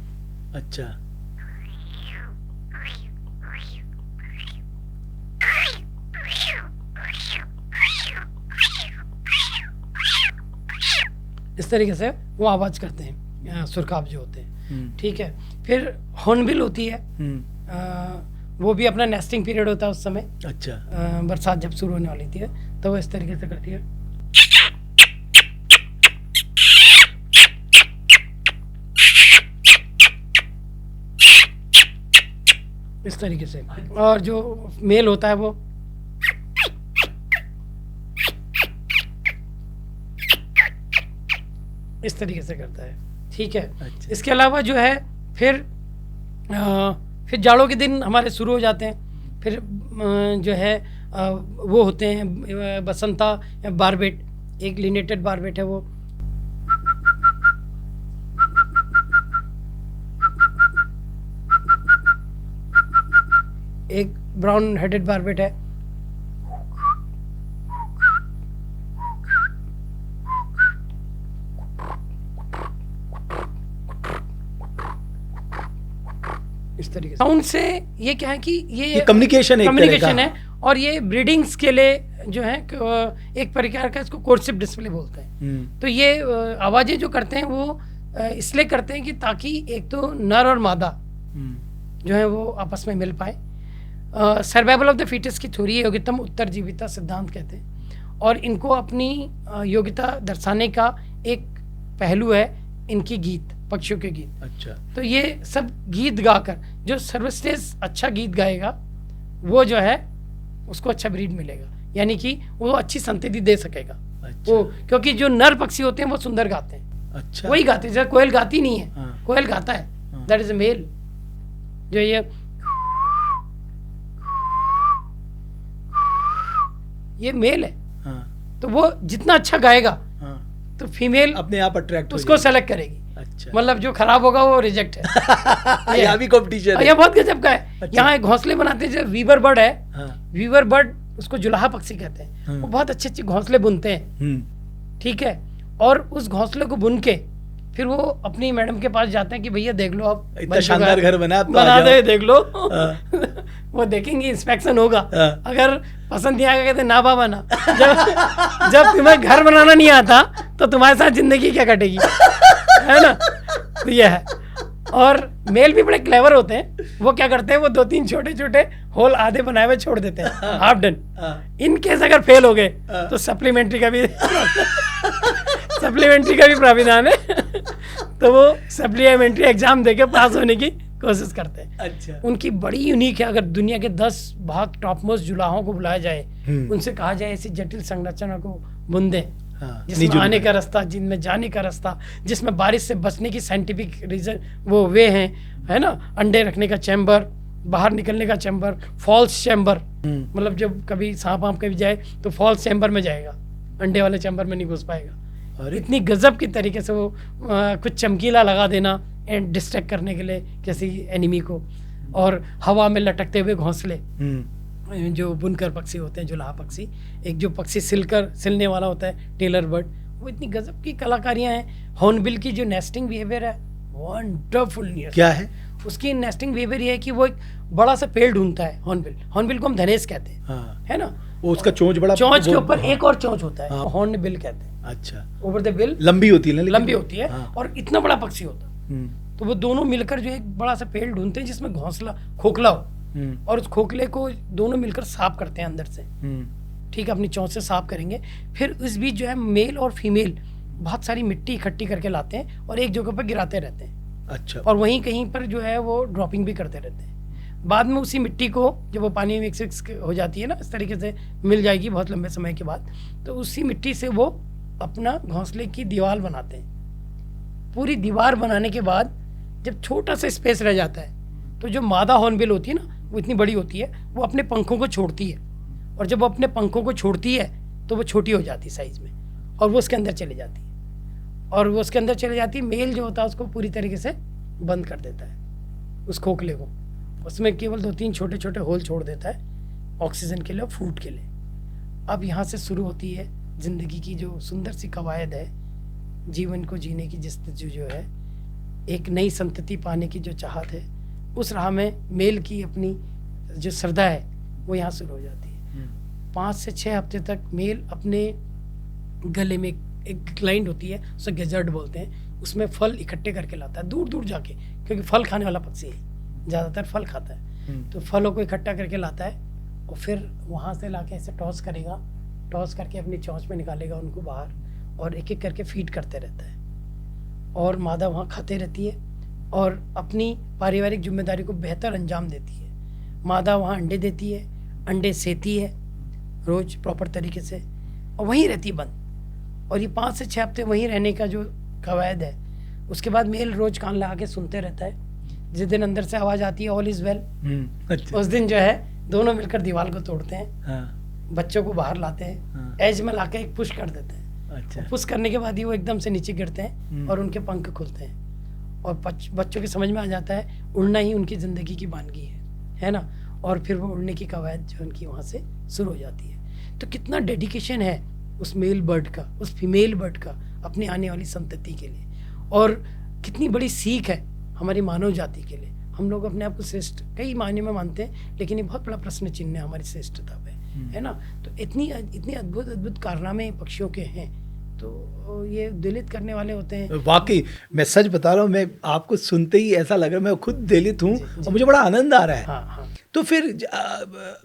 अच्छा। इस तरीके से वो आवाज करते हैं, सुरखाब जो होते हैं। ठीक है। फिर हॉर्नबिल होती है, वो भी अपना नेस्टिंग पीरियड होता है उस समय। अच्छा। बरसात जब शुरू होने वाली थी, तो वो इस तरीके से करती है। इस तरीके से। और जो मेल होता है वो इस तरीके से करता है। ठीक है। अच्छा। इसके अलावा जो है फिर जाड़ों के दिन हमारे शुरू हो जाते हैं। फिर जो है वो होते हैं बसंता बारबेट, एक लिनेटेड बारबेट है वो। एक ब्राउन हेडेड बारबेट है। इस तरीके से साउंड से ये क्या है कि ये कम्युनिकेशन है। और ये ब्रीडिंग्स के लिए जो है एक प्रकार का इसको कोर्सिव डिस्प्ले बोलते हैं। तो ये आवाजें जो करते हैं वो इसलिए करते हैं कि ताकि एक तो नर और मादा जो है वो आपस में मिल पाए। सर्वाइवल ऑफ द फीटस की थ्योरी है, योग्यतम उत्तरजीविता सिद्धांत कहते हैं। और इनको अपनी योग्यता दर्शाने का एक पहलू है इनकी गीत, पक्षियों के गीत। अच्छा। तो ये सब गीत गाकर जो सर्वश्रेष्ठ अच्छा गीत गाएगा वो जो है उसको अच्छा ब्रीड मिलेगा, यानी कि वो अच्छी संतति दे सकेगा। अच्छा। वो क्योंकि जो नर पक्षी होते हैं वो सुंदर गाते हैं। अच्छा। वही गाते हैं, जैसे कोयल गाती नहीं है। हाँ। कोयल गाता है, हाँ। That is a male. जो ये मेल है। हाँ। तो वो जितना अच्छा गाएगा हाँ। तो फीमेल अपने आप अट्रैक्ट उसको सेलेक्ट करेगी। अच्छा। मतलब जो खराब होगा वो रिजेक्ट है। यहाँ भी कंपटीशन है। ये बहुत गजब का है। अच्छा। यहाँ एक घोंसले बनाते हैं, जो वीवर बर्ड है। हाँ। वीवर बर्ड उसको जुलाहा पक्षी कहते हैं। हाँ। वो बहुत अच्छे अच्छे घोंसले बुनते हैं। ठीक है। और उस घोंसले को बुन के फिर वो अपनी मैडम के पास जाते हैं कि भैया देख लो, अब इतना शानदार घर बना दे, देख लो। हाँ। वो देखेंगे, इंस्पेक्शन होगा। हाँ। अगर पसंद नहीं आएगा कहते ना बाबा ना। जब तुम्हें घर बनाना नहीं आता तो तुम्हारे साथ जिंदगी क्या कटेगी, है ना। तो ये है। और मेल भी बड़े क्लेवर होते हैं। वो क्या करते हैं, वो 2-3 छोटे छोटे होल आधे बनाए हुए छोड़ देते हैं, हाफ डन। इन केस अगर फेल हो गए तो सप्लीमेंट्री का भी प्राविधान है। तो वो सप्लीमेंट्री एग्जाम देके पास होने की कोशिश करते हैं। अच्छा। उनकी बड़ी यूनिक है। अगर दुनिया के 10 भाग टॉप मोस्ट जुलाहों को बुलाया जाए, उनसे कहा जाए ऐसी जटिल संरचना को बुन दें, जिसमें आने का रास्ता, जिनमें जाने का रास्ता, जिसमें बारिश से बचने की साइंटिफिक रीजन वो वे हैं, है ना। अंडे रखने का चैम्बर, बाहर निकलने का चैम्बर, फॉल्स चैम्बर। मतलब जब कभी सांप वाप कभी जाए तो फॉल्स चैम्बर में जाएगा, अंडे वाले चैम्बर में नहीं घुस पाएगा। और इतनी गजब की तरीके से वो कुछ चमकीला लगा देना, डिस्ट्रैक्ट करने के लिए किसी एनिमी को। और हवा में लटकते हुए घोंसले, जो बुनकर पक्षी होते हैं, जुलाहा पक्षी, एक जो पक्षी सिलने वाला होता है टेलर बर्ड, वो इतनी गजब की कलाकारियां हैं। हॉर्नबिल की जो नेस्टिंग बिहेवियर है वंडरफुल। क्या है उसकी नेस्टिंग बिहेवियर ये है कि वो एक बड़ा सा पेड़ ढूंढता है। हॉर्नबिल को हम धनेश कहते हैं, हाँ। है ना, वो उसका चोंच बड़ा, चोंच के ऊपर एक और चोंच होता है, हाँ। हॉर्नबिल कहते हैं। अच्छा, ओवर द बिल लंबी होती है ना, लेकिन लंबी होती है, हाँ। और इतना बड़ा पक्षी होता है। तो वो दोनों मिलकर जो एक बड़ा सा पेड़ ढूंढते हैं जिसमें खोखला हो, और उस खोखले को दोनों मिलकर साफ करते हैं अंदर से। ठीक है, अपनी चोंच से साफ करेंगे। फिर इस बीच जो है मेल और फीमेल बहुत सारी मिट्टी इकट्ठी करके लाते हैं और एक जगह पर गिराते रहते हैं। अच्छा, और वहीं कहीं पर जो है वो ड्रॉपिंग भी करते रहते हैं। बाद में उसी मिट्टी को जब वो पानी में मिक्स हो जाती है ना, इस तरीके से मिल जाएगी बहुत लंबे समय के बाद, तो उसी मिट्टी से वो अपना घोंसले की दीवार बनाते हैं। पूरी दीवार बनाने के बाद जब छोटा सा स्पेस रह जाता है तो जो मादा हॉर्नबिल होती है ना, वो इतनी बड़ी होती है, वो अपने पंखों को छोड़ती है। और जब वो अपने पंखों को छोड़ती है तो वो छोटी हो जाती है साइज में, और वो उसके अंदर चली जाती है। और वो उसके अंदर चली जाती है, मेल जो होता है उसको पूरी तरीके से बंद कर देता है, उस खोखले को। उसमें केवल 2-3 छोटे छोटे होल छोड़ देता है ऑक्सीजन के लिए और फूड के लिए। अब यहाँ से शुरू होती है जिंदगी की जो सुंदर सी कवायद है, जीवन को जीने की जस्तजू जो है, एक नई संतति पाने की जो चाहत है, उस राह में मेल की अपनी जो श्रद्धा है वो यहाँ शुरू हो जाती है। 5 से 6 हफ्ते तक मेल अपने गले में एक ग्लैंड होती है, उसे गेजर्ड बोलते हैं, उसमें फल इकट्ठे करके लाता है दूर दूर जाके, क्योंकि फल खाने वाला पक्षी है, ज़्यादातर फल खाता है। तो फलों को इकट्ठा करके लाता है और फिर वहाँ से लाके ऐसे टॉस करेगा, टॉस करके अपनी चोंच में निकालेगा उनको बाहर, और एक एक करके फीड करते रहता है। और मादा वहाँ खाते रहती है और अपनी पारिवारिक जिम्मेदारी को बेहतर अंजाम देती है। मादा वहाँ अंडे देती है, अंडे सेती है रोज़ प्रॉपर तरीके से, और वहीं रहती है बंद। और ये 5 से 6 हफ्ते वहीं रहने का जो कवायद है, उसके बाद मेल रोज कान लगा के सुनते रहता है। जिस दिन अंदर से आवाज़ आती है ऑल इज़ वेल, अच्छा। उस दिन जो है दोनों मिलकर दीवार को तोड़ते हैं, हाँ। बच्चों को बाहर लाते हैं, हाँ। एज में लाके एक पुश कर देते हैं। अच्छा। पुश करने के बाद ही वो एकदम से नीचे गिरते हैं और उनके पंख खुलते हैं, और बच्चों के समझ में आ जाता है उड़ना ही उनकी ज़िंदगी की वानगी है ना। और फिर वो उड़ने की कवायद जो उनकी वहाँ से शुरू हो जाती है। तो कितना डेडिकेशन है उस मेल बर्ड का, उस फीमेल बर्ड का अपनी आने वाली संतति के लिए, और कितनी बड़ी सीख है हमारी मानव जाति के लिए। हम लोग अपने आप को श्रेष्ठ कई मायने में मानते हैं, लेकिन ये बहुत बड़ा प्रश्न चिन्ह है हमारी श्रेष्ठता पे, है ना। तो इतनी अद्भुत अद्भुत कारनामे पक्षियों के हैं, तो ये दिलित करने वाले होते हैं। वाकई मैं सच बता रहा हूँ, मैं आपको सुनते ही ऐसा लग रहा है मैं खुद दिलित हूँ और मुझे बड़ा आनंद आ रहा है। हाँ। तो फिर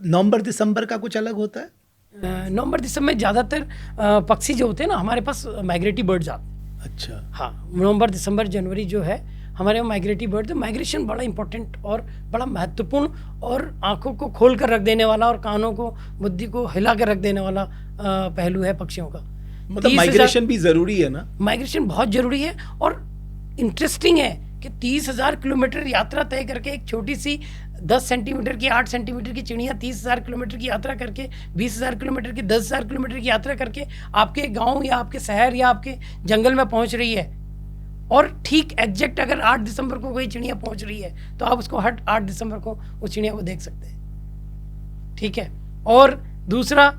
नवंबर दिसंबर का कुछ अलग होता है? नवंबर दिसंबर में ज़्यादातर पक्षी जो होते हैं ना, हमारे पास माइग्रेटरी बर्ड्स आते हैं। अच्छा। हाँ, नवंबर दिसंबर जनवरी जो है हमारे यहाँ माइग्रेटरी बर्ड, माइग्रेशन बड़ा इंपॉर्टेंट और बड़ा महत्वपूर्ण और आंखों को खोल कर रख देने वाला और कानों को, बुद्धि को हिला कर रख देने वाला पहलू है पक्षियों का। मतलब माइग्रेशन भी जरूरी है ना? माइग्रेशन बहुत जरूरी है, और इंटरेस्टिंग है कि 30,000 किलोमीटर यात्रा तय करके एक छोटी सी 10 सेंटीमीटर की 8 सेंटीमीटर की चिड़िया 30,000 किलोमीटर की यात्रा करके, 20,000 किलोमीटर की, 10,000 किलोमीटर की यात्रा करके आपके गांव या आपके शहर या आपके जंगल में पहुंच रही है। और ठीक एग्जैक्ट अगर 8 दिसंबर को कोई चिड़िया पहुंच रही है तो आप उसको 8 दिसंबर को उस चिड़िया को देख सकते हैं, ठीक है। और दूसरा,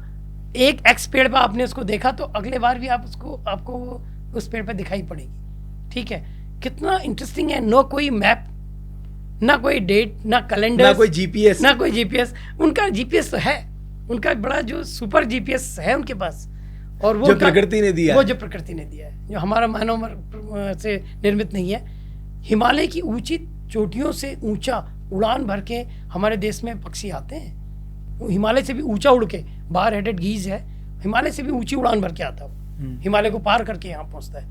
एक एक्स पेड़ पर आपने उसको देखा तो अगले बार भी आपको उस पेड़ पर दिखाई पड़ेगी, ठीक है। कितना इंटरेस्टिंग है। नो कोई मैप, ना कोई डेट, ना कैलेंडर, ना कोई जीपीएस। उनका जीपीएस तो है, उनका बड़ा जो सुपर जीपीएस है उनके पास, और वो जो प्रकृति ने दिया, वो जो प्रकृति ने दिया है, जो हमारा मानव से निर्मित नहीं है। हिमालय की ऊंची चोटियों से ऊंचा उड़ान भर के हमारे देश में पक्षी आते हैं। वो हिमालय से भी ऊंचा उड़ के, बार हेडेड गीज है, हिमालय से भी ऊंची उड़ान भर के आता है, हिमालय को पार करके यहाँ पहुँचता है,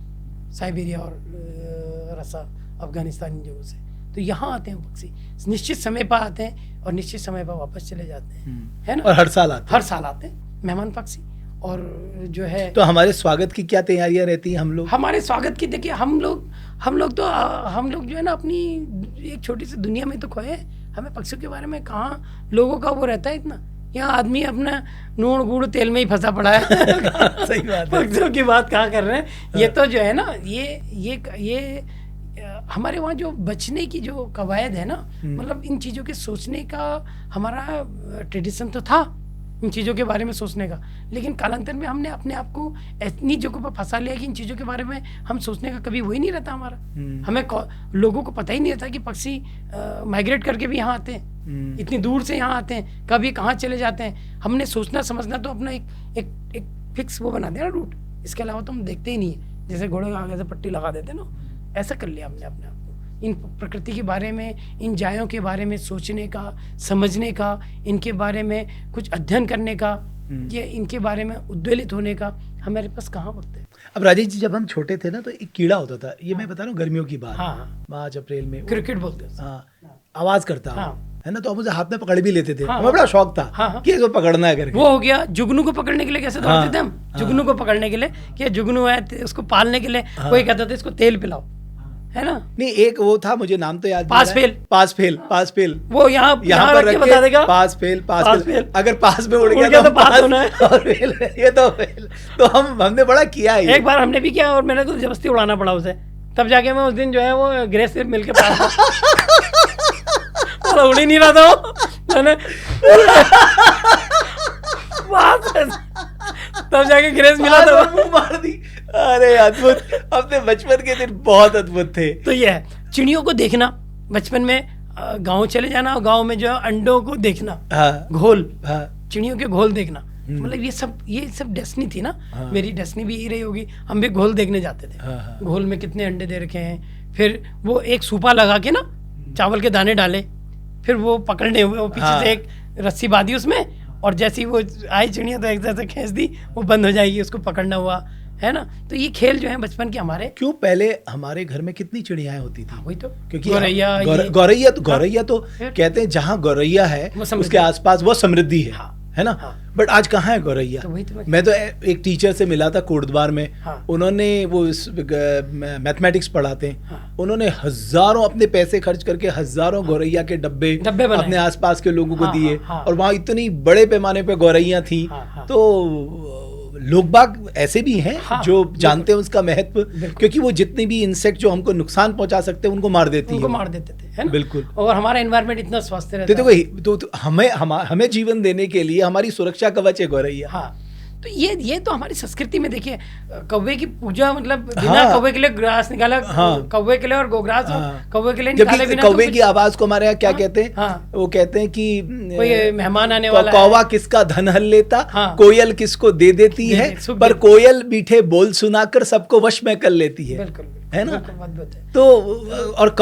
साइबेरिया और रसा अफगानिस्तान जगहों से। तो यहाँ आते हैं पक्षी, निश्चित समय पर आते हैं और निश्चित समय पर वापस चले जाते हैं, है ना। और हर साल आते हैं मेहमान पक्षी। और जो है, तो हमारे स्वागत की क्या तैयारियां रहती हैं? हमारे स्वागत की देखिए, हम लोग जो है ना अपनी एक छोटी सी दुनिया में तो खोए हैं। हमें पक्षियों के बारे में कहाँ लोगों का वो रहता है इतना। यहाँ आदमी अपना नून गुड़ तेल में ही फंसा पड़ा है। सही बात है। पक्षियों की बात कहाँ कर रहे हैं। ये तो जो है ना, ये हमारे वहाँ जो बचने की जो कवायद है ना, मतलब इन चीज़ों के सोचने का हमारा ट्रेडिशन तो था, इन चीज़ों के बारे में सोचने का, लेकिन कालांतर में हमने अपने आप को इतनी जगहों पर फंसा लिया कि इन चीज़ों के बारे में हम सोचने का कभी वही नहीं रहता हमारा। हमें लोगों को पता ही नहीं रहता कि पक्षी माइग्रेट करके भी यहाँ आते हैं, इतनी दूर से यहाँ आते हैं, कभी कहाँ चले जाते हैं। हमने सोचना समझना तो अपना एक फिक्स वो बना दिया ना रूट, इसके अलावा तो हम देखते ही नहीं है। जैसे घोड़े आगे से पट्टी लगा देते ना, ऐसा कर लिया हमने अपने आप को। इन प्रकृति के बारे में, इन जायों के बारे में सोचने का, समझने का, इनके बारे में कुछ अध्ययन करने का, ये इनके बारे में उद्वेलित होने का हमारे पास कहाँ वक्त है। अब राजेश जी, जब हम छोटे थे ना तो एक कीड़ा होता था, ये मैं बता रहा हूँ गर्मियों की बात, हाँ, मार्च अप्रैल में, क्रिकेट बोलते हैं, हाँ, आवाज करता है ना, तो हम उसे हाथ में पकड़ भी लेते थे। हाँ, हमें बड़ा शौक था कि इसको पकड़ना है करके। वो हो गया जुगनू को पकड़ने के लिए, कैसे दौड़ते थे हम जुगनू को पकड़ने के लिए, कि जुगनू है उसको पालने के लिए कोई कहता था इसको तेल पिलाओ, है ना। नहीं, एक वो था, मुझे नाम तो याद नहीं पास आ रहा है। पास फेल वो यहाँ पर रख बता देगा, के पास फेल। अगर पास में उड़ गया तो पास होना है और फेल, ये तो फेल। तो हमने बड़ा किया है। एक बार हमने भी किया और मैंने तो जबरदस्ती उड़ाना पड़ा उसे, तब जाके मैं उस दिन जो है वो ग्रेस से मिलके पास उड़ ही नहीं रहा था वो, मैंने तब जाके ग्रेस मिला था, मुंह मार दी। अरे अद्भुत, अपने बचपन के दिन बहुत अद्भुत थे। तो ये है चिड़ियों को देखना, बचपन में गांव चले जाना और गांव में जो है अंडों को देखना, घोल, चिड़ियों के घोल देखना, मतलब ये सब डेस्टिनी थी ना। मेरी डेस्टिनी भी यही रही होगी, हम भी घोल देखने जाते थे। घोल में कितने अंडे दे रखे हैं, फिर वो एक सूपा लगा के ना चावल के दाने डाले, फिर वो पकड़ने हुए, वो पीछे से एक रस्सी बांधी उसमें, और जैसी वो आई चिड़िया तो एक तरह से खींच दी, वो बंद हो जाएगी, उसको पकड़ना हुआ, है ना। तो ये खेल जो है बचपन के हमारे। क्यों पहले हमारे घर में कितनी चिड़ियाएं होती थी, वही तो, क्योंकि गौरैया तो कहते हैं जहाँ गौरैया है उसके आसपास वो समृद्धि है ना। बट आज कहाँ है गौरैया। मैं तो एक टीचर से मिला था कोटद्वार में, उन्होंने वो मैथमेटिक्स पढ़ाते हैं, उन्होंने हजारों अपने पैसे खर्च करके हजारों गौरैया के डब्बे अपने आसपास के लोगों को दिए, और वहाँ इतनी बड़े पैमाने पे गौरैया थी। तो लोग बाग ऐसे भी हैं जो जानते हैं उसका महत्व, क्योंकि वो जितने भी इंसेक्ट जो हमको नुकसान पहुंचा सकते हैं उनको मार देती है, मार देते थे, है ना? बिल्कुल। और हमारा एनवायरनमेंट इतना स्वस्थ रहता है, तो हमें जीवन देने के लिए हमारी सुरक्षा कवच है गौरैया। हाँ, तो ये तो हमारी संस्कृति में देखिए, कौवे की पूजा, मतलब बिना कौवे के लिए ग्रास निकाला, कौवे के लिए और गोग्रास कौवे के लिए निकाले बिना। कौवे की आवाज को हमारे यहाँ क्या कहते हैं, वो कहते हैं कि कोई मेहमान आने वाला, कौवा किसका धन हल लेता, कोयल किसको दे देती है, पर कोयल मीठे बोल सुनाकर सबको वश में कर लेती है, है ना। तो और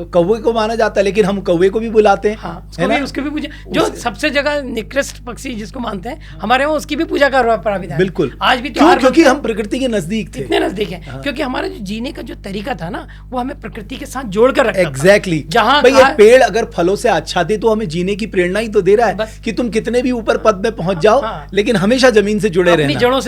कौवे को माना जाता है, लेकिन हम कौवे को भी बुलाते हैं, है ना। उसकी भी पूजा, जो सबसे जगह निकृष्ट पक्षी जिसको मानते हैं, हमारे वहाँ उसकी भी पूजा का प्राविधान है। बिल्कुल, आज भी क्योंकि हम प्रकृति के नजदीक थे, इतने नजदीक हैं, क्योंकि हमारा जो जीने का जो तरीका था ना, वो हमें प्रकृति के साथ जोड़कर रखता था। एग्जैक्टली, जहाँ पेड़ अगर फलों से आच्छादित तो हमें जीने की प्रेरणा ही तो दे रहा है कि तुम कितने भी ऊपर पद में पहुंच जाओ, लेकिन हमेशा जमीन से जुड़े रहना, जड़ों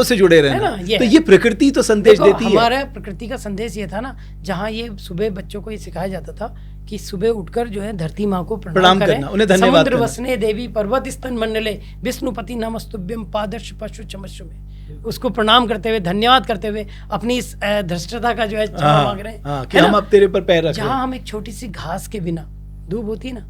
से जुड़े रहना। तो ये प्रकृति तो संदेश देती है। हमारा प्रकृति का संदेश ये था ना, जहाँ ये सुबह बच्चों को ये सिखाया जाता था कि सुबह उठकर जो है धरती माँ को प्रणाम करना, उन्हें धन्यवाद करना। समुद्र वसने देवी पर्वत स्तन मंडले विष्णुपति नमस्तुभ्यं पादर्श पशु चमस्सु में, उसको प्रणाम करते हुए, धन्यवाद करते हुए अपनी इस धृष्टता का जो है क्षमा मांग रहे हैं कि हम अब तेरे पर पैर रख रहे हैं। जहाँ हम एक छोटी सी घास के बिना, धूप होती है ना,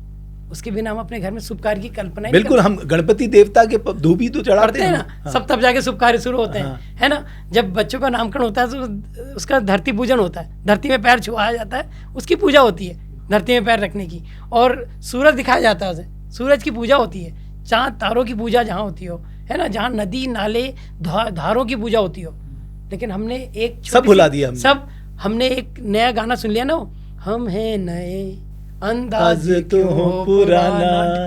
उसके बिना हम अपने घर में शुभ कार्य की कल्पना, बिल्कुल, हम गणपति देवता के धूप ही तो चढ़ाते हैं ना, सब तब जाके शुभ कार्य शुरू होते हैं, है ना। जब बच्चों का नामकरण होता है तो उसका धरती पूजन होता है, धरती में पैर छुआया जाता है, उसकी पूजा होती है, धरती में पैर रखने की, और सूरज दिखाया जाता है उसे, सूरज की पूजा होती है, चांद तारों की पूजा जहाँ होती हो, है ना, जहाँ नदी नाले धारों की पूजा होती हो। लेकिन हमने एक सब भुला दिया, हमने एक नया गाना सुन लिया ना, हम हैं नए अंदाज तो हो पुराना,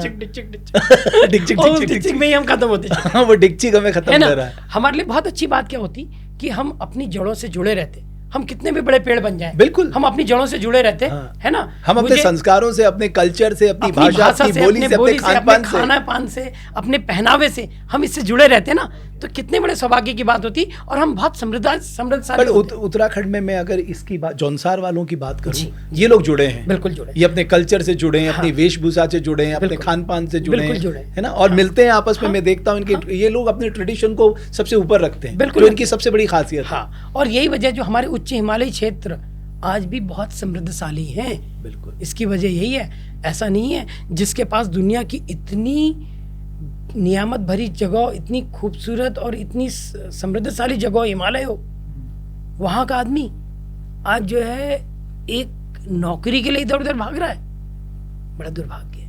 डिक्चिक में ही हम खत्म होते हैं। वो डिक्चिक हमें खत्म कर रहा है। हमारे लिए बहुत अच्छी बात क्या होती कि हम अपनी जड़ों से जुड़े रहते, हम कितने भी बड़े पेड़ बन जाएं, बिल्कुल हम अपनी जड़ों से जुड़े रहते, है ना। हम अपने संस्कारों से, अपने कल्चर से, अपनी भाषा से, अपने खाना पान से, अपने पहनावे से हम इससे जुड़े रहते ना, तो कितने बड़े सौभाग्य की बात होती, और हम बहुत समृद्धशाली। उत्तराखंड में मैं अगर इसकी बात, जौनसार वालों की बात करूं, ये लोग जुड़े हैं, बिल्कुल जुड़े, ये अपने कल्चर से जुड़े हैं, अपनी वेशभूषा से जुड़े हैं, अपने खान पान से जुड़े हैं, है ना, और मिलते हैं आपस में। मैं देखता हूँ इनके, ये लोग अपने ट्रेडिशन को सबसे ऊपर रखते हैं, जो इनकी सबसे बड़ी खासियत है। और यही वजह जो हमारे उच्च हिमालयी क्षेत्र आज भी बहुत समृद्धशाली हैं। बिल्कुल। इसकी वजह यही है, ऐसा नहीं है जिसके पास दुनिया की इतनी नियामत भरी जगह, इतनी खूबसूरत और इतनी समृद्धशाली जगह हिमालय हो, वहाँ का आदमी आज जो है एक नौकरी के लिए इधर उधर भाग रहा है। बड़ा दुर्भाग्य है।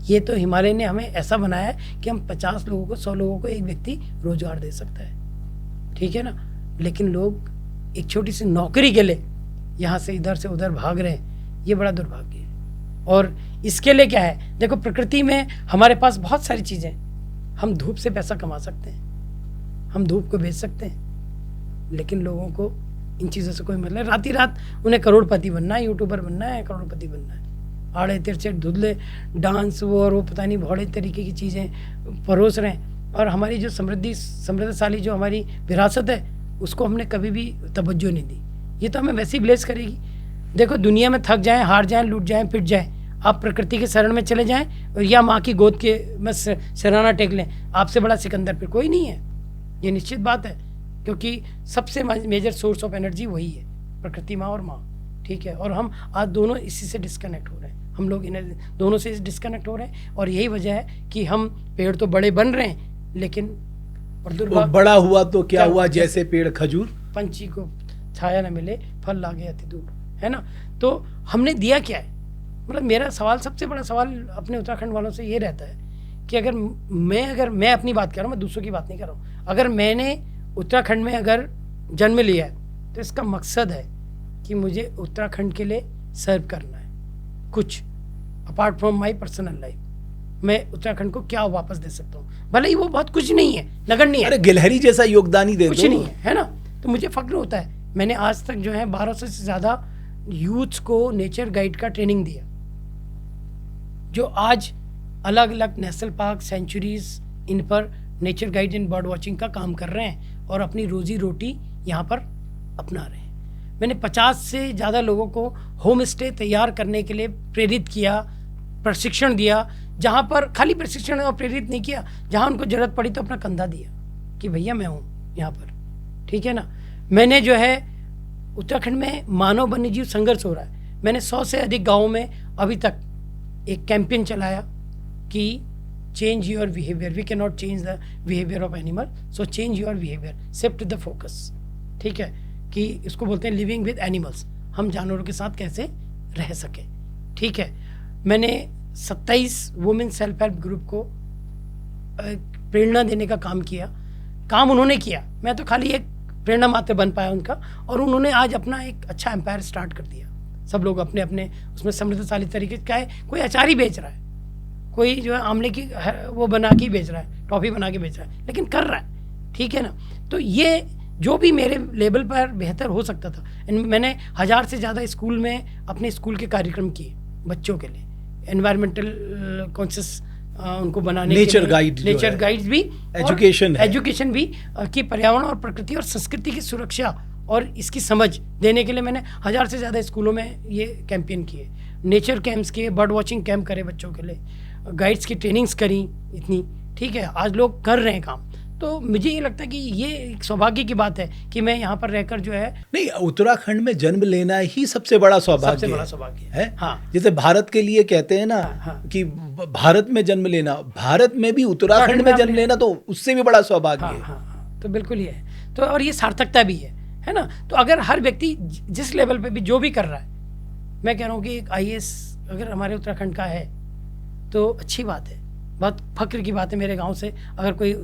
ये तो हिमालय ने हमें ऐसा बनाया है कि हम 50 लोगों को, 100 लोगों को एक व्यक्ति रोजगार दे सकता है, ठीक है ना। लेकिन लोग एक छोटी सी नौकरी के लिए यहाँ से इधर से उधर भाग रहे हैं। ये बड़ा दुर्भाग्य है। और इसके लिए क्या है, देखो प्रकृति में हमारे पास बहुत सारी चीज़ें, हम धूप से पैसा कमा सकते हैं, हम धूप को बेच सकते हैं, लेकिन लोगों को इन चीज़ों से कोई मतलब, रात ही रात उन्हें करोड़पति बनना है, यूट्यूबर बनना है, करोड़पति बनना है। आड़े तिरछे धुंधले डांस वो और वो पता नहीं भौड़े तरीके की चीज़ें परोस रहे हैं। और हमारी जो समृद्धशाली जो हमारी विरासत है, उसको हमने कभी भी तवज्जो नहीं दी। ये तो हमें वैसे ही ब्लेस करेगी। देखो दुनिया में थक जाएं, हार जाएं, लूट जाएं, पिट जाएं, आप प्रकृति के शरण में चले जाएं और या माँ की गोद के में सिराना टेक लें, आपसे बड़ा सिकंदर फिर कोई नहीं है। ये निश्चित बात है, क्योंकि सबसे मेजर सोर्स ऑफ एनर्जी वही है, प्रकृति माँ और माँ, ठीक है। और हम आज दोनों इसी से डिस्कनेक्ट हो रहे हैं, हम लोग इन दोनों से डिस्कनेक्ट हो रहे हैं। और यही वजह है कि हम पेड़ तो बड़े बन रहे हैं, लेकिन और दुर्भाग्य बड़ा हुआ तो क्या हुआ, जैसे पेड़ खजूर, पंछी को छाया न मिले फल लागे अति दूर, है ना। तो हमने दिया क्या है, मतलब मेरा सवाल, सबसे बड़ा सवाल अपने उत्तराखंड वालों से ये रहता है कि अगर मैं अपनी बात कर रहा हूँ, मैं दूसरों की बात नहीं कर रहा हूँ, अगर मैंने उत्तराखंड में अगर जन्म लिया है तो इसका मकसद है कि मुझे उत्तराखंड के लिए सर्व करना है कुछ, apart from my personal life. मैं उत्तराखंड को क्या वापस दे सकता हूँ, भले ही वो बहुत कुछ नहीं है, नगण्य है, अरे गिलहरी जैसा योगदान ही दे दो, कुछ नहीं है ना। तो मुझे फक्र होता है, मैंने आज तक जो है 1200 से ज़्यादा यूथ्स को नेचर गाइड का ट्रेनिंग दिया, जो आज अलग अलग नेशनल पार्क, सेंचुरीज, इन पर nature guide and bird watching का काम कर रहे हैं और अपनी रोजी रोटी यहाँ पर अपना रहे हैं। मैंने 50 से ज़्यादा लोगों को होम स्टे तैयार करने के लिए प्रेरित किया, प्रशिक्षण दिया, जहाँ पर खाली प्रशिक्षण और प्रेरित नहीं किया, जहाँ उनको ज़रूरत पड़ी तो अपना कंधा दिया कि भैया मैं हूँ यहाँ पर, ठीक है ना। मैंने जो है उत्तराखंड में मानव वन्यजीव संघर्ष हो रहा है, मैंने 100 से अधिक गाँवों में अभी तक एक कैंपेन चलाया कि change your behaviour, we can not change the behaviour of animal, so change your behaviour, shift the focus, ठीक है, कि इसको बोलते हैं लिविंग विद एनिमल्स, हम जानवरों के साथ कैसे रह सके, ठीक है। मैंने 27 वुमेन सेल्फ हेल्प ग्रुप को प्रेरणा देने का काम किया, काम उन्होंने किया, मैं तो खाली एक प्रेरणा मात्र बन पाया उनका, और उन्होंने आज अपना एक अच्छा एम्पायर स्टार्ट कर दिया। सब लोग अपने अपने उसमें समृद्धशाली तरीके का है, कोई अचार ही बेच रहा है, कोई जो है आमले की वो बना के बेच रहा है, टॉफ़ी बना के बेच रहा है, लेकिन कर रहा है, ठीक है ना। तो ये जो भी मेरे लेवल पर बेहतर हो सकता था, मैंने 1000 से ज़्यादा स्कूल में अपने स्कूल के कार्यक्रम किए बच्चों के लिए, एनवायरमेंटल कॉन्शियस उनको बनाने, नेचर गाइड, नेचर गाइड्स भी, एजुकेशन भी कि पर्यावरण और प्रकृति और संस्कृति की सुरक्षा और इसकी समझ देने के लिए मैंने 1000 से ज़्यादा स्कूलों में ये कैंपेन किए, नेचर कैंप्स किए, बर्ड वॉचिंग कैंप करे बच्चों के लिए, गाइड्स की ट्रेनिंग्स करी इतनी, ठीक है। आज लोग कर रहे हैं काम, तो मुझे ये लगता है कि ये एक सौभाग्य की बात है कि मैं यहाँ पर रहकर जो है, नहीं, उत्तराखंड में जन्म लेना ही सबसे बड़ा सौभाग्य है। हाँ, जैसे भारत के लिए कहते हैं ना, हाँ, कि भारत में जन्म लेना, भारत में भी उत्तराखंड में जन्म लेना तो उससे भी बड़ा सौभाग्य है। हाँ, तो बिल्कुल ये है, तो और ये सार्थकता भी है ना। तो अगर हर व्यक्ति जिस लेवल पे भी जो भी कर रहा है, मैं कह रहा हूँ कि एक IAS अगर हमारे उत्तराखंड का है तो अच्छी बात है, बहुत फक्र की बात है। मेरे गांव से अगर कोई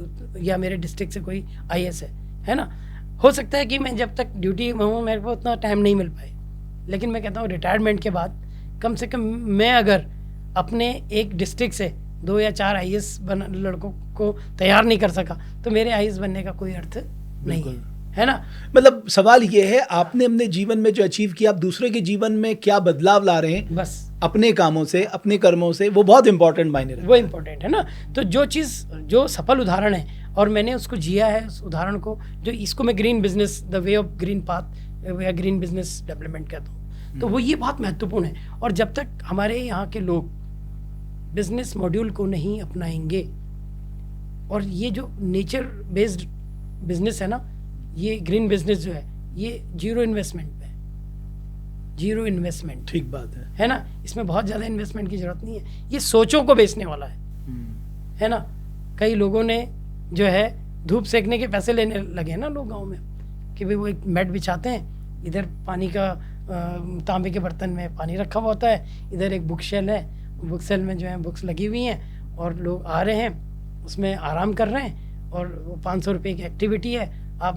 या मेरे डिस्ट्रिक्ट से कोई IAS है ना। हो सकता है कि मैं जब तक ड्यूटी में हूँ मेरे को उतना टाइम नहीं मिल पाए, लेकिन मैं कहता हूँ रिटायरमेंट के बाद कम से कम मैं अगर अपने एक डिस्ट्रिक्ट से 2 या 4 IAS लड़कों को तैयार नहीं कर सका तो मेरे IAS बनने का कोई अर्थ नहीं है ना। मतलब सवाल ये है, आपने अपने जीवन में जो अचीव किया, आप दूसरे के जीवन में क्या बदलाव ला रहे हैं, बस अपने कामों से, अपने कर्मों से, वो बहुत इंपॉर्टेंट मायने रखता है। वो इम्पोर्टेंट है ना। तो जो चीज़ जो सफल उदाहरण है और मैंने उसको जिया है, उस उदाहरण को, जो इसको मैं green business, the way of green path या ग्रीन बिजनेस डेवलपमेंट कहता हूँ, तो वो ये बहुत महत्वपूर्ण है। और जब तक हमारे यहाँ के लोग बिजनेस मॉड्यूल को नहीं अपनाएंगे, और ये जो नेचर बेस्ड बिजनेस है ना, ये ग्रीन बिजनेस जो है, ये जीरो इन्वेस्टमेंट पे है, जीरो इन्वेस्टमेंट। ठीक बात है ना, इसमें बहुत ज़्यादा इन्वेस्टमेंट की ज़रूरत नहीं है, ये सोचों को बेचने वाला है ना। कई लोगों ने जो है धूप सेकने के पैसे लेने लगे हैं ना लोग गांव में, कि भाई वो एक मैट बिछाते हैं, इधर पानी का तांबे के बर्तन में पानी रखा हुआ होता है, इधर एक बुक शेल है, बुक शेल में जो है बुक्स लगी हुई हैं और लोग आ रहे हैं उसमें आराम कर रहे हैं, और वो 500 रुपये की एक्टिविटी है। आप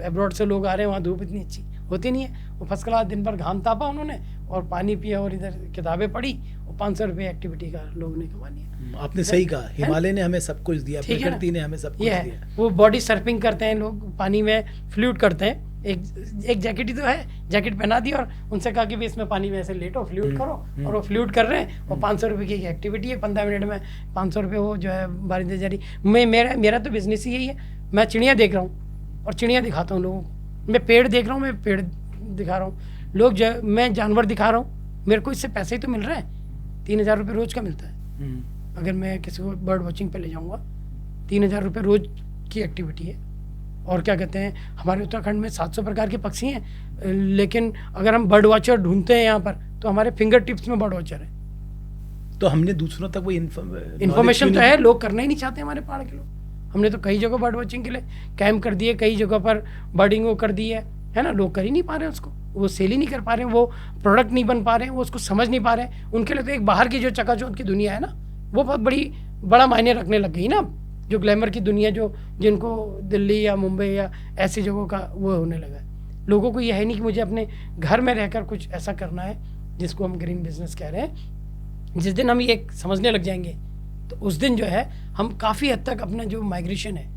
अब्रॉड से लोग आ रहे हैं, वहाँ धूप इतनी अच्छी होती नहीं है, वो फर्स्ट क्लास दिन भर घाम तापा उन्होंने और पानी पिया और इधर किताबें पढ़ी, और 500 रुपये एक्टिविटी का लोगों ने कमा लिया। आपने सही कहा, हिमालय ने हमें सब कुछ दिया, प्रकृति ने हमें सब कुछ दिया। वो बॉडी सर्फिंग करते हैं लोग, पानी में फ्लूट करते हैं, एक जैकेट ही तो है, जैकेट पहना दी और उनसे कहा कि भी इसमें पानी में ऐसे लेटो, फ्लूट करो, और वो फ्लूट कर रहे हैं, और 500 रुपये की एक एक्टिविटी है, 15 मिनट में 500 रुपये वो जो है बारी दे जा रही। मेरा तो बिजनेस ही यही है, मैं चिड़िया देख रहा हूँ और चिड़िया दिखाता हूँ लोगों को, मैं पेड़ देख रहा हूँ, मैं पेड़ दिखा रहा हूँ, लोग जो मैं जानवर दिखा रहा हूँ, मेरे को इससे पैसे ही तो मिल रहा है। 3000 रुपये रोज़ का मिलता है, अगर मैं किसी को बर्ड वॉचिंग पे ले जाऊँगा 3000 रुपये रोज़ की एक्टिविटी है। और क्या कहते हैं, हमारे उत्तराखंड में 700 प्रकार के पक्षी हैं, लेकिन अगर हम बर्ड वॉचर ढूंढते हैं यहाँ पर तो हमारे फिंगर टिप्स में बर्ड वॉचर है। तो हमने दूसरों तक वो इन्फॉर्मेशन तो है, लोग करना ही नहीं चाहते हमारे पहाड़ के लोग। हमने तो कई जगह बर्ड वॉचिंग के लिए कैंप कर दिए, कई जगह पर बर्डिंग वो कर दी है ना, लोग कर ही नहीं पा रहे हैं उसको, वो सेल ही नहीं कर पा रहे हैं, वो प्रोडक्ट नहीं बन पा रहे हैं, वो उसको समझ नहीं पा रहे हैं। उनके लिए तो एक बाहर की जो चकाचौंध की दुनिया है ना, वो बहुत बड़ा मायने रखने लग गई ना, जो ग्लैमर की दुनिया, जो जिनको दिल्ली या मुंबई या ऐसी जगहों का वो होने लगा है। लोगों को यह है नहीं कि मुझे अपने घर में रहकर कुछ ऐसा करना है जिसको हम ग्रीन बिजनेस कह रहे हैं। जिस दिन हम ये समझने लग जाएंगे तो उस दिन जो है हम काफ़ी हद तक अपना जो माइग्रेशन है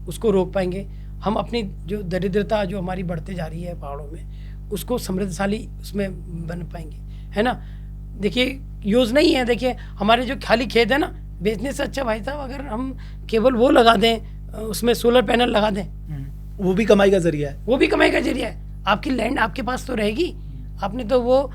उसको रोक पाएंगे। हम अपनी जो दरिद्रता जो हमारी बढ़ते जा रही है पहाड़ों में, उसको समृद्धशाली उसमें बन पाएंगे, है ना। देखिए योजना ही है, देखिए हमारे जो खाली खेत है ना, बेचने से अच्छा भाई साहब अगर हम केवल वो लगा दें, उसमें सोलर पैनल लगा दें, वो भी कमाई का जरिया है, वो भी कमाई का जरिया है। आपकी लैंड आपके पास तो रहेगी। आपने तो वो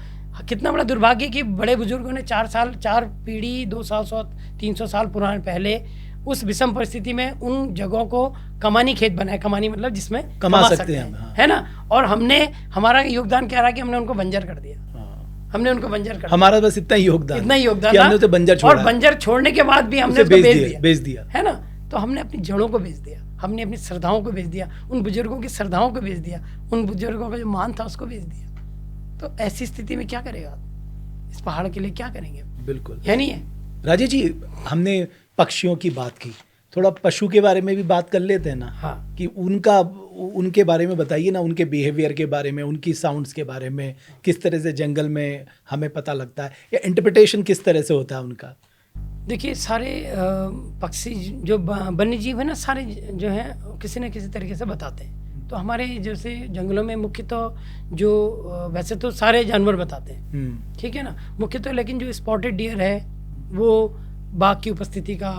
कितना बड़ा दुर्भाग्य कि बड़े बुजुर्गों ने 4 पीढ़ी 200-300 साल पुराने पहले उस विषम परिस्थिति में उन जगहों को कमानी खेत बनाए, कमानी मतलब जिसमें कमा सकते हैं, हाँ। है ना। और हमारा योगदान क्या रहा कि हमने उनको बंजर कर दिया, हमने उनको बंजर कर दिया। हमारा बस इतना ही योगदान कि हमने तो बंजर छोड़ा, और बंजर छोड़ने के बाद भी हमने उसको बेच दिया, है ना। तो हमने अपनी जड़ों को बेच दिया, हमने अपनी श्रद्धाओं को बेच दिया, उन बुजुर्गों की श्रद्धाओं को बेच दिया, उन बुजुर्गों का जो मान था उसको बेच दिया। तो ऐसी स्थिति में क्या करेगा, इस पहाड़ के लिए क्या करेंगे? बिल्कुल है नहीं है। राजेश जी, हमने पक्षियों की बात की, थोड़ा पशु के बारे में भी बात कर लेते हैं ना। हाँ। कि उनके बारे में बताइए ना, उनके बिहेवियर के बारे में, उनकी साउंड्स के बारे में, किस तरह से जंगल में हमें पता लगता है, या इंटरप्रिटेशन किस तरह से होता है उनका। देखिए सारे पक्षी जो वन्य जीव है ना, सारे जो हैं किसी न किसी तरीके से बताते हैं। तो हमारे जैसे जंगलों में मुख्य तो जो वैसे तो सारे जानवर बताते हैं, ठीक है ना, मुख्य तो, लेकिन जो स्पॉटेड डियर है वो बाघ की उपस्थिति का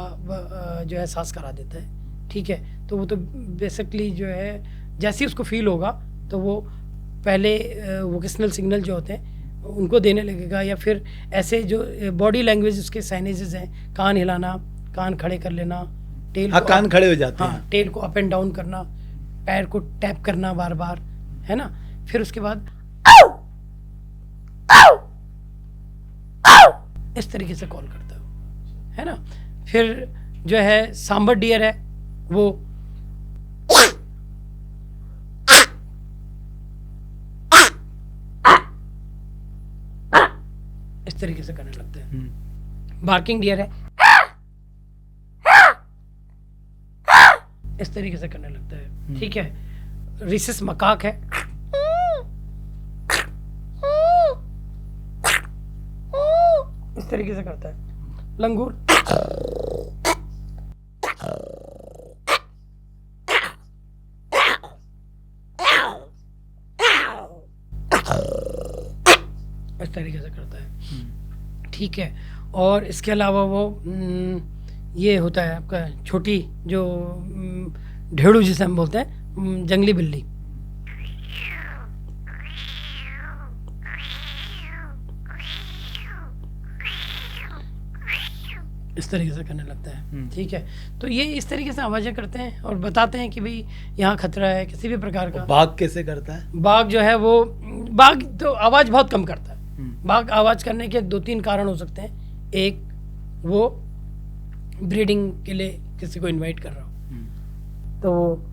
जो है एहसास करा देता है, ठीक है। तो वो तो बेसिकली जो है जैसे ही उसको फील होगा तो वो पहले वोकेशनल सिग्नल जो होते हैं उनको देने लगेगा, या फिर ऐसे जो बॉडी लैंग्वेज उसके साइनेजेस हैं, कान हिलाना, कान खड़े कर लेना, टेल कान खड़े हो जाते हैं, टेल को अप एंड डाउन करना, पैर को टैप करना बार बार, है ना। फिर उसके बाद इस तरीके से कॉल करता है ना। फिर जो है सांबर डियर है वो इस तरीके से करने लगते हैं। बार्किंग डियर है इस तरीके से करने लगता है, ठीक है। रिसिस मकाक है इस तरीके से करता है। लंगूर इस तरीके से करता है, ठीक है। और इसके अलावा वो ये होता है आपका छोटी जो ढेड़ू जिसे हम बोलते हैं, जंगली बिल्ली, इस तरीके से करने लगता है, ठीक है। तो ये इस तरीके से आवाज़ें करते हैं और बताते हैं कि भाई यहाँ खतरा है किसी भी प्रकार का। बाघ कैसे करता है? बाघ जो है वो बाघ तो आवाज बहुत कम करता है। बाघ आवाज करने के 2-3 कारण हो सकते हैं। एक, वो ब्रीडिंग के लिए किसी को इनवाइट कर रहा हो, तो वो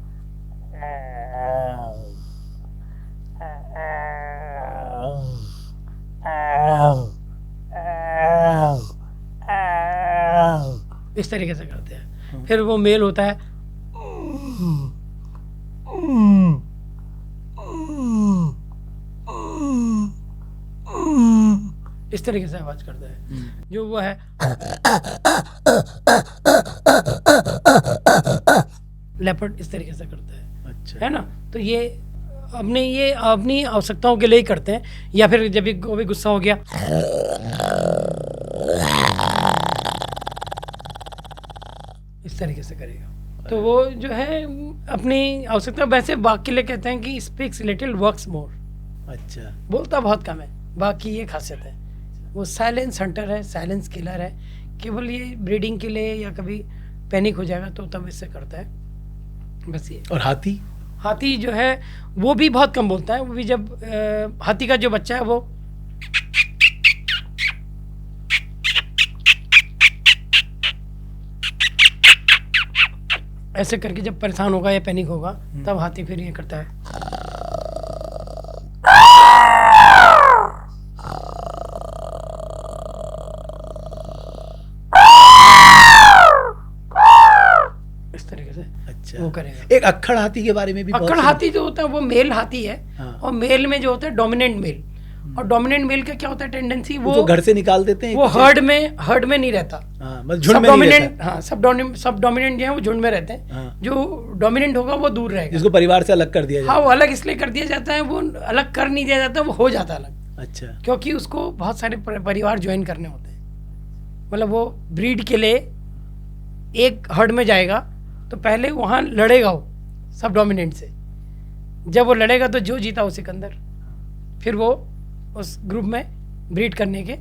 इस तरीके से करते हैं। फिर वो मेल होता है, इस तरीके से आवाज करता है। जो वो है लेपर्ड, इस तरीके से करता है। अच्छा। है ना? तो ये अपनी आवश्यकताओं के लिए ही करते हैं। या फिर जब भी कोई गुस्सा हो गया, इस तरीके से करेगा। तो वो जो है अपनी आवश्यकता, वैसे बाघ के लिए कहते हैं कि स्पीक्स लिटिल वर्क्स मोर। अच्छा। बोलता बहुत कम है, बाघ की ये खासियत है। वो साइलेंस हंटर है, साइलेंस किलर है। केवल ये ब्रीडिंग के लिए या कभी पैनिक हो जाएगा तो तब इससे करता है, बस ये। और हाथी? हाथी जो है वो भी बहुत कम बोलता है। वो भी जब हाथी का जो बच्चा है वो ऐसे करके जब परेशान होगा या पैनिक होगा तब हाथी फिर ये करता है। इस तरीके से अच्छा। वो करेगा। एक अक्खड़ हाथी के बारे में भी अक्कड़ हाथी जो होता है वो मेल हाथी है। हाँ। और मेल में जो होता है डोमिनेंट मेल। और डोमिनेंट मेल का क्या होता है टेंडेंसी, वो घर से निकाल देते हैं। वो हर्ड में नहीं रहता। हाँ, मतलब झुंड में नहीं रहता। हाँ, सब डोमिनेंट जो है वो झुंड में रहते हैं। हाँ। जो डोमिनेंट होगा वो दूर रहेगा। जिसको परिवार से अलग कर दिया जाए। हाँ, वो अलग इसलिए कर दिया जाता है, वो अलग कर नहीं दिया जाता, वो हो जाता है अलग। अच्छा। क्योंकि उसको बहुत सारे परिवार ज्वाइन करने होते हैं। मतलब वो ब्रीड के लिए एक हर्ड में जाएगा तो पहले वहाँ लड़ेगा वो सब डोमिनेंट से। जब वो लड़ेगा तो जो जीता वो सिकंदर। फिर वो उस ग्रुप में ब्रीड करने के,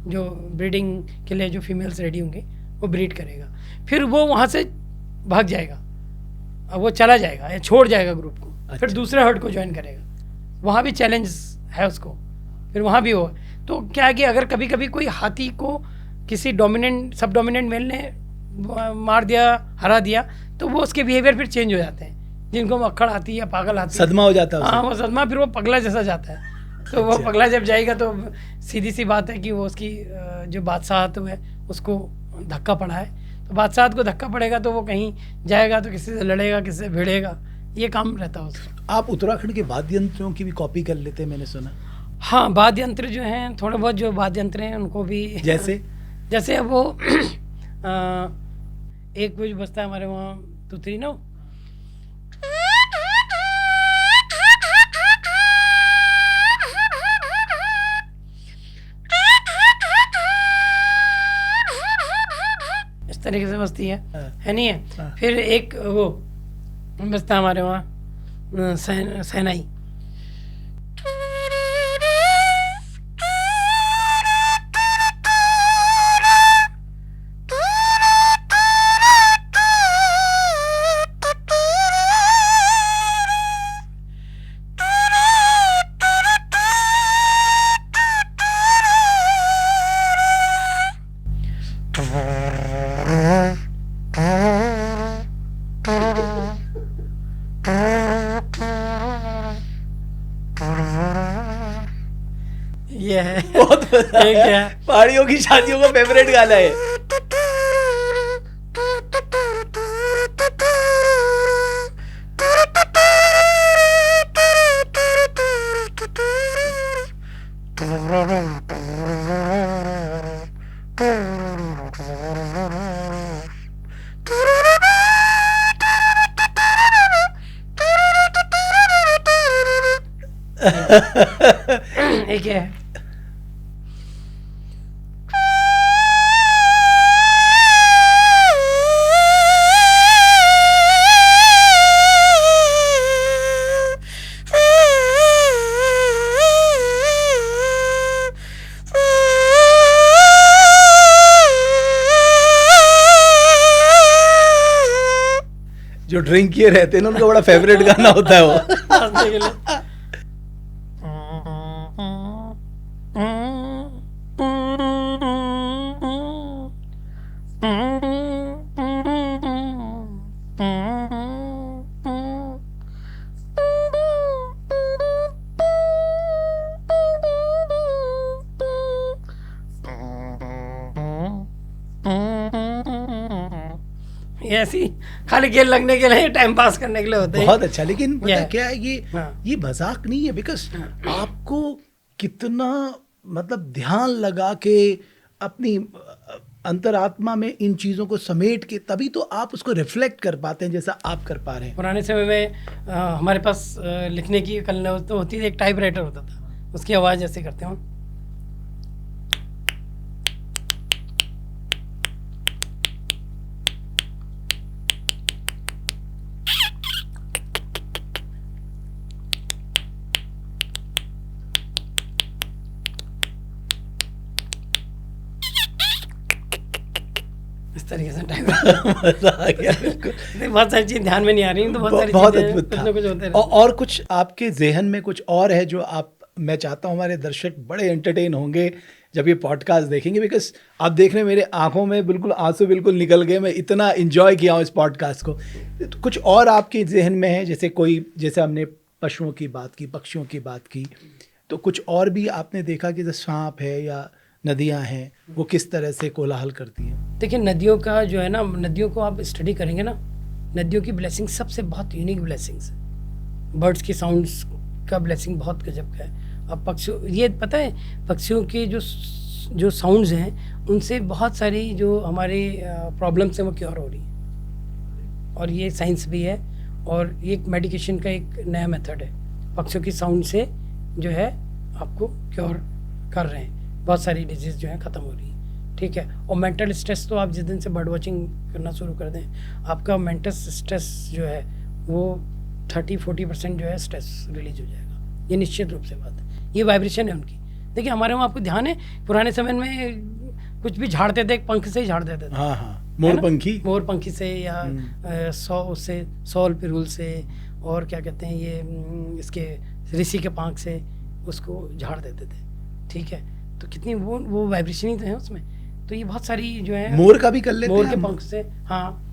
जो ब्रीडिंग के लिए जो फीमेल्स रेडी होंगे वो ब्रीड करेगा। फिर वो वहाँ से भाग जाएगा, अब वो चला जाएगा या छोड़ जाएगा ग्रुप को। अच्छा। फिर दूसरे हर्ड को ज्वाइन करेगा। वहाँ भी चैलेंज है उसको, फिर वहाँ भी हो। तो क्या है कि अगर कभी कभी कोई हाथी को किसी सब डोमिनेंट मेल ने मार दिया, हरा दिया, तो वो उसके बिहेवियर फिर चेंज हो जाते हैं, जिनको अक्खड़ हाथी या पागल हाथी, सदमा हो जाता है उसे। हाँ, वो सदमा, फिर वो पगला जैसा जाता है। तो वो अच्छा। पगला जब जाएगा तो सीधी सी बात है कि वो उसकी जो बादशाह तो है उसको धक्का पड़ा है, तो बादशाह को धक्का पड़ेगा तो वो कहीं जाएगा तो किसी से लड़ेगा, किसी से भिड़ेगा, ये काम रहता है उसका। आप उत्तराखंड के वाद्य यंत्रों की भी कॉपी कर लेते हैं, मैंने सुना। हाँ, वाद्य यंत्र जो हैं, थोड़े बहुत जो वाद्य यंत्र हैं उनको भी, जैसे अब वो एक कुछ बजता है हमारे वहाँ तुतरी ना, इस तरीके से बजती है नहीं है। हाँ। फिर एक वो बजता है हमारे वहाँ सहनाई। ये है बहुत एक है पहाड़ियों की शादियों का फेवरेट गाना है। एक है जो ड्रिंक किए रहते हैं ना, उनका बड़ा फेवरेट गाना होता है वो। नाचने के लिए। ये ऐसी खाली खेल लगने के लिए, टाइम पास करने के लिए होते हैं। बहुत अच्छा, लेकिन पता Yeah. क्या है, हाँ। ये मजाक नहीं है, बिकॉज आपको कितना मतलब ध्यान लगा के अपनी अंतरात्मा में इन चीज़ों को समेट के तभी तो आप उसको रिफ्लेक्ट कर पाते हैं जैसा आप कर पा रहे हैं। पुराने समय में हमारे पास लिखने की कला तो होती थी, एक टाइप राइटर होता था, उसकी आवाज़ ऐसे करते हैं। इस तरीके से टाइप मजा आ गया बिल्कुल। बहुत सारी चीज़ ध्यान में नहीं आ रही, तो बहुत सारी बहुत चीज़ें अद्भुत कुछ था। ना कुछ होते रहते हैं। और कुछ आपके जहन में कुछ और है जो आप, मैं चाहता हूँ हमारे दर्शक बड़े एंटरटेन होंगे जब ये पॉडकास्ट देखेंगे, बिकॉज आप देख रहे हैं मेरे आंखों में बिल्कुल आंसू बिल्कुल निकल गए, मैं इतना इंजॉय किया हूँ इस पॉडकास्ट को। तो कुछ और आपके जहन में है, जैसे हमने पशुओं की बात की, पक्षियों की बात की, तो कुछ और भी आपने देखा कि जैसे सांप है या नदियाँ हैं, वो किस तरह से कोलाहल करती हैं? देखिए, नदियों का जो है ना, नदियों को आप स्टडी करेंगे ना, नदियों की ब्लेसिंग सबसे बहुत यूनिक ब्लेसिंग्स है। बर्ड्स की साउंड्स का ब्लेसिंग बहुत गजब का है। अब पक्षियों, ये पता है, पक्षियों के जो साउंड्स हैं उनसे बहुत सारी जो हमारी प्रॉब्लम्स हैं वो क्योर हो रही है, और ये साइंस भी है, और ये एक मेडिकेशन का एक नया मेथड है। पक्षियों की साउंड से जो है आपको क्योर कर रहे हैं, बहुत सारी डिजीज़ जो है ख़त्म हो रही है, ठीक है। और मेंटल स्ट्रेस तो आप जिस दिन से बर्ड वॉचिंग करना शुरू कर दें, आपका मेंटल स्ट्रेस जो है वो 30-40% जो है स्ट्रेस रिलीज हो जाएगा, ये निश्चित रूप से बात है। ये वाइब्रेशन है उनकी। देखिए, हमारे वहाँ आपको ध्यान है, पुराने समय में कुछ भी झाड़ते थे, एक पंख से ही झाड़ देते थे। हाँ हाँ, मोरपंखी, मोरपंखी से या सौल पिरूल से, और क्या कहते हैं ये इसके ऋषि के पंख से उसको झाड़ देते थे, ठीक है। तो कितनी वो वाइब्रेशन ही तो है उसमें। तो ये बहुत सारी जो है, मोर का भी कर लेते मोर हैं के हम। पंख से, हाँ,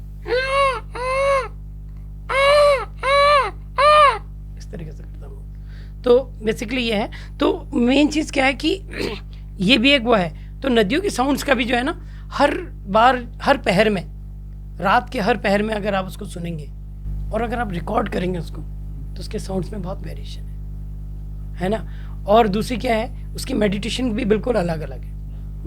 इस तरीके से करता हूँ। तो बेसिकली ये है। तो मेन चीज़ क्या है कि ये भी एक वो है। तो नदियों की साउंड्स का भी जो है ना, हर बार, हर पहर में, रात के हर पहर में अगर आप उसको सुनेंगे और अगर आप रिकॉर्ड करेंगे उसको, तो उसके साउंड्स में बहुत वेरिएशन है ना। और दूसरी क्या है, उसकी मेडिटेशन भी बिल्कुल अलग अलग है।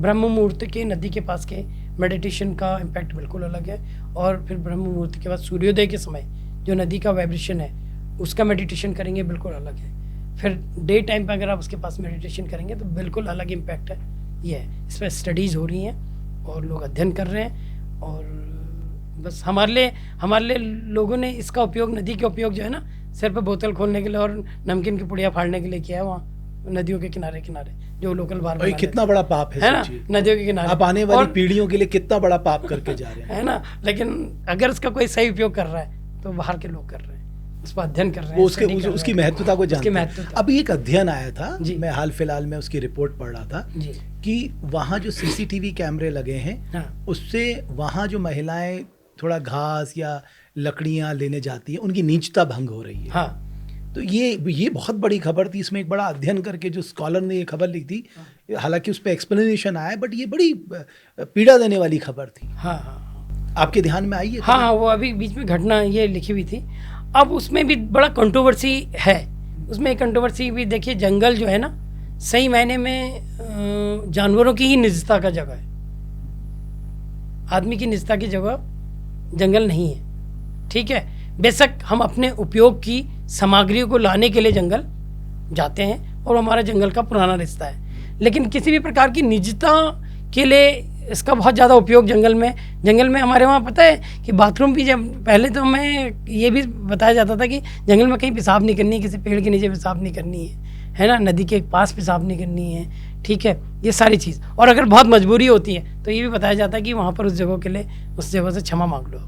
ब्रह्म मुहूर्त के नदी के पास के मेडिटेशन का इम्पैक्ट बिल्कुल अलग है, और फिर ब्रह्म मुहूर्त के बाद सूर्योदय के समय जो नदी का वाइब्रेशन है उसका मेडिटेशन करेंगे, बिल्कुल अलग है। फिर डे टाइम पर अगर आप उसके पास मेडिटेशन करेंगे तो बिल्कुल अलग इम्पैक्ट है। ये है, इस पर स्टडीज़ हो रही हैं और लोग अध्ययन कर रहे हैं, और बस हमारे लिए लोगों ने इसका उपयोग, नदी के उपयोग जो है ना, सिर पे बोतल खोलने के लिए और नमकीन की पुड़िया फाड़ने के लिए किया है, वहाँ नदियों के किनारे जो लोकल बार भाई कितना बड़ा पाप है ना, सच्ची। नदियों के किनारे। आप आने वाली पीढ़ियों के लिए कितना बड़ा पाप करके जा रहे हैं, है ना। लेकिन अगर उसका कोई सही उपयोग कर रहा है तो बाहर के लोग कर रहे हैं, उस पर अध्ययन कर रहे हैं, वो study कर रहे उसकी हैं, महत्वता को उसकी जानते हैं। महत्वता। अभी एक अध्ययन आया था, जी। मैं हाल फिलहाल में उसकी रिपोर्ट पढ़ रहा था जी, कि वहाँ जो सीसीटीवी कैमरे लगे हैं, हाँ, उससे वहाँ जो महिलाएं थोड़ा घास या लकड़ियाँ लेने जाती हैं, उनकी नीचता भंग हो रही है। हाँ, तो ये बहुत बड़ी खबर थी। इसमें एक बड़ा अध्ययन करके जो स्कॉलर ने ये खबर लिखी थी, हालांकि उस पर एक्सप्लेनेशन आया, बट ये बड़ी पीड़ा देने वाली खबर थी। हाँ, हाँ, आपके ध्यान में आई है? हाँ, हाँ, वो अभी बीच में घटना ये लिखी हुई थी। अब उसमें भी बड़ा कंट्रोवर्सी है। उसमें एक कंट्रोवर्सी भी, देखिए, जंगल जो है ना, सही मायने में जानवरों की ही निजता का जगह है, आदमी की निजता की जगह जंगल नहीं है, ठीक है। बेशक हम अपने उपयोग की सामग्रियों को लाने के लिए जंगल जाते हैं, और हमारा जंगल का पुराना रिश्ता है, लेकिन किसी भी प्रकार की निजता के लिए इसका बहुत ज़्यादा उपयोग जंगल में हमारे वहाँ पता है कि बाथरूम भी, जब पहले तो हमें ये भी बताया जाता था कि जंगल में कहीं पेशाब नहीं करनी है, किसी पेड़ के नीचे पेशाब नहीं करनी है ना, नदी के पास पेशाब नहीं करनी है, ठीक है, ये सारी चीज़। और अगर बहुत मजबूरी होती है तो ये भी बताया जाता है कि वहाँ पर उस जगह के लिए, उस जगह से क्षमा मांग लो,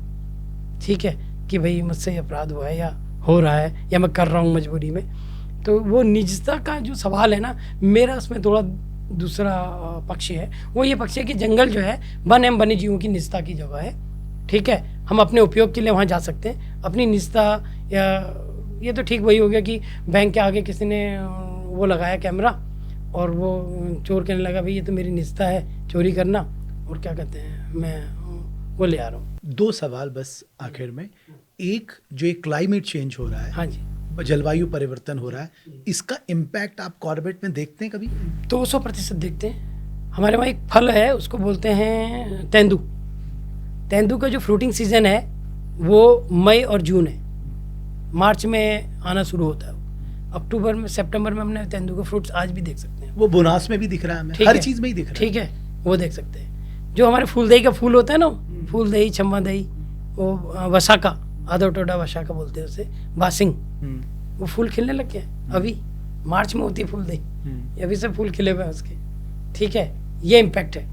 ठीक है, कि भाई मुझसे अपराध हुआ है या हो रहा है या मैं कर रहा हूँ मजबूरी में। तो वो निजता का जो सवाल है ना, मेरा उसमें थोड़ा दूसरा पक्ष है वो ये पक्ष है कि जंगल जो है वन्य जीवों की निजता की जगह है, ठीक है। हम अपने उपयोग के लिए वहाँ जा सकते हैं, अपनी निजता या ये तो ठीक वही हो गया कि बैंक के आगे किसी ने वो लगाया कैमरा और वो चोर कहने लगा भाई ये तो मेरी निजता है चोरी करना, और क्या कहते हैं मैं वो ले आ रहा हूँ। 2 सवाल बस आखिर में। एक, जो ये क्लाइमेट चेंज हो रहा है, हाँ जी, जलवायु परिवर्तन हो रहा है, इसका इम्पैक्ट आप कॉर्बेट में देखते हैं कभी? 200% देखते हैं। हमारे वहाँ एक फल है उसको बोलते हैं तेंदू। तेंदू का जो फ्रूटिंग सीजन है वो मई और जून है, मार्च में आना शुरू होता है। अक्टूबर में सितंबर में हमने तेंदू के फ्रूट्स आज भी देख सकते हैं। वो बोनास में भी दिख रहा है हमें, हर चीज में ही दिख रहा है। ठीक है, वो देख सकते हैं। जो हमारे फूलदही का फूल होता है ना, फूलदही, छम्मा दही, वो वसाका, आदो टोडा वसाका बोलते हैं उसे, बासिंग, वो फूल खिलने लग गया अभी मार्च में होती है फूलदही, अभी से फूल खिले हुए हैं उसके, ठीक है। ये इम्पैक्ट है।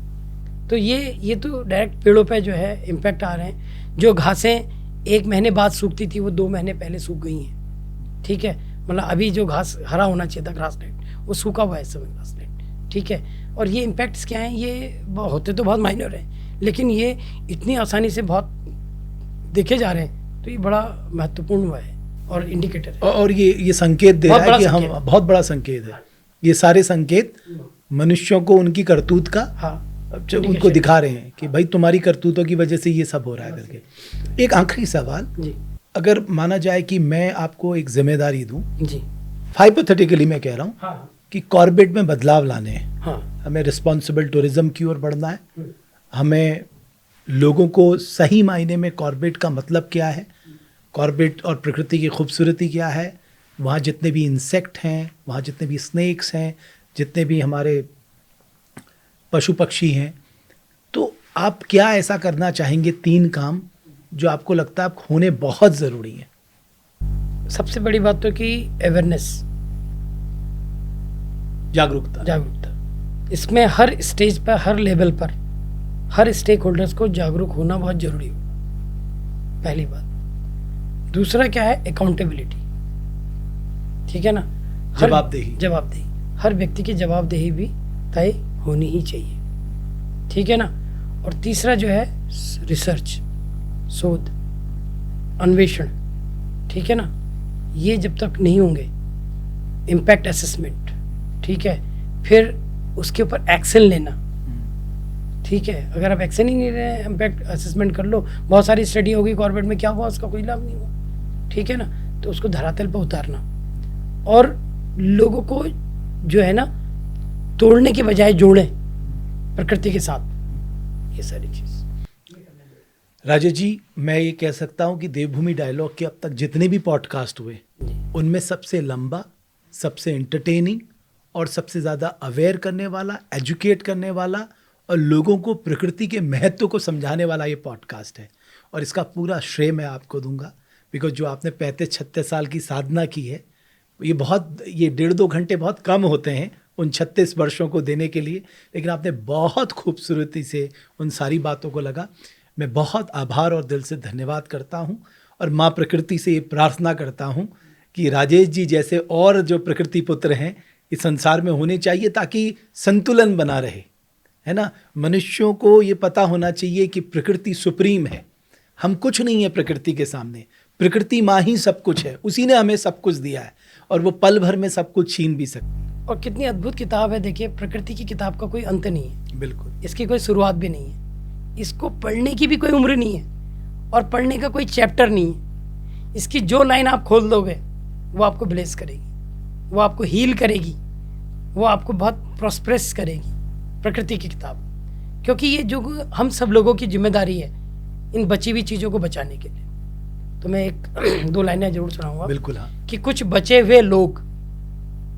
तो ये तो डायरेक्ट पेड़ों पे जो है इम्पैक्ट आ रहे हैं। जो घासें 1 महीने बाद सूखती थी वो 2 महीने पहले सूख गई हैं, ठीक है। मतलब अभी जो घास हरा होना चाहिए था ग्रासलैंड, वो सूखा हुआ है इस समय ग्रासलैंड, ठीक है। और ये इम्पैक्ट्स क्या हैं, ये होते तो बहुत माइनर हैं, लेकिन ये इतनी आसानी से बहुत देखे जा रहे हैं, तो ये बड़ा महत्वपूर्ण हुआ है और इंडिकेटर है। और ये संकेत दे रहा है कि हम, बहुत बड़ा संकेत है। ये सारे संकेत मनुष्यों को उनकी करतूत का, हाँ, उनको दिखा रहे हैं कि भाई तुम्हारी करतूतों की वजह से ये सब हो रहा है करके। एक आखिरी सवाल जी, अगर माना जाए कि मैं आपको एक जिम्मेदारी दूं जी, हाइपोथेटिकली मैं कह रहा हूं, हाँ, कि कॉर्बेट में बदलाव लाने हैं, हाँ, हमें रिस्पॉन्सिबल टूरिज्म की ओर बढ़ना है, हमें लोगों को सही मायने में कॉर्बेट का मतलब क्या है, कॉर्बेट और प्रकृति की खूबसूरती क्या है, वहाँ जितने भी इंसेक्ट हैं, वहाँ जितने भी स्नेक्स हैं, जितने भी हमारे पशु पक्षी हैं, तो आप क्या ऐसा करना चाहेंगे 3 काम जो आपको लगता है होने बहुत ज़रूरी है? सबसे बड़ी बात तो कि अवेयरनेस, जागरूकता। इसमें हर स्टेज पर, हर लेवल पर, हर स्टेक होल्डर्स को जागरूक होना बहुत जरूरी हो, पहली बात। दूसरा क्या है, अकाउंटेबिलिटी, ठीक है ना, जवाबदेही, हर व्यक्ति की जवाबदेही भी तय होनी ही चाहिए, ठीक है ना। और तीसरा जो है रिसर्च, शोध, अन्वेषण, ठीक है ना। ये जब तक नहीं होंगे, इम्पैक्ट असेसमेंट, ठीक है, फिर उसके ऊपर एक्शन लेना, ठीक है। अगर आप एक्शन ही नहीं ले रहे, इम्पैक्ट असेसमेंट कर लो, बहुत सारी स्टडी होगी कॉर्बेट में, क्या हुआ, उसका कोई लाभ नहीं हुआ, ठीक है ना। तो उसको धरातल पर उतारना और लोगों को जो है ना तोड़ने के बजाय जोड़ें प्रकृति के साथ, ये सारी चीज़। राजेश जी, मैं ये कह सकता हूँ कि देवभूमि डायलॉग के अब तक जितने भी पॉडकास्ट हुए उनमें सबसे लंबा, सबसे एंटरटेनिंग और सबसे ज़्यादा अवेयर करने वाला, एजुकेट करने वाला और लोगों को प्रकृति के महत्व को समझाने वाला ये पॉडकास्ट है। और इसका पूरा श्रेय मैं आपको दूंगा, बिकॉज जो आपने 35-36 साल की साधना की है, ये 1.5-2 घंटे बहुत कम होते हैं उन 36 वर्षों को देने के लिए, लेकिन आपने बहुत खूबसूरती से उन सारी बातों को लगा। मैं बहुत आभार और दिल से धन्यवाद करता हूँ और माँ प्रकृति से ये प्रार्थना करता हूँ कि राजेश जी जैसे और जो प्रकृति पुत्र हैं इस संसार में होने चाहिए, ताकि संतुलन बना रहे, है ना। मनुष्यों को ये पता होना चाहिए कि प्रकृति सुप्रीम है, हम कुछ नहीं है प्रकृति के सामने, प्रकृति माँ ही सब कुछ है, उसी ने हमें सब कुछ दिया है और वो पल भर में सब कुछ छीन भी सकती। और कितनी अद्भुत किताब है, देखिए, प्रकृति की किताब का कोई अंत नहीं है, बिल्कुल, इसकी कोई शुरुआत भी नहीं है, इसको पढ़ने की भी कोई उम्र नहीं है और पढ़ने का कोई चैप्टर नहीं है। इसकी जो लाइन आप खोल दोगे वो आपको ब्लेस करेगी, वो आपको हील करेगी, वो आपको बहुत प्रॉस्पेरस करेगी, प्रकृति की किताब। क्योंकि ये जो हम सब लोगों की जिम्मेदारी है इन बची हुई चीज़ों को बचाने के लिए। तो मैं 1-2 लाइनें जरूर सुनाऊंगा। बिल्कुल, हाँ। कि कुछ बचे हुए लोग,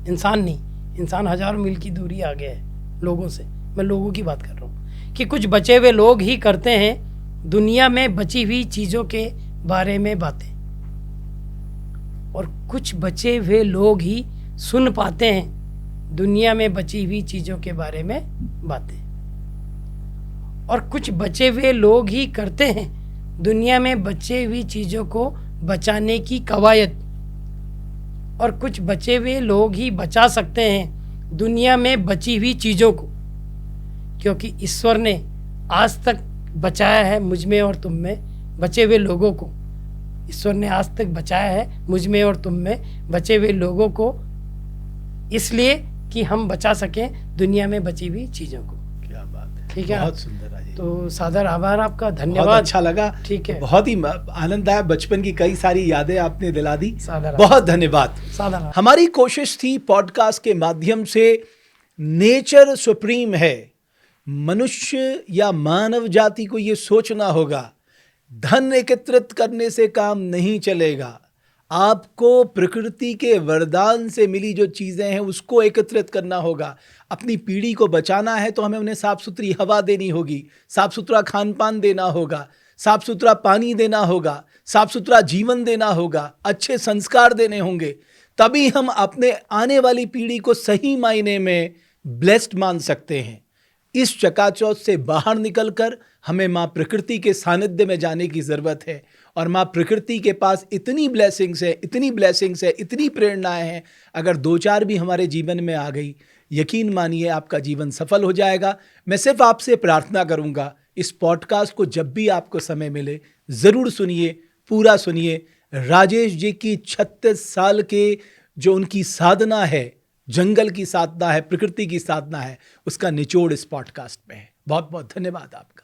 इंसान नहीं, इंसान 1000 मील की दूरी आ गया है लोगों से, मैं लोगों की बात कर रहा हूँ, कि कुछ बचे हुए लोग ही करते हैं दुनिया में बची हुई चीज़ों के बारे में बातें, और कुछ बचे हुए लोग ही सुन पाते हैं दुनिया में बची हुई चीज़ों के बारे में बातें, और कुछ बचे हुए लोग ही करते हैं दुनिया में बची हुई चीज़ों को बचाने की कवायद, और कुछ बचे हुए लोग ही बचा सकते हैं दुनिया में बची हुई चीज़ों को, क्योंकि ईश्वर ने आज तक बचाया है मुझ में और तुम में बचे हुए लोगों को। ईश्वर ने आज तक बचाया है मुझ में और तुम में बचे हुए लोगों को, इसलिए कि हम बचा सकें दुनिया में बची हुई चीज़ों को। क्या बात है, ठीक है, बहुत सुंदर राजेश। तो सादर आभार आपका, धन्यवाद। बहुत अच्छा लगा, ठीक है, बहुत ही आनंद आया, बचपन की कई सारी यादें आपने दिला दी, सादर बहुत धन्यवाद। सादर आभार। हमारी कोशिश थी पॉडकास्ट के माध्यम से, नेचर सुप्रीम है, मनुष्य या मानव जाति को ये सोचना होगा धन एकत्रित करने से काम नहीं चलेगा, आपको प्रकृति के वरदान से मिली जो चीज़ें हैं उसको एकत्रित करना होगा। अपनी पीढ़ी को बचाना है तो हमें उन्हें साफ सुथरी हवा देनी होगी, साफ सुथरा खान पान देना होगा, साफ सुथरा पानी देना होगा, साफ सुथरा जीवन देना होगा, अच्छे संस्कार देने होंगे, तभी हम अपने आने वाली पीढ़ी को सही मायने में ब्लेस्ड मान सकते हैं। इस चकाचौंध से बाहर निकलकर हमें माँ प्रकृति के सानिध्य में जाने की ज़रूरत है। और माँ प्रकृति के पास इतनी ब्लेसिंग्स है, इतनी प्रेरणाएं हैं, अगर 2-4 भी हमारे जीवन में आ गई, यकीन मानिए आपका जीवन सफल हो जाएगा। मैं सिर्फ आपसे प्रार्थना करूंगा, इस पॉडकास्ट को जब भी आपको समय मिले ज़रूर सुनिए, पूरा सुनिए। राजेश जी की 36 साल के जो उनकी साधना है, जंगल की साधना है, प्रकृति की साधना है, उसका निचोड़ इस पॉडकास्ट में है। बहुत बहुत धन्यवाद आपका।